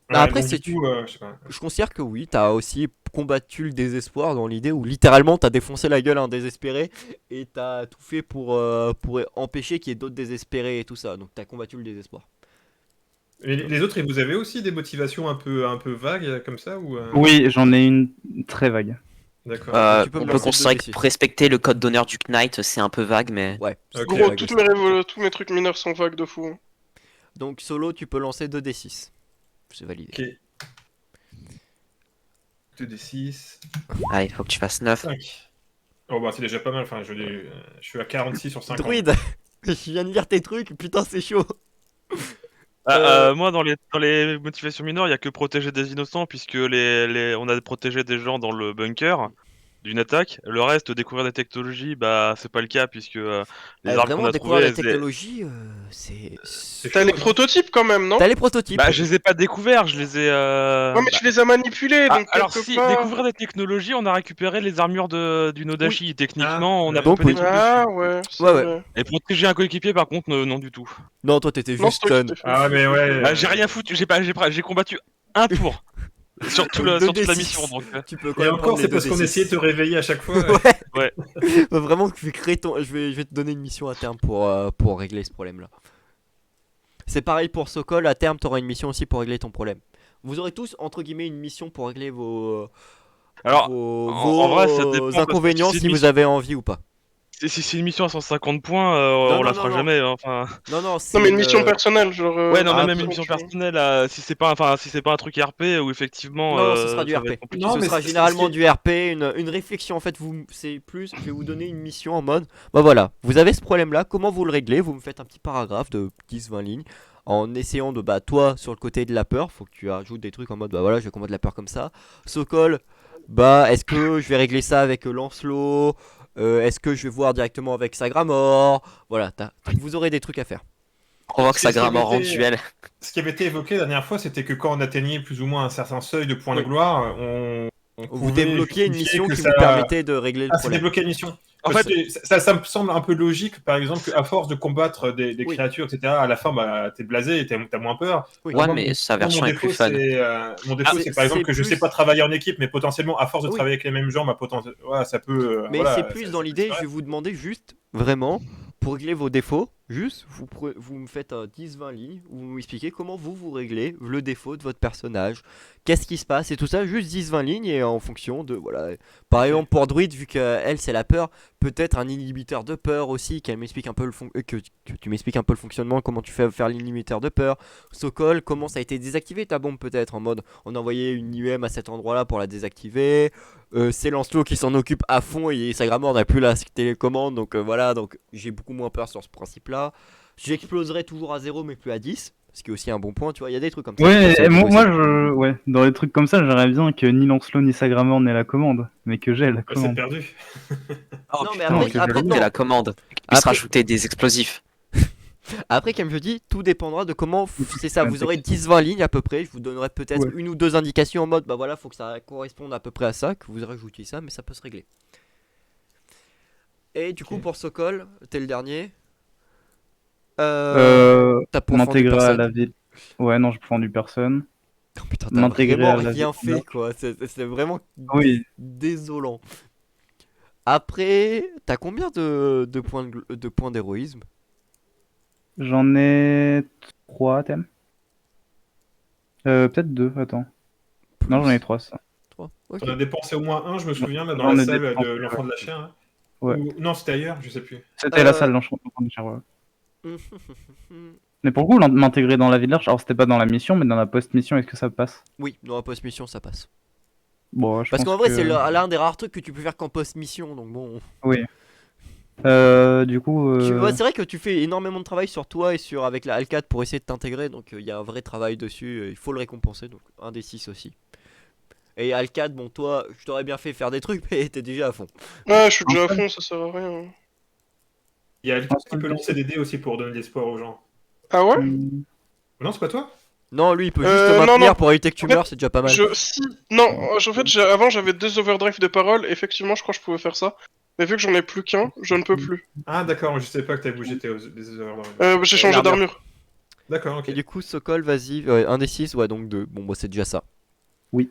Bah, après,
donc,
c'est
du coup, je sais pas.
Je considère que oui, t'as aussi combattu le désespoir dans l'idée où littéralement t'as défoncé la gueule à un désespéré et t'as tout fait pour empêcher qu'il y ait d'autres désespérés et tout ça. Donc t'as combattu le désespoir.
Et les autres, et vous avez aussi des motivations un peu vagues comme ça ou
Oui, j'en ai une très vague.
D'accord.
tu peux me
On peut
lancer
considérer
2d6.
que respecter le code d'honneur du Knight, c'est un peu vague, mais.
Ouais. c'est
Ok.
très
Gros,
vague
toutes
aussi.
tous mes trucs mineurs sont vagues de fou. Hein.
Donc solo, tu peux lancer 2d6. C'est validé.
Ok. 2d6.
Ah, il faut que tu fasses 9.
5. Oh bah c'est déjà pas mal, enfin je suis à 46 sur 50.
Druide, je viens de lire tes trucs, putain c'est chaud.
Moi, dans les motivations mineures, il y a que protéger des innocents, puisque on a protégé des gens dans le bunker d'une attaque. Le reste, découvrir des technologies, bah, c'est pas le cas, puisque les armes qu'on
Vraiment
a
découvrir
trouvées,
la technologie, c'est.
T'as les prototypes quand même, non?
T'as les prototypes.
bah, je les ai pas découverts, je les ai.
Ouais, mais tu les as manipulés, donc
Alors,
quelque
si,
part...
découvrir des technologies, on a récupéré les armures du Nodashi. Techniquement, on a
Donc,
pompé
oui.
des trucs
Ah
dessus.
ouais, c'est
Ouais, ouais.
vrai.
Et protéger un coéquipier, par contre, non du tout.
Non, toi t'étais
Non,
juste
c'est toi
stun.
qui t'es fait.
Ah mais ouais.
Bah, j'ai rien foutu, j'ai combattu un tour sur toute la
2d6.
mission, donc.
Tu peux quand
Et
même
encore,
prendre
c'est
les
parce qu'on
2d6.
essayait de te réveiller à chaque fois.
Ouais. Bah, vraiment, je vais créer ton. Je vais te donner une mission à terme pour régler ce problème-là. C'est pareil pour Sokol. À terme, t'auras une mission aussi pour régler ton problème. Vous aurez tous entre guillemets une mission pour régler
Alors, en vrai, ça dépend, parce que
inconvénients
si c'est
si
une
vous avez envie ou pas.
Si c'est une mission à 150 points,
Non,
on la
non,
fera
non,
jamais, hein, enfin.
Non, c'est
Non, mais une mission personnelle, genre...
Ouais, non,
ah,
même une
après,
mission
tu-
personnelle, si c'est pas, si c'est pas un truc RP où effectivement,
Non, ce sera du
ça va
RP.
être compliqué.
Non,
Ce
mais
sera
c'est-
généralement
c'est-
du RP, une réflexion en fait. C'est plus, je vais vous donner une mission en mode, bah voilà, vous avez ce problème-là, comment vous le réglez? Vous me faites un petit paragraphe de 10-20 lignes en essayant de, bah toi sur le côté de la peur, faut que tu ajoutes des trucs en mode, bah voilà, je vais combattre la peur comme ça. Sokol, bah est-ce que je vais régler ça avec Lancelot? Est-ce que je vais voir directement avec Sagramor? Voilà, vous aurez des trucs à faire.
Provoque
C'est ce qui
Sagramor en
avait été-
duel.
Ce qui avait été évoqué la dernière fois, c'était que quand on atteignait plus ou moins un certain seuil de points
Oui.
de gloire, on
Vous
pouvait
débloquez une
justifier
mission
que
qui
ça...
vous permettait de régler le
Ah, c'est
problème.
débloquer la mission.
En
Parce
fait-
que ça me semble un peu logique, par exemple, qu'à force de combattre des
Oui.
créatures, etc., à la fin, bah, t'es blasé et t'as moins peur.
Oui.
Ouais,
Moi,
mais
mon-
sa
moi,
version
mon
est
défaut,
plus fun.
mon défaut,
Ah,
c'est par exemple
c'est
que je
plus-
sais pas travailler en équipe, mais potentiellement, à force de
Oui.
travailler avec les mêmes gens, ça peut.
Mais
voilà,
c'est plus
ça-
dans
ça peut
l'idée,
se
je
faire.
vais vous demander juste, vraiment, pour régler vos défauts, juste, vous me faites 10-20 lignes, où vous m'expliquez comment vous réglez le défaut de votre personnage, qu'est-ce qui se passe et tout ça, juste 10-20 lignes et en fonction de, voilà. Par exemple, pour Druid, vu qu'elle c'est la peur, peut-être un inhibiteur de peur aussi, qu'elle m'explique un peu que tu m'expliques un peu le fonctionnement, comment tu fais faire l'inhibiteur de peur. Sokol, comment ça a été désactivé ta bombe peut-être, en mode, on a envoyé une IEM à cet endroit-là pour la désactiver. C'est Lancelot qui s'en occupe à fond et Sagramor n'a plus la télécommande, donc voilà, donc j'ai beaucoup moins peur sur ce principe-là. J'exploserai toujours à 0 mais plus à 10, ce qui est aussi un bon point, tu vois, il y a des trucs comme ça.
Ouais,
Ça,
et moi,
aussi.
ouais, dans les trucs comme ça, j'aimerais bien que ni Lancelot ni Sagramor n'aient la commande, mais que j'ai la
Ouais, c'est
commande.
perdu.
Oh,
Non, mais
putain,
après-
que
après,
je
non.
la commande. Qu'il puisse
Après-
rajouter des explosifs.
Après, comme je dis, tout dépendra de comment c'est ça. Vous aurez 10-20 lignes à peu près. Je vous donnerai peut-être
Ouais.
une ou deux indications en mode bah voilà, faut que ça corresponde à peu près à ça, que vous rajoutiez ça, mais ça peut se régler. Et du coup,
Ok.
pour Sokol, t'es le dernier. T'as pourfendu
M'intégrer à
personne.
la ville. Ouais, non, je prends du personne.
Oh, putain, t'as
m'intégrer
vraiment
à la
rien
vie.
fait quoi. C'est vraiment
Oui,
désolant. Après, t'as combien de points d'héroïsme?
j'en ai 3 thèmes. Peut-être 2, attends. Non, j'en ai 3, ça.
3. Ok.
On a dépensé au moins un, je me souviens, là, dans
J'en
la
ai
salle de
dépensé,
l'enfant de la chair. Hein.
Ouais.
Non, c'était ailleurs, je sais plus.
C'était la
Euh,
salle d'enchantement de Charles. Mais pour le coup, m'intégrer dans la ville large, alors c'était pas dans la mission, mais dans la post-mission, est-ce que ça passe?
Oui, dans la post-mission ça passe.
Bon, je
Parce
pense
qu'en vrai,
que-
c'est l'un des rares trucs que tu peux faire qu'en post-mission, donc bon.
Oui. Du coup.
Ouais, c'est vrai que tu fais énormément de travail sur toi et sur avec la Alcade pour essayer de t'intégrer, donc il y a un vrai travail dessus, il faut le récompenser, donc un des 6 aussi. Et Alcade, bon, toi, je t'aurais bien fait faire des trucs, mais t'es déjà à fond.
Ouais, je suis déjà à fond, ça sert à rien.
Il y a Alphonse qui peut lancer des dés aussi pour donner de l'espoir aux gens.
Ah ouais?
Hmm.
Non, c'est pas toi?
Non, lui il peut juste
non,
maintenir
non.
pour éviter que tu
En fait,
meurs, c'est déjà pas mal.
Non, en fait, avant j'avais 2 overdrive de parole, effectivement, je crois que je pouvais faire ça. Mais vu que j'en ai plus qu'un, je ne peux plus.
Ah, d'accord, je sais pas que t'avais bougé des heures.
J'ai changé
l'armure.
d'armure.
D'accord, ok.
Et du coup, Sokol, vas-y, un des 6, ouais, donc 2. Bon, bah, c'est déjà ça.
Oui.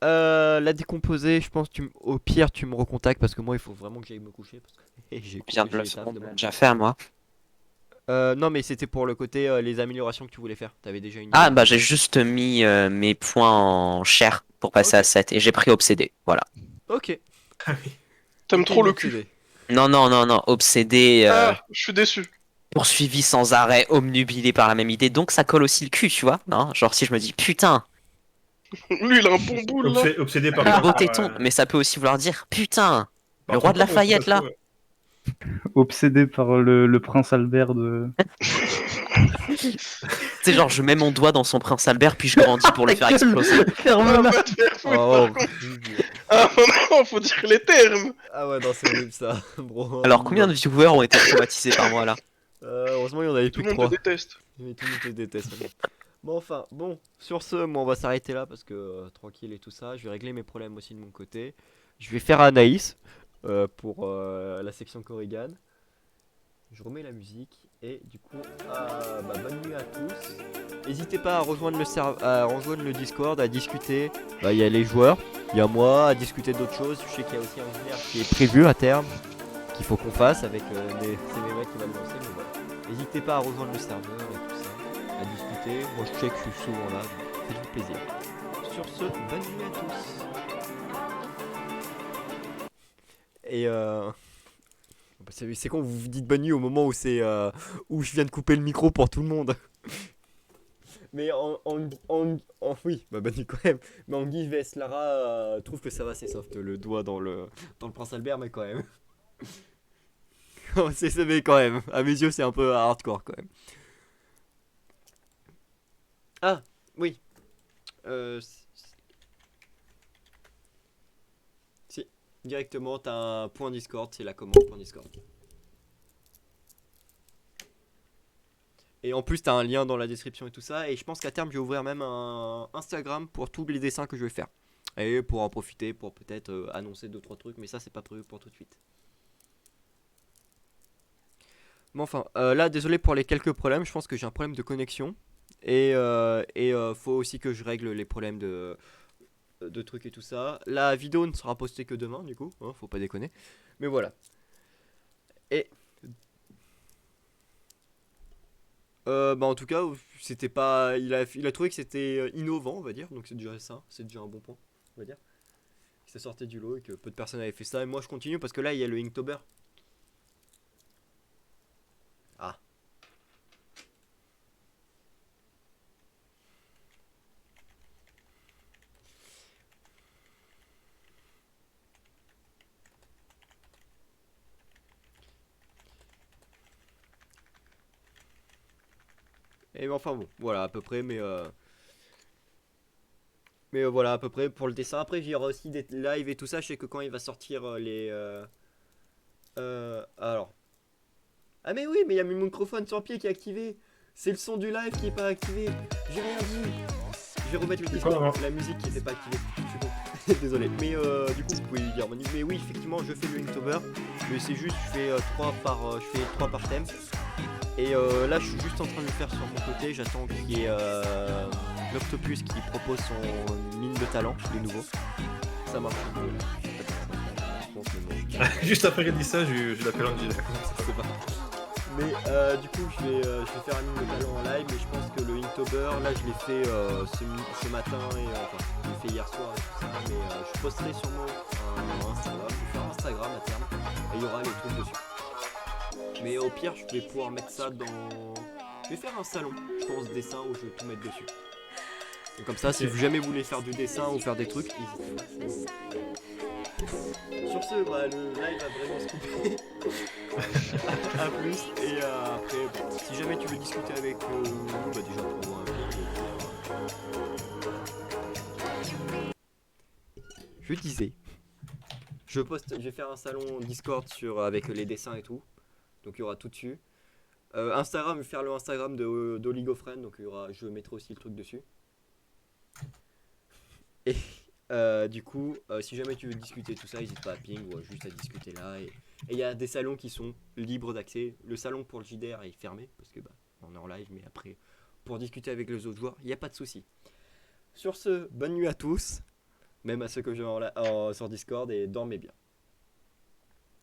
La décomposer, je pense, au pire, tu me recontactes parce que moi, il faut vraiment que j'aille me coucher. Parce que j'ai
Je viens de
j'ai
le
les tafs
faire,
demain.
déjà fait, moi.
Non, mais c'était pour le côté les améliorations que tu voulais faire. T'avais déjà une
Ah,
idée.
bah j'ai juste mis mes points en chair pour passer
Ok.
à 7 et j'ai pris obsédé, voilà.
Ok.
Ah oui.
T'aimes
Ok,
trop le
obsédé.
cul.
Non, non, non, non, obsédé,
Ah, je suis déçu.
poursuivi sans arrêt, omnubilé par la même idée, donc ça colle aussi le cul, tu vois, non? Genre si je me dis, putain,
Lui, il a un bon boule là.
Obsédé par
le
quoi?
beau
Par,
téton, mais ça peut aussi vouloir dire, putain,
par
le
ton
roi de
corps ou
Lafayette,
parce
là.
que-
Obsédé par le prince Albert de.
C'est genre, je mets mon doigt dans son prince Albert, puis je grandis pour le faire exploser.
Ah,
Ferme-la.
va te faire foutre,
Oh,
par contre.
horrible.
Ah non, faut dire les termes.
Ah ouais, non, c'est horrible ça. Bro,
Alors combien de viewers ont été traumatisés par moi, là?
heureusement, il y en avait
Tout
plus
le
que
monde te
3.
déteste.
Mais tout le monde te déteste. Bon. Bon, enfin, bon, sur ce, moi on va s'arrêter là parce que tranquille et tout ça. Je vais régler mes problèmes aussi de mon côté. Je vais faire Anaïs pour la section Korrigan. Je remets la musique et du coup, bonne nuit à tous. N'hésitez pas à rejoindre le Discord, à discuter. Il y a les joueurs, il y a moi, à discuter d'autres choses. Je sais qu'il y a aussi un JR qui est prévu à terme, qu'il faut qu'on fasse avec c'est mes mecs qui va le lancer. Mais voilà. N'hésitez pas à rejoindre le serveur et tout ça, à discuter. Moi je check, je suis souvent là, donc faites-vous plaisir. Sur ce, bonne nuit à tous. Et c'est quand vous vous dites bonne nuit au moment où où je viens de couper le micro pour tout le monde. Mais oui, bonne nuit quand même. Mais en Guy vs Lara trouve que ça va, c'est soft le doigt dans le Prince Albert, mais quand même. Mais quand même, à mes yeux c'est un peu hardcore quand même. Ah, oui. Si, directement t'as un point Discord, c'est la commande point Discord. Et en plus, t'as un lien dans la description et tout ça. Et je pense qu'à terme, je vais ouvrir même un Instagram pour tous les dessins que je vais faire. Et pour en profiter, pour peut-être annoncer 2-3 trucs. Mais ça, c'est pas prévu pour tout de suite. Mais enfin, là, désolé pour les quelques problèmes. Je pense que j'ai un problème de connexion. Et faut aussi que je règle les problèmes de trucs et tout ça. La vidéo ne sera postée que demain, du coup. Hein, faut pas déconner. Mais voilà. Et... en tout cas, c'était pas. Il a trouvé que c'était innovant, on va dire. Donc c'est déjà ça, c'est déjà un bon point, on va dire. Que ça sortait du lot et que peu de personnes avaient fait ça. Et moi je continue parce que là il y a le Inktober. Ah. Et enfin bon, voilà à peu près, mais voilà à peu près pour le dessin. Après, il y aura aussi des lives et tout ça. Je sais que quand il va sortir alors. Ah, mais oui, mais il y a mon microphone sur pied qui est activé. C'est le son du live qui est pas activé. J'ai rien dit. Je vais remettre le Discord, la musique qui était pas activée. Je suis con. Désolé. Mais du coup, vous pouvez lui dire. Mais oui, effectivement, je fais le Inktober. Mais c'est juste, je fais 3 par thème. Et là, je suis juste en train de le faire sur mon côté. J'attends qu'il y ait l'Octopus qui propose son mine de talent, les nouveaux. Ça marche mieux là. Je pense, mais bon.
Juste après qu'elle dit ça, je l'appelle Angela.
Je sais pas. Mais du coup, je vais faire un mine de talent en live. Mais je pense que le Inktober, là, je l'ai fait ce matin et enfin, je l'ai fait hier soir et tout ça. Mais je posterai sûrement un Instagram. Je vais faire un Instagram à terme et il y aura les trucs dessus. Mais au pire, je vais pouvoir mettre ça dans. Je vais faire un salon, je pense, dessin où je vais tout mettre dessus. Et comme ça, si vous jamais voulez faire du dessin ou faire des trucs, n'hésitez pas. Sur ce, le live va vraiment se couper. A plus. Et après, bon, si jamais tu veux discuter avec nous, déjà pour moi je disais, je vais faire un salon Discord avec les dessins et tout. Donc il y aura tout dessus. Instagram, faire le Instagram de League of Friends, donc je mettrai aussi le truc dessus. Et du coup, si jamais tu veux discuter tout ça, n'hésite pas à ping ou juste à discuter là. Et il y a des salons qui sont libres d'accès. Le salon pour le JDR est fermé parce que on est en live, mais après, pour discuter avec les autres joueurs, il n'y a pas de souci. Sur ce, bonne nuit à tous, même à ceux que j'ai sur Discord, et dormez bien.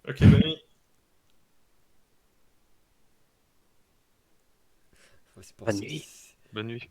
Ok, bonne nuit.
C'est pour
Bonne
ça-
nuit.
Bonne nuit.